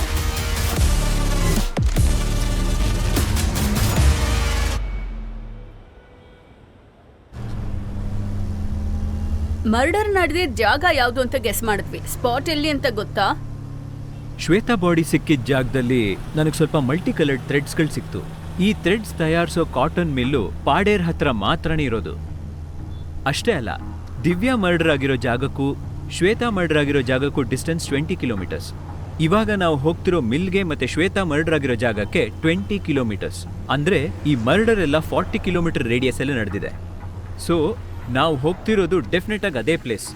Murder ನಡೆದಿದ್ದ ಜಾಗ ಯಾವುದು ಅಂತ ಗೆಸ್ ಮಾಡಿದ್ವಿ. ಸ್ಪಾಟ್ ಎಲ್ಲಿ ಅಂತ ಗೊತ್ತಾ? ಶ್ವೇತಾ ಬಾಡಿ ಸಿಕ್ಕಿದ ಜಾಗದಲ್ಲಿ ನನಗೆ ಸ್ವಲ್ಪ ಮಲ್ಟಿ ಕಲರ್ಡ್ ಥ್ರೆಡ್ಸ್ಗಳು ಸಿಕ್ತು. ಈ ಥ್ರೆಡ್ಸ್ ತಯಾರಿಸೋ ಕಾಟನ್ ಮಿಲ್ಲು ಪಾಡೇರ್ ಹತ್ರ ಮಾತ್ರನೇ ಇರೋದು. ಅಷ್ಟೇ ಅಲ್ಲ, ದಿವ್ಯಾ ಮರ್ಡರ್ ಆಗಿರೋ ಜಾಗಕ್ಕೂ ಶ್ವೇತಾ ಮರ್ಡರ್ ಆಗಿರೋ ಜಾಗಕ್ಕೂ ಡಿಸ್ಟೆನ್ಸ್ 20 ಕಿಲೋಮೀಟರ್ಸ್. ಇವಾಗ ನಾವು ಹೋಗ್ತಿರೋ ಮಿಲ್ಗೆ ಮತ್ತೆ ಶ್ವೇತಾ ಮರ್ಡರ್ ಆಗಿರೋ ಜಾಗಕ್ಕೆ 20 ಕಿಲೋಮೀಟರ್ಸ್. ಅಂದ್ರೆ ಈ ಮರ್ಡರ್ ಎಲ್ಲ 40 ಕಿಲೋಮೀಟರ್ ರೇಡಿಯಸ್ ಅಲ್ಲಿ ನಡೆದಿದೆ. ಸೊ ನಾವು ಹೋಗ್ತಿರೋದು ಡೆಫಿನೆಟ್ ಆಗಿ ಅದೇ ಪ್ಲೇಸ್.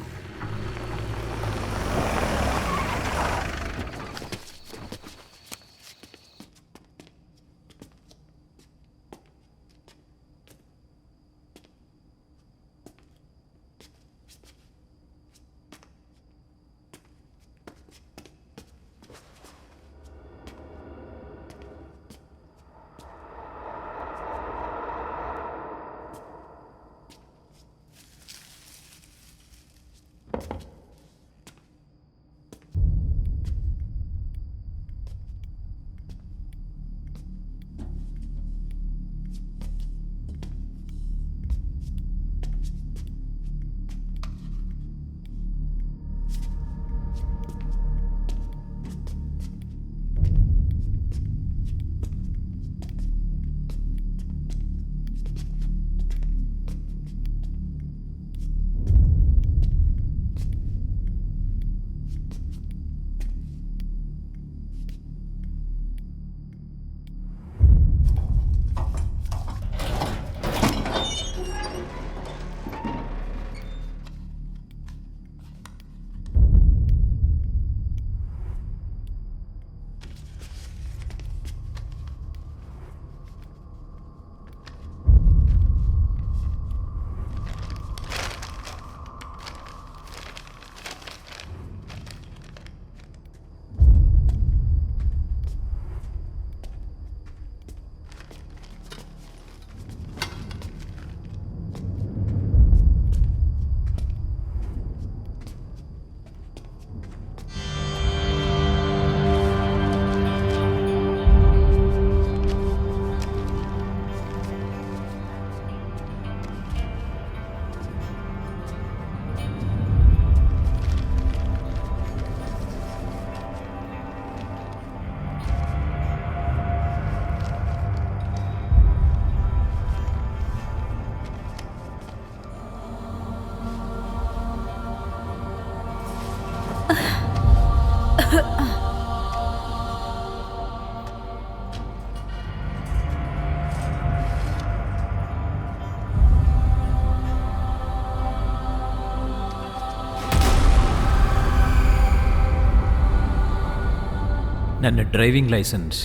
ನನ್ನ ಡ್ರೈವಿಂಗ್ ಲೈಸೆನ್ಸ್.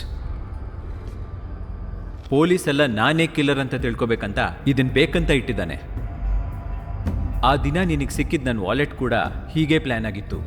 ಪೊಲೀಸ್ ಎಲ್ಲ ನಾನೇ ಕಿಲ್ಲರ್ ಅಂತ ತಿಳ್ಕೊಬೇಕಂತ ಇದನ್ ಬೇಕಂತ ಇಟ್ಟಿದ್ದಾನೆ. ಆ ದಿನ ನಿನಗೆ ಸಿಕ್ಕಿದ ನನ್ನ ವಾಲೆಟ್ ಕೂಡ ಹೀಗೆ ಪ್ಲಾನ್ ಆಗಿತ್ತು.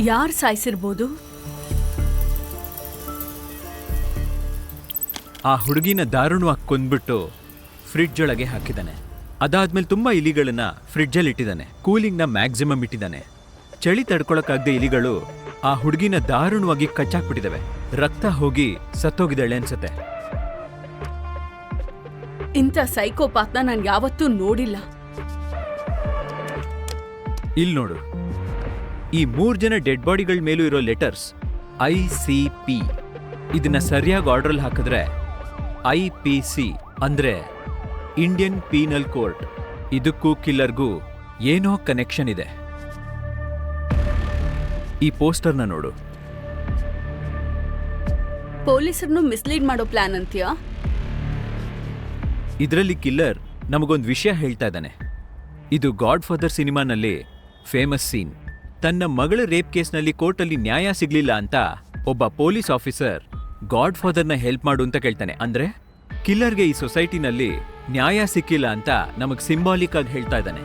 ಯಾರು ಸಾಯಿಸಿರ್ಬೋದು? ಆ ಹುಡುಗಿನ ದಾರುಣವಾಗಿ ಕೊಂದ್ಬಿಟ್ಟು ಫ್ರಿಡ್ಜ್ ಒಳಗೆ ಹಾಕಿದ್ದಾನೆ. ಅದಾದ್ಮೇಲೆ ತುಂಬಾ ಇಲಿಗಳನ್ನ ಫ್ರಿಡ್ಜಲ್ಲಿ ಇಟ್ಟಿದ್ದಾನೆ. ಕೂಲಿಂಗ್ನ ಮ್ಯಾಕ್ಸಿಮಮ್ ಇಟ್ಟಿದ್ದಾನೆ. ಚಳಿ ತಡ್ಕೊಳಕ್ಕಾಗದೆ ಇಲಿಗಳು ಆ ಹುಡುಗಿನ ದಾರುಣವಾಗಿ ಕಚ್ಚಾಕ್ಬಿಟ್ಟಿದ್ದಾವೆ. ರಕ್ತ ಹೋಗಿ ಸತ್ತೋಗಿದ್ದಾಳೆ ಅನ್ಸುತ್ತೆ. ಇಂಥ ಸೈಕೋಪಾತ್ನ ನಾನು ಯಾವತ್ತೂ ನೋಡಿಲ್ಲ. ಇಲ್ಲಿ ನೋಡು, ಈ 3 ಜನ ಡೆಡ್ ಬಾಡಿಗಳ ಮೇಲೂ ಇರೋ ಲೆಟರ್ಸ್ ICP. ಇದನ್ನ ಸರಿಯಾಗಿ ಆರ್ಡರ್ ಹಾಕಿದ್ರೆ IPC ಅಂದ್ರೆ ಇಂಡಿಯನ್ ಪೀನಲ್ ಕೋರ್ಟ್. ಇದಕ್ಕೂ ಕಿಲ್ಲರ್ಗೂ ಏನೋ ಕನೆಕ್ಷನ್ ಇದೆ. ಈ ಪೋಸ್ಟರ್ನ ನೋಡು. ಪೊಲೀಸರನ್ನು ಮಿಸ್ಲೀಡ್ ಮಾಡೋ ಪ್ಲಾನ್ ಅಂತೀಯಾ? ಇದರಲ್ಲಿ ಕಿಲ್ಲರ್ ನಮಗೊಂದು ವಿಷಯ ಹೇಳ್ತಾ ಇದ್ದಾನೆ. ಇದು ಗಾಡ್ ಫಾದರ್ ಸಿನಿಮಾನಲ್ಲಿ ಫೇಮಸ್ ಸೀನ್. ತನ್ನ ಮಗಳ ರೇಪ್ ಕೇಸ್ನಲ್ಲಿ ಕೋರ್ಟಲ್ಲಿ ನ್ಯಾಯ ಸಿಗ್ಲಿಲ್ಲ ಅಂತ ಒಬ್ಬ ಪೊಲೀಸ್ ಆಫೀಸರ್ ಗಾಡ್ ಫಾದರ್ನ ಹೆಲ್ಪ್ ಮಾಡು ಅಂತ ಕೇಳ್ತಾನೆ. ಅಂದ್ರೆ ಕಿಲ್ಲರ್ಗೆ ಈ ಸೊಸೈಟಿನಲ್ಲಿ ನ್ಯಾಯ ಸಿಕ್ಕಿಲ್ಲ ಅಂತ ನಮಗ್ ಸಿಂಬಾಲಿಕ್ ಆಗಿ ಹೇಳ್ತಾ ಇದ್ದಾನೆ.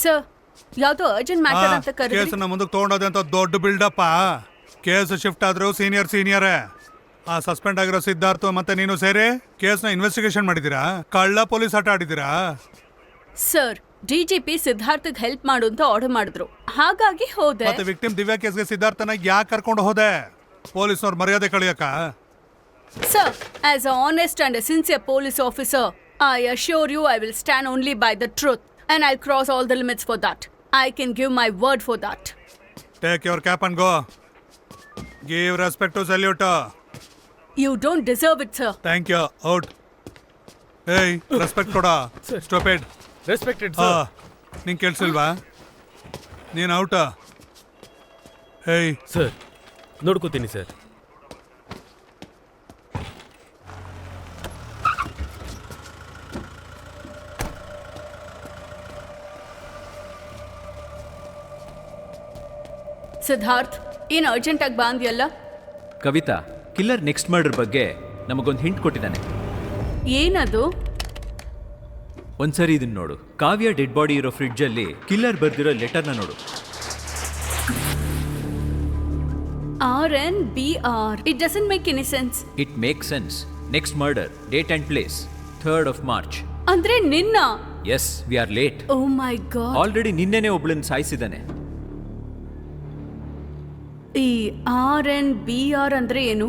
ಸರ್, ಯಾವ್ದೋ ಅರ್ಜೆಂಟ್ ಮ್ಯಾಟರ್ ಅಂತ ಕರೆದ್ರಿ. ಕೇಸನ್ನ ಮುಂದಕ್ಕೆ ತಗೊಂಡೋದೆ ಅಂತ ದೊಡ್ಡ ಬಿಲ್ಡಪ್ಪ. ಕೇಸ್ ಶಿಫ್ಟ್ ಆದ್ರೂ ಸೀನಿಯರೇ. ಆ ಸಸ್ಪೆಂಡ್ ಆಗಿರೋ ಸಿದ್ಧಾರ್ಥ ಮತ್ತೆ ನೀನು ಸೇರಿ ಕೇಸ್ನ ಇನ್ವೆಸ್ಟಿಗೇಷನ್ ಮಾಡಿದೀರಾ? ಕಳ್ಳ ಪೊಲೀಸ್ ಆಟ ಆಡಿದೀರಾ? ಸರ್, DGP ಸಿದ್ಧಾರ್ಥಗ್ ಹೆಲ್ಪ್ ಮಾಡು ಅಂತ ಆರ್ಡರ್ ಮಾಡಿದ್ರು, ಹಾಗಾಗಿ ಹೋದೆ. ಮತ್ತೆ ವಿಕ್ಟಿಮ್ ದಿವ್ಯಾ ಕೇಸ್ಗೆ ಸಿದ್ಧಾರ್ಥನ ಯಾಕೆ ಕರ್ಕೊಂಡು ಹೋದೆ? ಪೊಲೀಸ್ನವ್ರ ಮರ್ಯಾದೆ ಕಳಿಯಕ? Sir, as an honest and a sincere police officer, I assure you I will stand only by the truth and I'll cross all the limits for that. I can give my word for that. Take your cap and go. Give respect to salute. You don't deserve it, sir. Thank you. Out. Hey, respect koda. Stupid. Respected sir. ನಿಂಗೆ ಕೇಳಿಸಿಲ್ವಾ? ನೀನು ಔಟ. ಹೇಯ್ sir, ನೋಡ್ಕೋತೀನಿ sir. Siddharth, ಏನು urgent ಆಗಿ ಬಂದ್ಯಲ್ಲ? Kavita, killer next murder ಬಗ್ಗೆ ನಮಗೊಂದು hint ಕೊಟ್ಟಿದ್ದಾನೆ. ಏನದು? ಒಂದ್ಸರಿ ಇದನ್ನ ನೋಡು. ಕಾವ್ಯ ಡೆಡ್ ಬಾಡಿ ಇರೋ ಫ್ರಿಡ್ಜ್ ಅಲ್ಲಿ ಕಿಲ್ಲರ್ ಬರ್ದಿರೋ ಲೆಟರ್ನ ನೋಡು. RNBR. It doesn't make any sense. It makes sense. Next murder, date and place, 3rd of March. ಅಂದ್ರೆ ನಿನ್ನ? Yes, we are late. Oh my God. Already ನಿನ್ನೆನೆ ಒಬ್ಳನ್ನ ಸಾಯಿಸಿದ್ದಾನೆ. ಈ RNBR ಅಂದ್ರೆ ಏನು?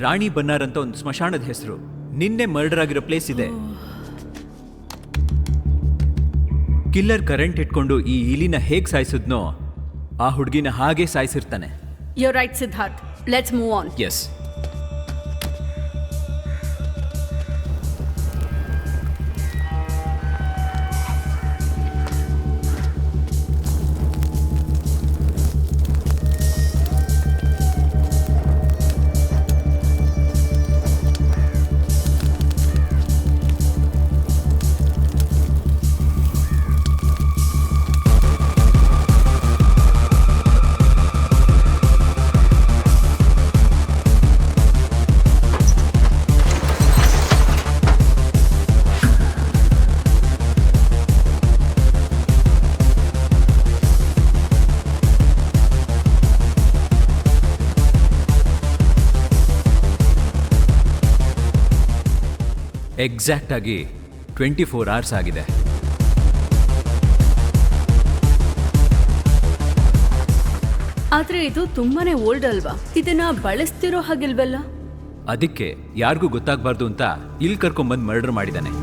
ರಾಣಿ ಬನ್ನಾರ್ ಅಂತ ಒಂದು ಸ್ಮಶಾನದ ಹೆಸರು. ನಿನ್ನೆ ಮರ್ಡರ್ ಆಗಿರೋ ಪ್ಲೇಸ್ ಇದೆ. ಕಿಲ್ಲರ್ ಕರೆಂಟ್ ಇಟ್ಕೊಂಡು ಈ ಇಲಿನ ಹೇಗ್ ಸಾಯಿಸಿದ್ನೋ ಆ ಹುಡುಗಿನ ಹಾಗೆ ಸಾಯಿಸಿರ್ತಾನೆ. You're right, Siddharth. Let's move on. Yes. Exact ಆಗಿ 24 hours ಆಗಿದೆ. ಆದ್ರೆ ಇದು ತುಂಬಾನೇ ಓಲ್ಡ್ ಅಲ್ವಾ? ಇದನ್ನ ಬಳಸ್ತಿರೋ ಹಾಗಿಲ್ವಲ್ಲ? ಅದಕ್ಕೆ ಯಾರಿಗೂ ಗೊತ್ತಾಗಬಾರ್ದು ಅಂತ ಇಲ್ಲಿ ಕರ್ಕೊಂಡ್ಬಂದು ಮರ್ಡರ್ ಮಾಡಿದ್ದಾನೆ.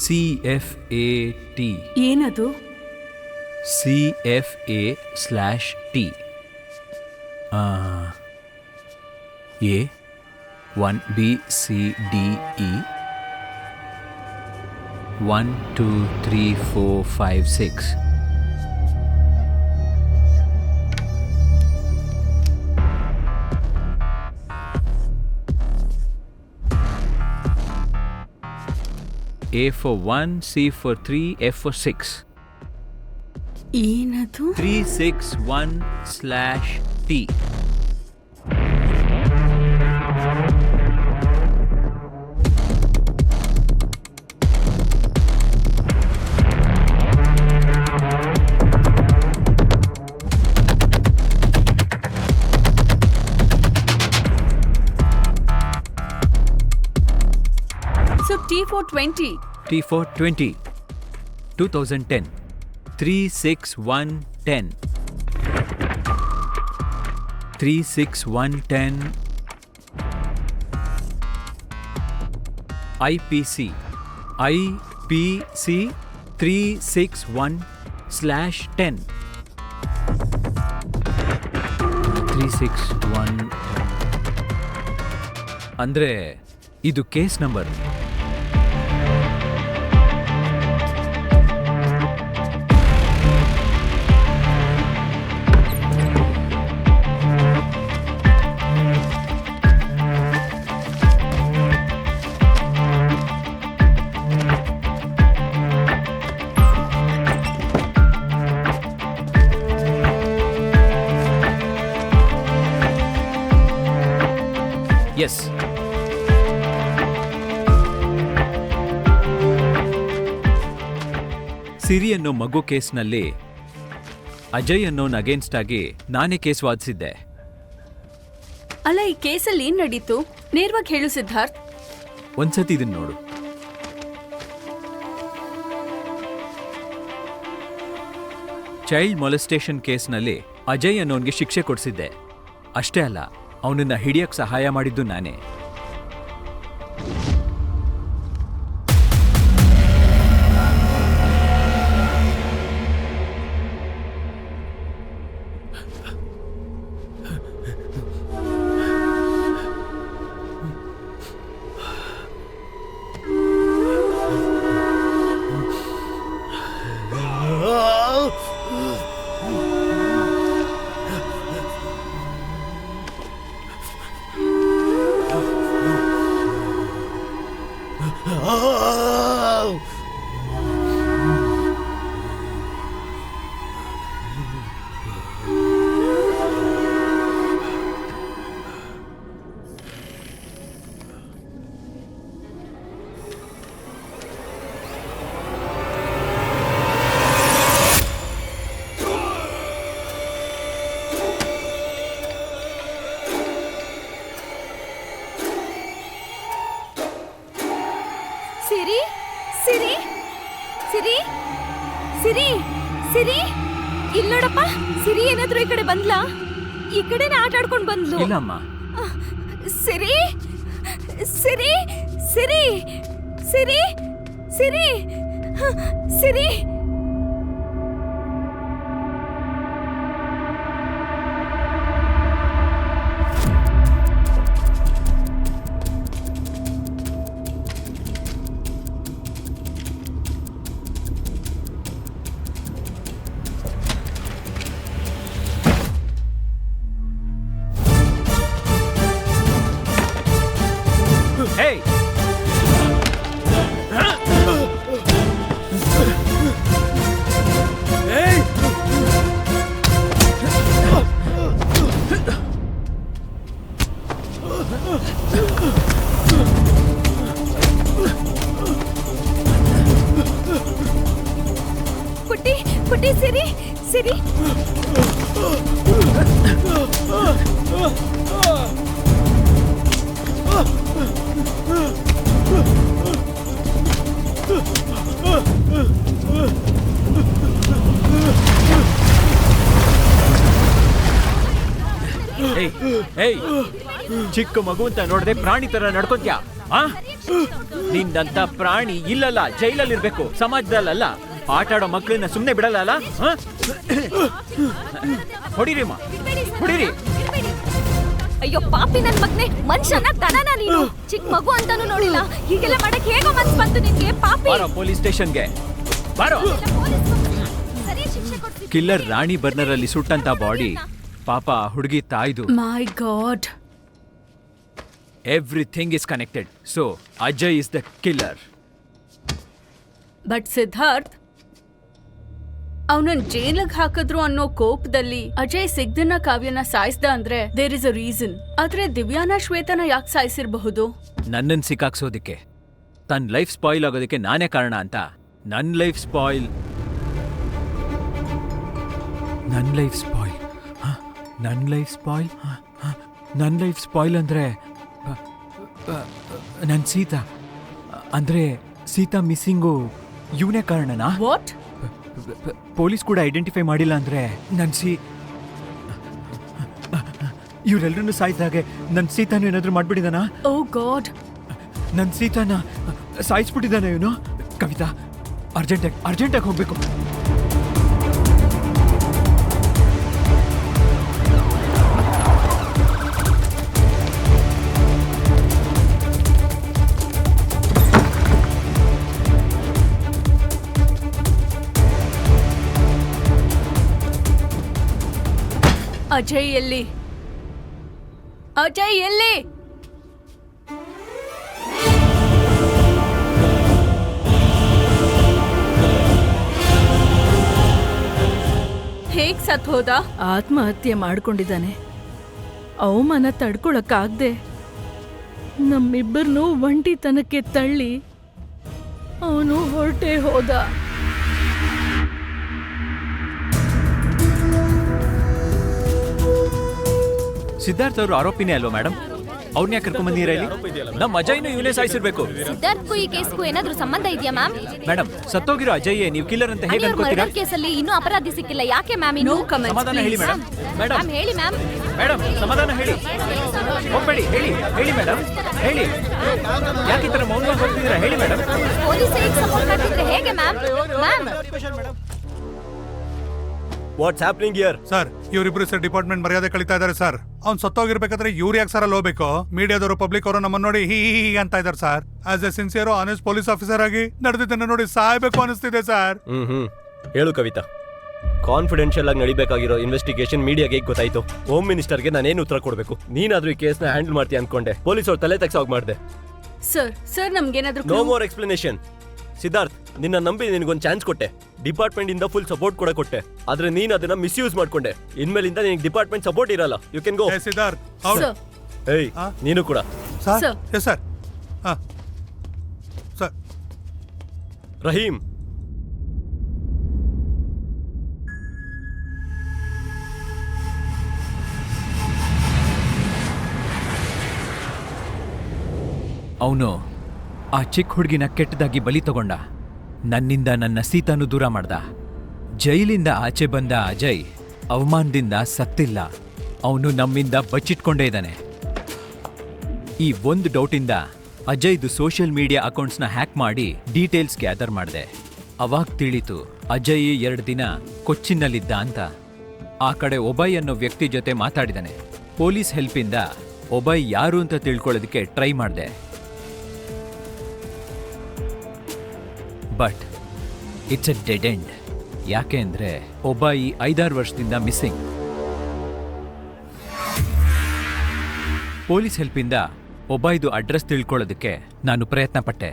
CFAT. ಏನದು? CFA/T. A 1 B C D E 1 2 3 4 5 6. A for 1, C for 3, F for 6. ಏನದು? 361/T. So T for 20. T for 20. 2010. 36110. 36110. IPC. IPC 361/10. 361. ಅಂದ್ರೆ ಇದು ಕೇಸ್ ನಂಬರ್. ಎಸ್. ಸಿರಿ ಅನ್ನೋ ಮಗು ಕೇಸ್ನಲ್ಲಿ ಅಜಯ್ ಅನ್ನೋನ್ ಅಗೇನ್ಸ್ಟ್ ಆಗಿ ನಾನೇ ಕೇಸ್ ವಾದಿಸಿದ್ದೆ. ಅಲ್ಲ, ಈ ಕೇಸಲ್ಲಿ ಏನ್ ನಡೀತು? ನೇರವಾಗಿ ಹೇಳು ಸಿದ್ಧಾರ್ಥ್. ಒಂದ್ಸತಿ ಇದನ್ನ ನೋಡು. ಚೈಲ್ಡ್ ಮೊಲೆಸ್ಟೇಷನ್ ಕೇಸ್ನಲ್ಲಿ ಅಜಯ್ ಅನ್ನೋನ್ಗೆ ಶಿಕ್ಷೆ ಕೊಡಿಸಿದ್ದೆ. ಅಷ್ಟೇ ಅಲ್ಲ, ಅವನನ್ನ ಹಿಡಿಯಕ್ಕೆ ಸಹಾಯ ಮಾಡಿದ್ದು ನಾನೇ. ಸಿರಿ ಸಿರಿ ಸಿರಿ ಸಿರಿ ಸಿರಿ ಇಲ್ಲ ನೋಡಪ್ಪ. ಸಿರಿ ಏನಾದ್ರೂ ಈ ಕಡೆ ಬಂದ್ಲಾ? ಈ ಕಡೆನೇ ಆಟ ಆಡ್ಕೊಂಡು ಬಂದ್ಲು. ಇಲ್ಲಮ್ಮ. ಸಿರಿ ಸಿರಿ ಸಿರಿ ಸಿರಿ ಸಿರಿ ಸಿರಿ Hey! ಪುಟ್ಟಿ ಪುಟ್ಟಿ ಸಿರಿ ಸಿರಿ ಏಯ್ ಚಿಕ್ಕ ಮಗು ಅಂತ ನೋಡದೆ ಪ್ರಾಣಿ ತರ ನಡ್ಕೊಂತ್ಯಾ? ನಿಂದಂತ ಪ್ರಾಣಿ ಇಲ್ಲಲ್ಲ, ಜೈಲಲ್ಲಿ ಇರ್ಬೇಕು, ಸಮಾಜದಲ್ಲ. ಆಟ ಆಡೋ ಮಕ್ಕಳನ್ನ ಸುಮ್ಮನೆ ಬಿಡಲ್ಲ. ಹೊಡಿರಿ ಮಾ, ಹೊಡಿರಿ. ಅಯ್ಯೋ ಪಾಪಿ ನನ್ ಮಗ್ನೆ, ಮನುಷ್ಯನ ದನನ ನೀನು? ಚಿಕ್ಕ ಮಗು ಅಂತಾನು ನೋಡಿಲ್ಲ, ಹೀಗೆಲ್ಲ ಮಾಡಕ್ ಹೇಗೋ ಮನ್ಸ್ ಬಂತು ನಿನ್ಗೆ? ಪಾಪಿ, ಬಾರೋ ಪೊಲೀಸ್ ಸ್ಟೇಷನ್ಗೆ ಬಾರೋ. ಕಿಲ್ಲರ್ ರಾಣಿ ಬರ್ನರ್ ಅಲ್ಲಿ ಸುಟ್ಟಂತ ಬಾಡಿ ಪಾಪ ಹುಡುಗಿ ತಾಯ್ದು. My God. Everything is connected. So Ajay is the killer. But Siddharth, ಅವನನ್ನ ಜೈಲಿಗೆ ಹಾಕಿದ್ರು ಅನ್ನೋ ಕೋಪದಲ್ಲಿ ಅಜಯ್ ಸಿಗ್ದನ್ನ ಕಾವ್ಯನ ಸಾಯಿಸ್ದ ಅಂದ್ರೆ ದೇರ್ ಇಸ್ ಅ ರೀಸನ್. ಆದ್ರೆ ದಿವ್ಯಾನ ಶ್ವೇತನ ಯಾಕೆ ಸಾಯಿಸಿರಬಹುದು? ನನ್ನನ್ನು ಸಿಕ್ಕಾಕ್ಸೋದಿಕ್ಕೆ, ತನ್ನ ಲೈಫ್ ಸ್ಪಾಯಿಲ್ ಆಗೋದಕ್ಕೆ ನಾನೇ ಕಾರಣ ಅಂತ. ನನ್ನ ಲೈಫ್ ಸ್ಪಾಯಿಲ್ ನನ್ನ ಲೈಫ್ ಸ್ಪಾಯಿಲ್ ನನ್ನ ಲೈಫ್ ಸ್ಪಾಯಿಲ್ ನನ್ನ ಲೈಫ್ ಸ್ಪಾಯಿಲ್ ಅಂದರೆ ನನ್ನ ಸೀತಾ, ಅಂದರೆ ಸೀತಾ ಮಿಸ್ಸಿಂಗು ಇವನೇ ಕಾರಣನಾ? ವಾಟ್? ಪೊಲೀಸ್ ಕೂಡ ಐಡೆಂಟಿಫೈ ಮಾಡಿಲ್ಲ ಅಂದರೆ ಇವರೆಲ್ಲರೂ ಸಾಯ್ದಾಗೆ ನನ್ನ ಸೀತಾನು ಏನಾದರೂ ಮಾಡ್ಬಿಟ್ಟಿದಾನ? ಓ ಗಾಡ್, ನನ್ನ ಸೀತಾನ ಸಾಯಿಸ್ಬಿಟ್ಟಿದ್ದಾನೆ ಇವನು. ಕವಿತಾ, ಅರ್ಜೆಂಟಾಗಿ ಹೋಗ್ಬೇಕು. ಅಜಯ್ ಎಲ್ಲಿ? ಅಜಯ್ ಎಲ್ಲಿ? ಹೇಗ್ ಸತ್ ಹೋದ? ಆತ್ಮಹತ್ಯೆ ಮಾಡ್ಕೊಂಡಿದ್ದಾನೆ. ಅವಮಾನ ತಡ್ಕೊಳಕ್ಕಾಗ್ದೆ ನಮ್ಮಿಬ್ಬರನ್ನು ಒಂಟಿತನಕ್ಕೆ ತಳ್ಳಿ ಅವನು ಹೊರಟೆ ಹೋದ. ಸಿದ್ಧಾರ್ಥ್ ಅವರು ಆರೋಪಿನೇ ಅಲ್ವಾ ಮೇಡಮ್? ಅವ್ರನ್ನ ಯಾಕೆ ಕರ್ಕೊಂಡ್ ಬಂದಿರ ಇಲ್ಲಿ? ನಮ್ಮ ಅಜಯ್ನು ಇವನೇ ಸಾಯಿಸಿರ್ಬೇಕು. ಸಿದ್ಧಾರ್ಥ್ಗೂ ಈ ಕೇಸ್ಗೂ ಏನಾದ್ರೂ ಸಂಬಂಧ ಇದೆಯಾ ಮ್ಯಾಮ್? ಮೇಡಮ್, ಸತ್ತೋಗಿರೋ ಅಜಯ್ ನೀವು ಕಿಲ್ಲರ್ ಅಂತ ಹೇಗೆ ಅನ್ಕೋತೀರಾ? ಮರ್ಡರ್ ಕೇಸಲ್ಲಿ ಇನ್ನೂ ಅಪರಾಧಿ ಸಿಕ್ಕಿಲ್ಲ, ಯಾಕೆ ಮ್ಯಾಮ್? ನೋ ಕಮೆಂಟ್ಸ್ ಸಮಾಧಾನ ಹೇಳಿ ಮೇಡಮ್. ಮೇಡಮ್ ಹೇಳಿ ಮ್ಯಾಮ್. ಮೇಡಮ್ ಸಮಾಧಾನ ಹೇಳಿ. ಹೋಗ್ಬೇಡಿ, ಹೇಳಿ ಮೇಡಮ್, ಹೇಳಿ. ಯಾಕೆ ಈ ತರ ಮೌನವಾಗಿ ಹೋಗ್ತಿದ್ದೀರಾ? ಹೇಳಿ ಮೇಡಮ್. ಪೊಲೀಸರಿಗೆ ಸಪೋರ್ಟ್ ಮಾಡ್ತಿದ್ರೆ ಹೇಗೆ ma'am? Ma'am, what's happening here? Sir, ಇವರಿಬ್ರು ಸರ್ ಡಿಪಾರ್ಟ್ಮೆಂಟ್ ಮರ್ಯಾದೆ ಕಳೀತಾ ಇದಾರೆ ಸರ್. ಅವ್ನು ಸತ್ತೋಗಿರ್ಬೇಕಾದ್ರೆ ಇವ್ರು ಯಾಕೆ ಸರ್ ಅಲ್ಲಿ ಹೋಗ್ಬೇಕು? ಮೀಡಿಯಾದವರು, ಪಬ್ಲಿಕ್ ಅವರು ನಮ್ಮನ್ನ ನೋಡಿ ಹೀ ಅಂತ ಇದಾರೆ sir. As A sincere honest police officer ಆಗಿ ನಡೆದಿದ್ದನ್ನ ನೋಡಿ ಸಾಯ್ಬೇಕು ಅನಿಸ್ತಿದೆ ಸರ್. ಹೇಳು ಕವಿತಾ, ಕಾನ್ಫಿಡೆನ್ಷಿಯಲ್ ಆಗಿ ನಡಿಬೇಕಾಗಿರೋ ಇನ್ವೆಸ್ಟಿಗೇಷನ್ ಮೀಡಿಯಾಗೆ ಹೇಗೆ ಗೊತ್ತಾಯ್ತು? ಹೋಮ್ ಮಿನಿಸ್ಟರ್ಗೆ ನಾನೇನು ಉತ್ತರ ಕೊಡಬೇಕು? ನೀನಾದ್ರೂ ಈ ಕೇಸ್ನ ಹ್ಯಾಂಡಲ್ ಮಾಡ್ತೀಯ ಅನ್ಕೊಂಡೆ. ಪೊಲೀಸ್ ಅವ್ರು ತಲೆ ತೆಗ್ಸೋಗಿ ಮಾಡಿದೆ. ಸರ್ ನಮ್ಗೇನಾದ್ರೂ ನೋ ಮೋರ್ ಎಕ್ಸ್ಪ್ಲನೇಷನ್. ಸಿದ್ಧಾರ್ಥ್, ನಿನ್ನ ನಂಬಿ ನಿನಗೊಂದು ಚಾನ್ಸ್ ಕೊಟ್ಟೆ, ಡಿಪಾರ್ಟ್ಮೆಂಟ್ ಇಂದ ಫುಲ್ ಸಪೋರ್ಟ್ ಕೂಡ ಕೊಟ್ಟೆ, ಆದ್ರೆ ನೀನ್ ಅದನ್ನ ಮಿಸ್ಯೂಸ್ ಮಾಡ್ಕೊಂಡೆ. ಇನ್ಮೇಲಿಂದ ನಿನಗೆ ಡಿಪಾರ್ಟ್ಮೆಂಟ್ ಸಪೋರ್ಟ್ ಇರಲ್ಲ. You can go. Siddharth, sir ಏಯ್, ನೀನು ಕೂಡ. Sir yes sir. Sir Rahim, ಅವನು ಆ ಚಿಕ್ಕ ಹುಡುಗಿನ ಕೆಟ್ಟದಾಗಿ ಬಲಿ ತಗೊಂಡ. ನನ್ನಿಂದ ನನ್ನ ಸೀತಾನು ದೂರ ಮಾಡ್ದ. ಜೈಲಿಂದ ಆಚೆ ಬಂದ ಅಜಯ್ ಅವಮಾನದಿಂದ ಸತ್ತಿಲ್ಲ. ಅವನು ನಮ್ಮಿಂದ ಬಚ್ಚಿಟ್ಕೊಂಡೇ ಇದ್ದಾನೆ. ಈ ಒಂದು ಡೌಟಿಂದ ಅಜಯ್ದು ಸೋಷಿಯಲ್ ಮೀಡಿಯಾ ಅಕೌಂಟ್ಸ್ನ ಹ್ಯಾಕ್ ಮಾಡಿ ಡೀಟೇಲ್ಸ್ ಗ್ಯಾದರ್ ಮಾಡಿದೆ. ಅವಾಗ ತಿಳಿತು ಅಜಯ್ 2 ದಿನ ಕೊಚ್ಚಿನ್ನಲ್ಲಿದ್ದ ಅಂತ. ಆ ಕಡೆ ಒಬಯ್ ಅನ್ನೋ ವ್ಯಕ್ತಿ ಜೊತೆ ಮಾತಾಡಿದಾನೆ. ಪೊಲೀಸ್ ಹೆಲ್ಪಿಂದ ಒಬಯ್ ಯಾರು ಅಂತ ತಿಳ್ಕೊಳ್ಳೋದಕ್ಕೆ ಟ್ರೈ ಮಾಡಿದೆ. But it's A dead end. ಯಾಕೆ ಅಂದ್ರೆ ಒಬಯ್ 5-6 ವರ್ಷದಿಂದ ಮಿಸ್ಸಿಂಗ್. ಪೊಲೀಸ್ ಹೆಲ್ಪಿಂದ ಒಬಯ್ದು ಅಡ್ರೆಸ್ ತಿಳ್ಕೊಳ್ಳೋದಕ್ಕೆ ನಾನು ಪ್ರಯತ್ನ ಪಟ್ಟೆ.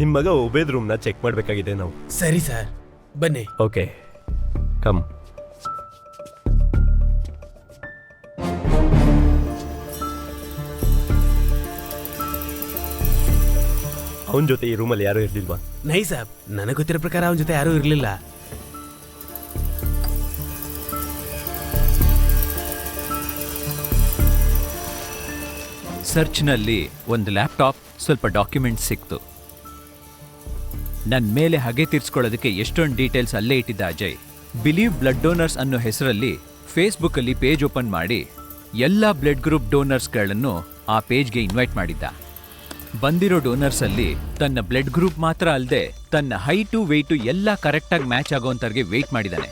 ನಿಮ್ಮ ಮಗ ಒಬೇದ್ ರೂಮ್ನ ಚೆಕ್ ಮಾಡಬೇಕಾಗಿದೆ ನಾವು. ಸರಿ ಸರ್, ಬನ್ನಿ. Okay, come. ಅವನ ಜೊತೆ ಈ ರೂಮಲ್ಲಿ ಯಾರೂ ಇರ್ಲಿಲ್ವಾ? ನೈ ಸಾಬ್, ನನಗೆ ಗೊತ್ತಿರೋ ಪ್ರಕಾರ ಅವನ ಜೊತೆ ಯಾರೂ ಇರಲಿಲ್ಲ. ಸರ್ಚ್ನಲ್ಲಿ ಒಂದು ಲ್ಯಾಪ್ಟಾಪ್, ಸ್ವಲ್ಪ ಡಾಕ್ಯುಮೆಂಟ್ಸ್ ಸಿಕ್ತು. ನನ್ನ ಮೇಲೆ ಹಗೆ ತೀರ್ಸ್ಕೊಳ್ಳೋದಕ್ಕೆ ಎಷ್ಟೊಂದು ಡೀಟೇಲ್ಸ್ ಅಲ್ಲೇ ಇಟ್ಟಿದ್ದ ಅಜಯ್. ಬಿಲೀವ್ ಬ್ಲಡ್ ಡೋನರ್ಸ್ ಅನ್ನೋ ಹೆಸರಲ್ಲಿ ಫೇಸ್ಬುಕ್ಕಲ್ಲಿ ಪೇಜ್ ಓಪನ್ ಮಾಡಿ ಎಲ್ಲ ಬ್ಲಡ್ ಗ್ರೂಪ್ ಡೋನರ್ಸ್ಗಳನ್ನು ಆ ಪೇಜ್ಗೆ ಇನ್ವೈಟ್ ಮಾಡಿದ್ದ. ಬಂದಿರೋ ಡೋನರ್ಸಲ್ಲಿ ತನ್ನ ಬ್ಲಡ್ ಗ್ರೂಪ್ ಮಾತ್ರ ಅಲ್ಲದೆ ತನ್ನ ಹೈಟು ವೆಯ್ಟು ಎಲ್ಲ ಕರೆಕ್ಟಾಗಿ ಮ್ಯಾಚ್ ಆಗೋಂಥವ್ರಿಗೆ ವೆಯ್ಟ್ ಮಾಡಿದ್ದಾನೆ.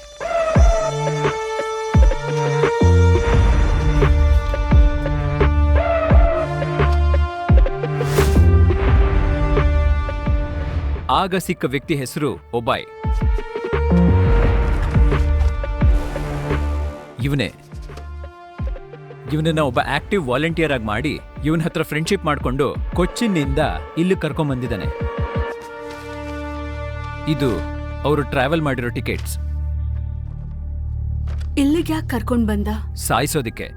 ಆಗ ಸಿಕ್ಕ ವ್ಯಕ್ತಿ ಹೆಸರು ಒಬಾಯ್. ಇವನನ್ನ ಒಬ್ಬ ಆಕ್ಟಿವ್ ವಾಲಂಟಿಯರ್ ಆಗಿ ಮಾಡಿ ಇವನ ಹತ್ರ ಫ್ರೆಂಡ್ಶಿಪ್ ಮಾಡಿಕೊಂಡು ಕೊಚ್ಚಿನ್ನಿಂದ ಇಲ್ಲಿ ಕರ್ಕೊಂಡ್ಬಂದಿದ್ದಾನೆ. ಇದು ಅವರು ಟ್ರಾವೆಲ್ ಮಾಡಿರೋ ಟಿಕೆಟ್ಸ್. ಇಲ್ಲಿಗೆ ಯಾಕೆ ಕರ್ಕೊಂಡ್ ಬಂದ? ಸಾಯಿಸೋದಿಕ್ಕೆ.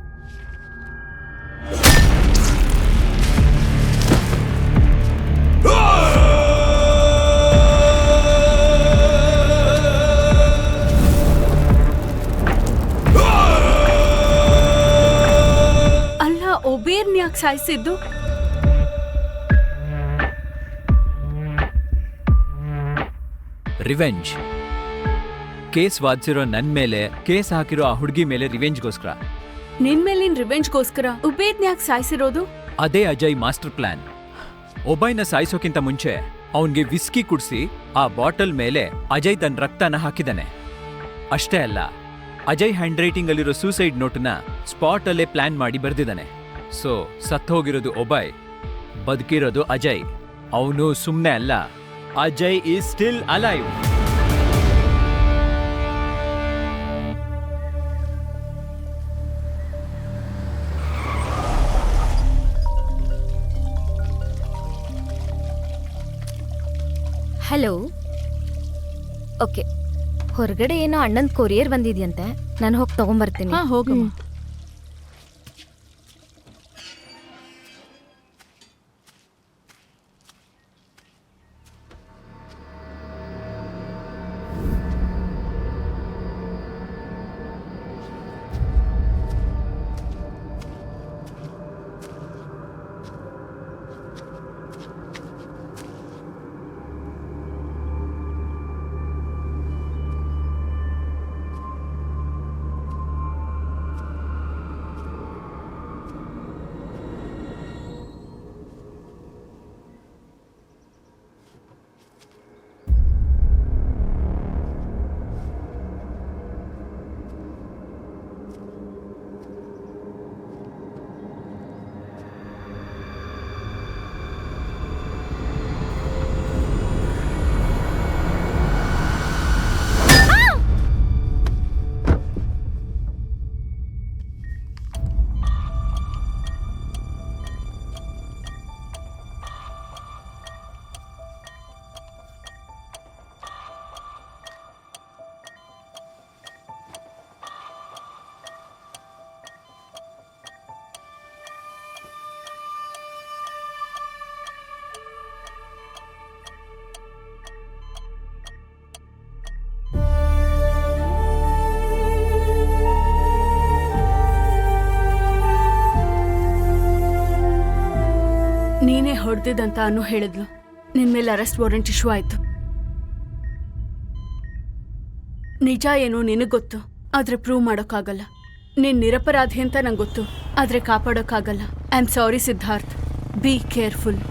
ಒಬೇರ್ನ ಯಾಕೆ ಸಾಯಿಸಿದ್ದು? ರಿವೆಂಜ್. ಕೇಸ್ ವಾದಿಸಿರೋ ನನ್ ಮೇಲೆ, ಕೇಸ್ ಹಾಕಿರೋ ಆ ಹುಡುಗಿ ಮೇಲೆ ರಿವೆಂಜ್ಗೋಸ್ಕರ. ನಿನ್ ಮೇಲಿನ ರಿವೆಂಜ್ಗೋಸ್ಕರ ಉಬೇದ್ನ ಯಾಕೆ ಸಾಯಿಸಿರೋದು? ಅದೇ ಅಜಯ್ ಮಾಸ್ಟರ್ ಪ್ಲಾನ್. ಒಬಯ್ನ ಸಾಯಿಸೋಕ್ಕಿಂತ ಮುಂಚೆ ಅವನ್ಗೆ ವಿಸ್ಕಿ ಕುಡಿಸಿ ಆ ಬಾಟಲ್ ಮೇಲೆ ಅಜಯ್ ತನ್ನ ರಕ್ತನ ಹಾಕಿದಾನೆ. ಅಷ್ಟೇ ಅಲ್ಲ, ಅಜಯ್ ಹ್ಯಾಂಡ್ ರೈಟಿಂಗ್ ಅಲ್ಲಿರೋ ಸೂಸೈಡ್ ನೋಟನ್ನ ಸ್ಪಾಟ್ ಅಲ್ಲೇ ಪ್ಲಾನ್ ಮಾಡಿ ಬರ್ದಿದ್ದಾನೆ. ಸೊ ಸತ್ತೋಗಿರೋದು ಒಬಯ್, ಬದುಕಿರೋದು ಅಜಯ್. ಅವನು ಸುಮ್ಮನೆ ಅಲ್ಲ, Ajay is still alive. Hello. Okay, ಹೊರಗಡೆ ಏನೋ ಅಣ್ಣನ ಕೊರಿಯರ್ ಬಂದಿದ್ಯಂತೆ, ನಾನು ಹೋಗಿ ತಗೊಂಬರ್ತೀನಿ. ಹೋಗಮ್ಮ. ಹೊಡೆದಿದ್ದಂತ ಅನು ಹೇಳಿದ್ಲು. ನಿನ್ ಮೇಲೆ ಅರೆಸ್ಟ್ ವಾರೆಂಟ್ ಇಶ್ಯೂ ಆಯ್ತು. ನಿಜ ಏನೋ ನಿನಗ್ ಗೊತ್ತು, ಆದ್ರೆ ಪ್ರೂವ್ ಮಾಡೋಕ್ಕಾಗಲ್ಲ. ನೀನ್ ನಿರಪರಾಧಿ ಅಂತ ನಂಗೆ ಗೊತ್ತು, ಆದ್ರೆ ಕಾಪಾಡೋಕ್ಕಾಗಲ್ಲ. I am sorry Siddharth, be careful.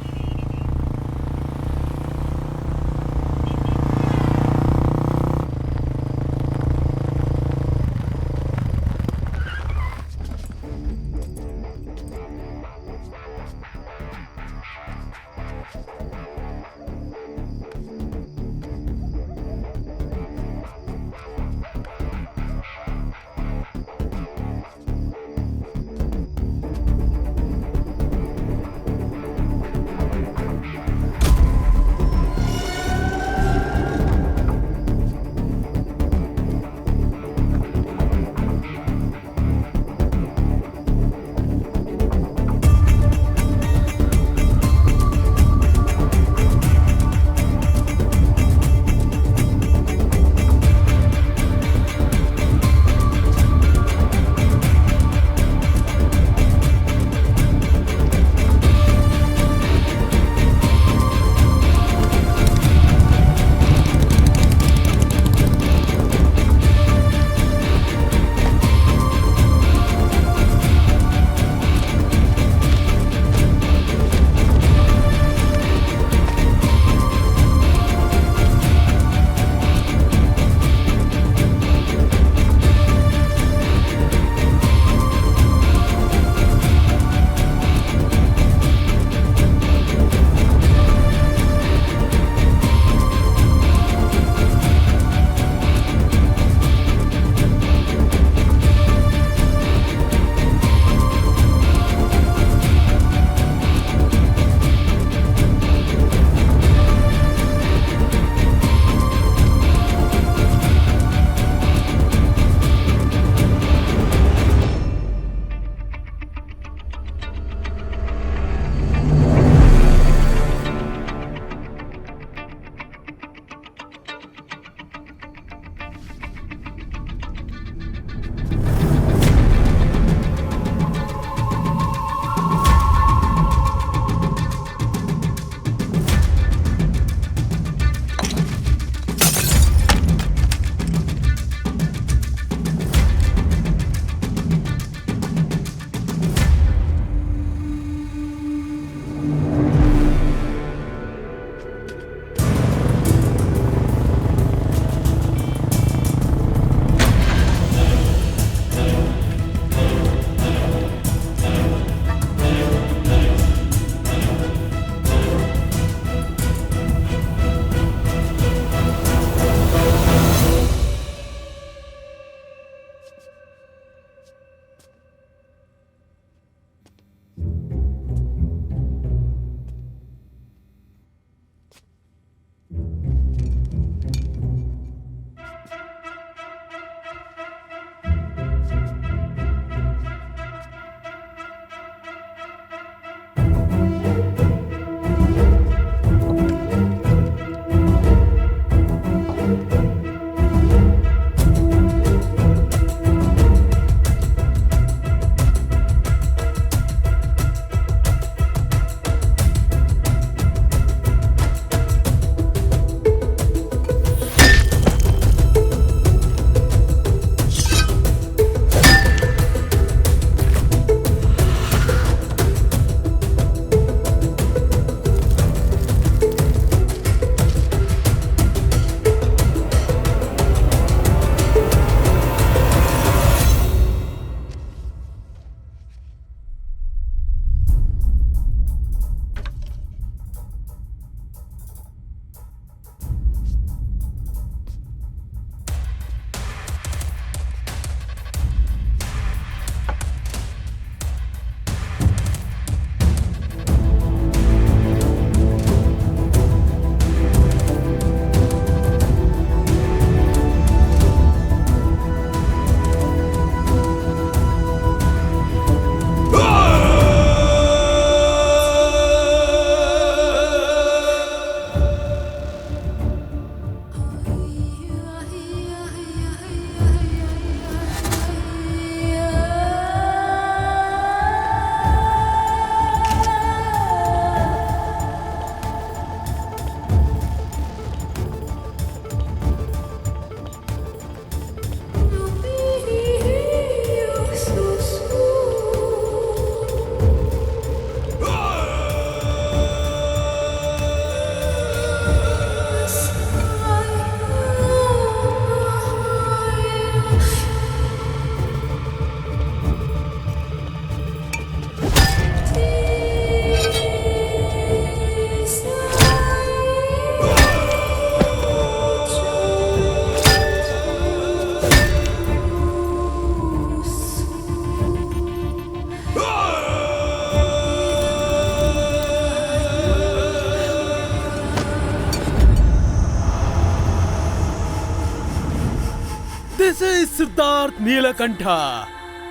Siddharth Neelakantha,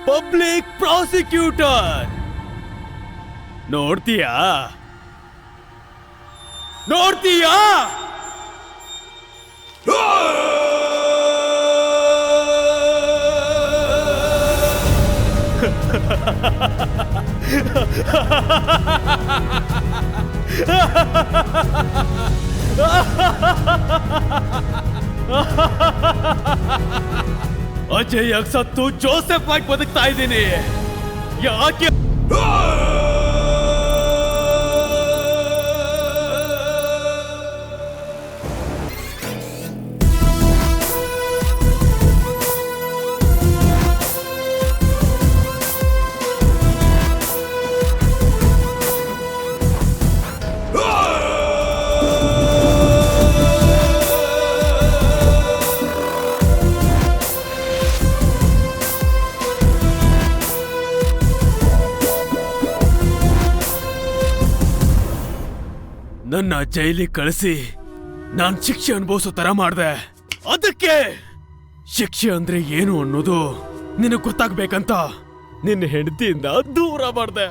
public prosecutor. ನೋಡ್ತೀಯಾ? ಅಜಯ್ ಸತ್ತು ಜೋಸೆಫ್ ಆಗಿ ಬದುಕ್ತಾ ಇದ್ದೀನಿ. ಯಾಕೆ? ನನ್ನ ಜೈಲಿಗೆ ಕಳಿಸಿ ನಾನ್ ಶಿಕ್ಷೆ ಅನುಭವಿಸೋ ತರ ಮಾಡ್ದೆ. ಅದಕ್ಕೆ ಶಿಕ್ಷೆ ಅಂದ್ರೆ ಏನು ಅನ್ನೋದು ನಿನಗ್ ಗೊತ್ತಾಗ್ಬೇಕಂತ ನಿನ್ನ ಹೆಂಡತಿಯಿಂದ ದೂರ ಮಾಡ್ದೆ.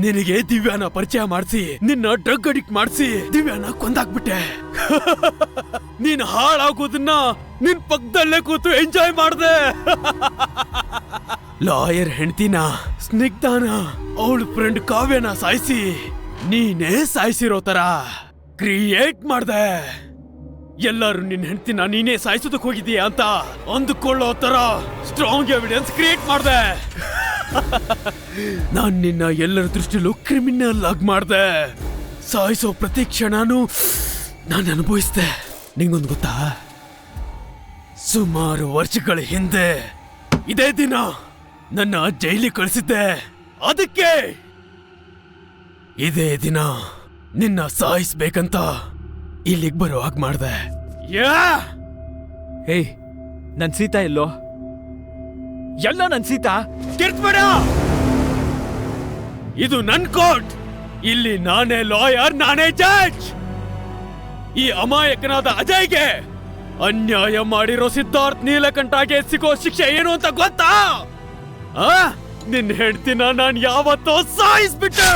ನಿನಗೆ ದಿವ್ಯಾನ ಪರಿಚಯ ಮಾಡಿಸಿ ನಿನ್ನ ಡ್ರಗ್ ಅಡಿಕ್ಟ್ ಮಾಡಿಸಿ ದಿವ್ಯಾನ ಕೊಂದಾಕ್ಬಿಟ್ಟೆ. ನೀನ್ ಹಾಳಾಗೋದನ್ನ ನಿನ್ ಪಕ್ಕದಲ್ಲೇ ಕೂತು ಎಂಜಾಯ್ ಮಾಡ್ದೆ. ಲಾಯರ್ ಹೆಂಡತಿನ ಸ್ನಿಗ್ಧಾನ ಅವಳ ಫ್ರೆಂಡ್ ಕಾವ್ಯನ ಸಾಯಿಸಿ ನೀನೇ ಸಾಯಿಸಿರೋ ತರ ಕ್ರಿಯೇಟ್ ಮಾಡ್ದೆ. ಎಲ್ಲರೂ ನಿನ್ನ ಹೆಂಡತಿನ ನೀನೇ ಸಾಯಿಸೋದಕ್ಕೆ ಹೋಗಿದೀಯ ಅಂತ ಅಂದುಕೊಳ್ಳೋ ತರ ಸ್ಟ್ರಾಂಗ್ ಎವಿಡೆನ್ಸ್ ಕ್ರಿಯೇಟ್ ಮಾಡ್ದೆ. ನಾನ್ ನಿನ್ನ ಎಲ್ಲರ ದೃಷ್ಟಿಲೂ ಕ್ರಿಮಿನಲ್ ಆಗಿ ಮಾಡ್ದೆ. ಸಾಯಿಸೋ ಪ್ರತಿ ಕ್ಷಣನೂ ನಾನು ಅನುಭವಿಸ್ದೆ. ನಿಂಗೊಂದು ಗೊತ್ತಾ, ಸುಮಾರು ವರ್ಷಗಳ ಹಿಂದೆ ಇದೇ ದಿನ ನನ್ನ ಜೈಲಿಗೆ ಕಳಿಸಿದ್ದೆ. ಅದಕ್ಕೆ ಇದೇ ದಿನ ನಿನ್ನ ಸಾಯಿಸ್ಬೇಕಂತ ಇಲ್ಲಿಗೆ ಬರೋ ಹಾಗೆ ಮಾಡ್ದೆ. ಏಯ್, ನನ್ ಸೀತಾ ಎಲ್ಲೋ? ಎಲ್ಲ ನನ್ ಸೀತಾ ಕಿರ್ತ್ಬೇಡ. ಇದು ನನ್ ಕೋರ್ಟ್. ಇಲ್ಲಿ ನಾನೇ ಲಾಯರ್, ನಾನೇ ಜಡ್ಜ್. ಈ ಅಮಾಯಕನಾದ ಅಜಯ್ಗೆ ಅನ್ಯಾಯ ಮಾಡಿರೋ ಸಿದ್ಧಾರ್ಥ್ ನೀಲಕಂಠಗೆ ಸಿಗೋ ಶಿಕ್ಷೆ ಏನು ಅಂತ ಗೊತ್ತಾ? ನಿನ್ನ ಹೆಂಡ್ತಿನ ನಾನು ಯಾವತ್ತೋ ಸಾಯಿಸ್ಬಿಟ್ಟೆ.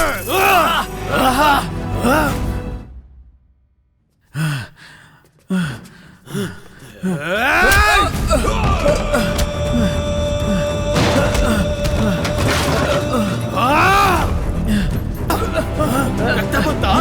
ರಕ್ತ ಬಂತಾ?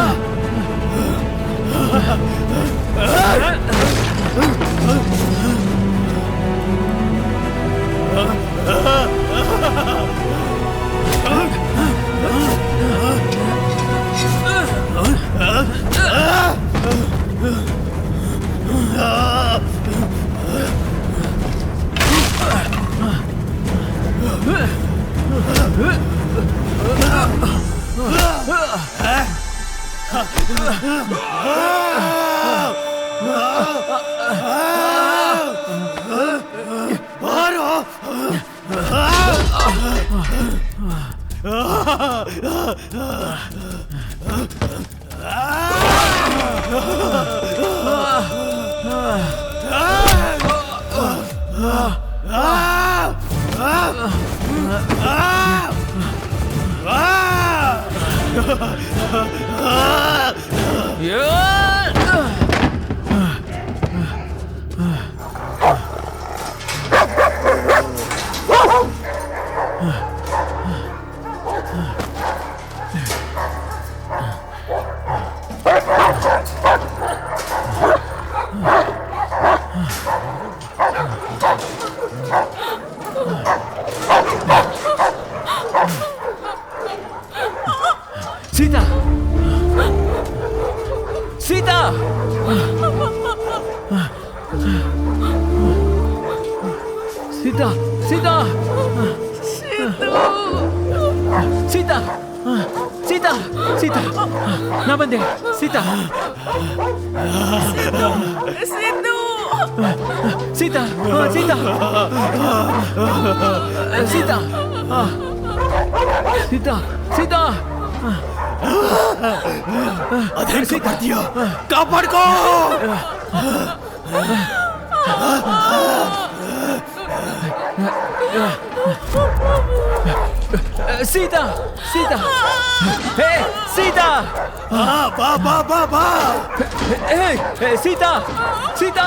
ಸೀತಾ, ಸೀತಾ, ಸೀತಾ, ಸೀತಾ, ಸೀತಾ, ಸೀತಾ, ಸೀತಾ, ನಾ ಬಂದೆ. ಸೀತಾ, ಸೀತಾ, ಸೀತಾ, ಸೀತಾ, ಸೀತಾ, ಸೀತಾ, ಅದೇನ್ ಸೀತಾ ಕಾಪಾಡ್ಕೋ. ಸೀತಾ ಸೀತಾ ಹೇ ಸೀತಾ ಬಾ ಬಾ ಬಾ ಬಾ ಹೇ ಸೀತಾ ಸೀತಾ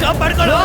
ಕಾಪಾಡ್ಕೊಳ್ಳೋ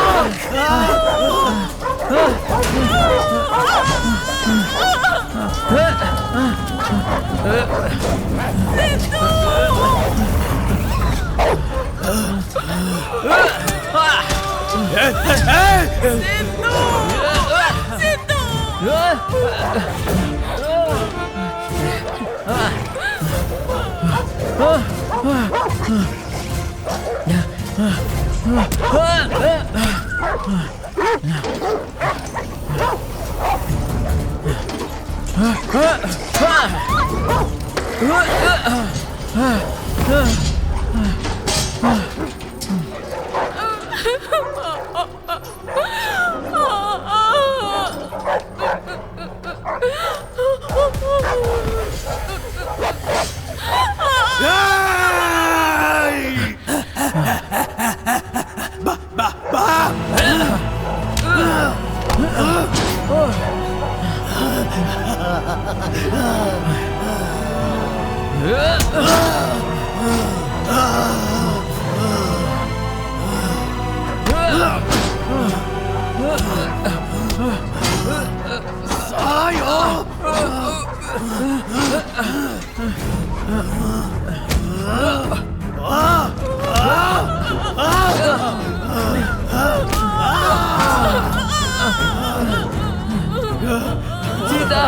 ಸೀತಾ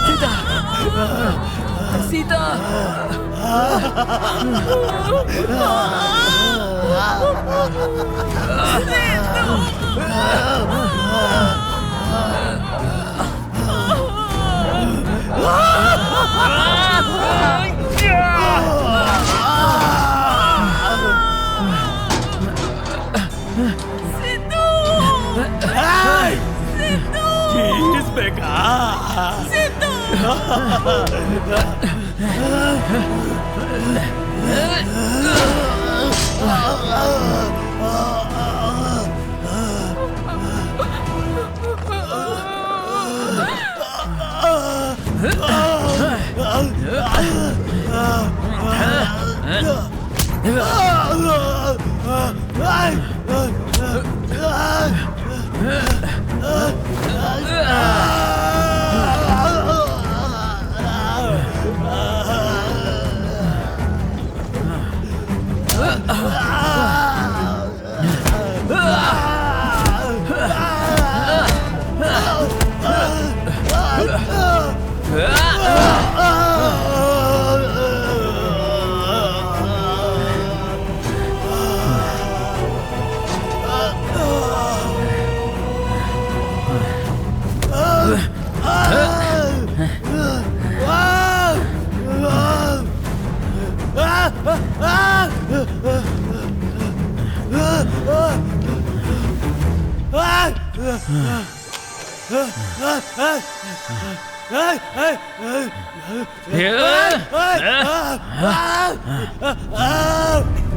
ಸೀತಾ ಸೀತಾ ಬೇಕಾ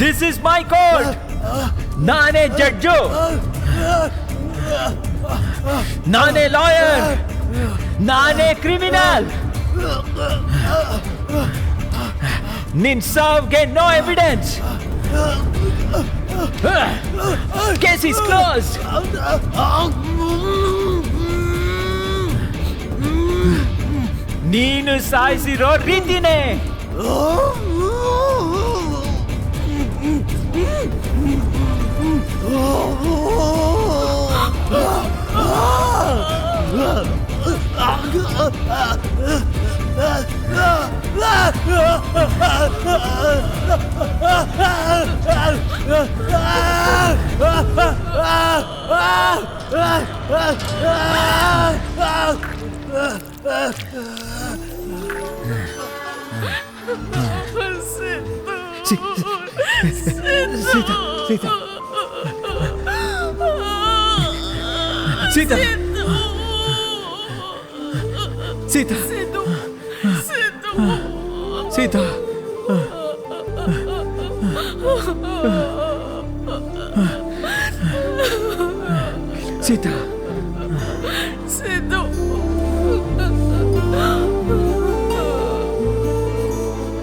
ದಿಸ್ ಇಸ್ ಮೈ ಕೋರ್ಟ್. ನಾನೇ ಜಡ್ಜು, ನಾನೇ ಲಾಯರ್, ನಾನೇ ಕ್ರಿಮಿನಲ್. ನಿನ್ ಸಾವ್ಗೆ no evidence. Case is closed. ನೀನು ಸಾಯಿಸಿರೋ ರೀತಿನೇ. ಸೀತಾ ಸೀತಾ ಸೀತಾ ಸೀತಾ ಸೀತಾ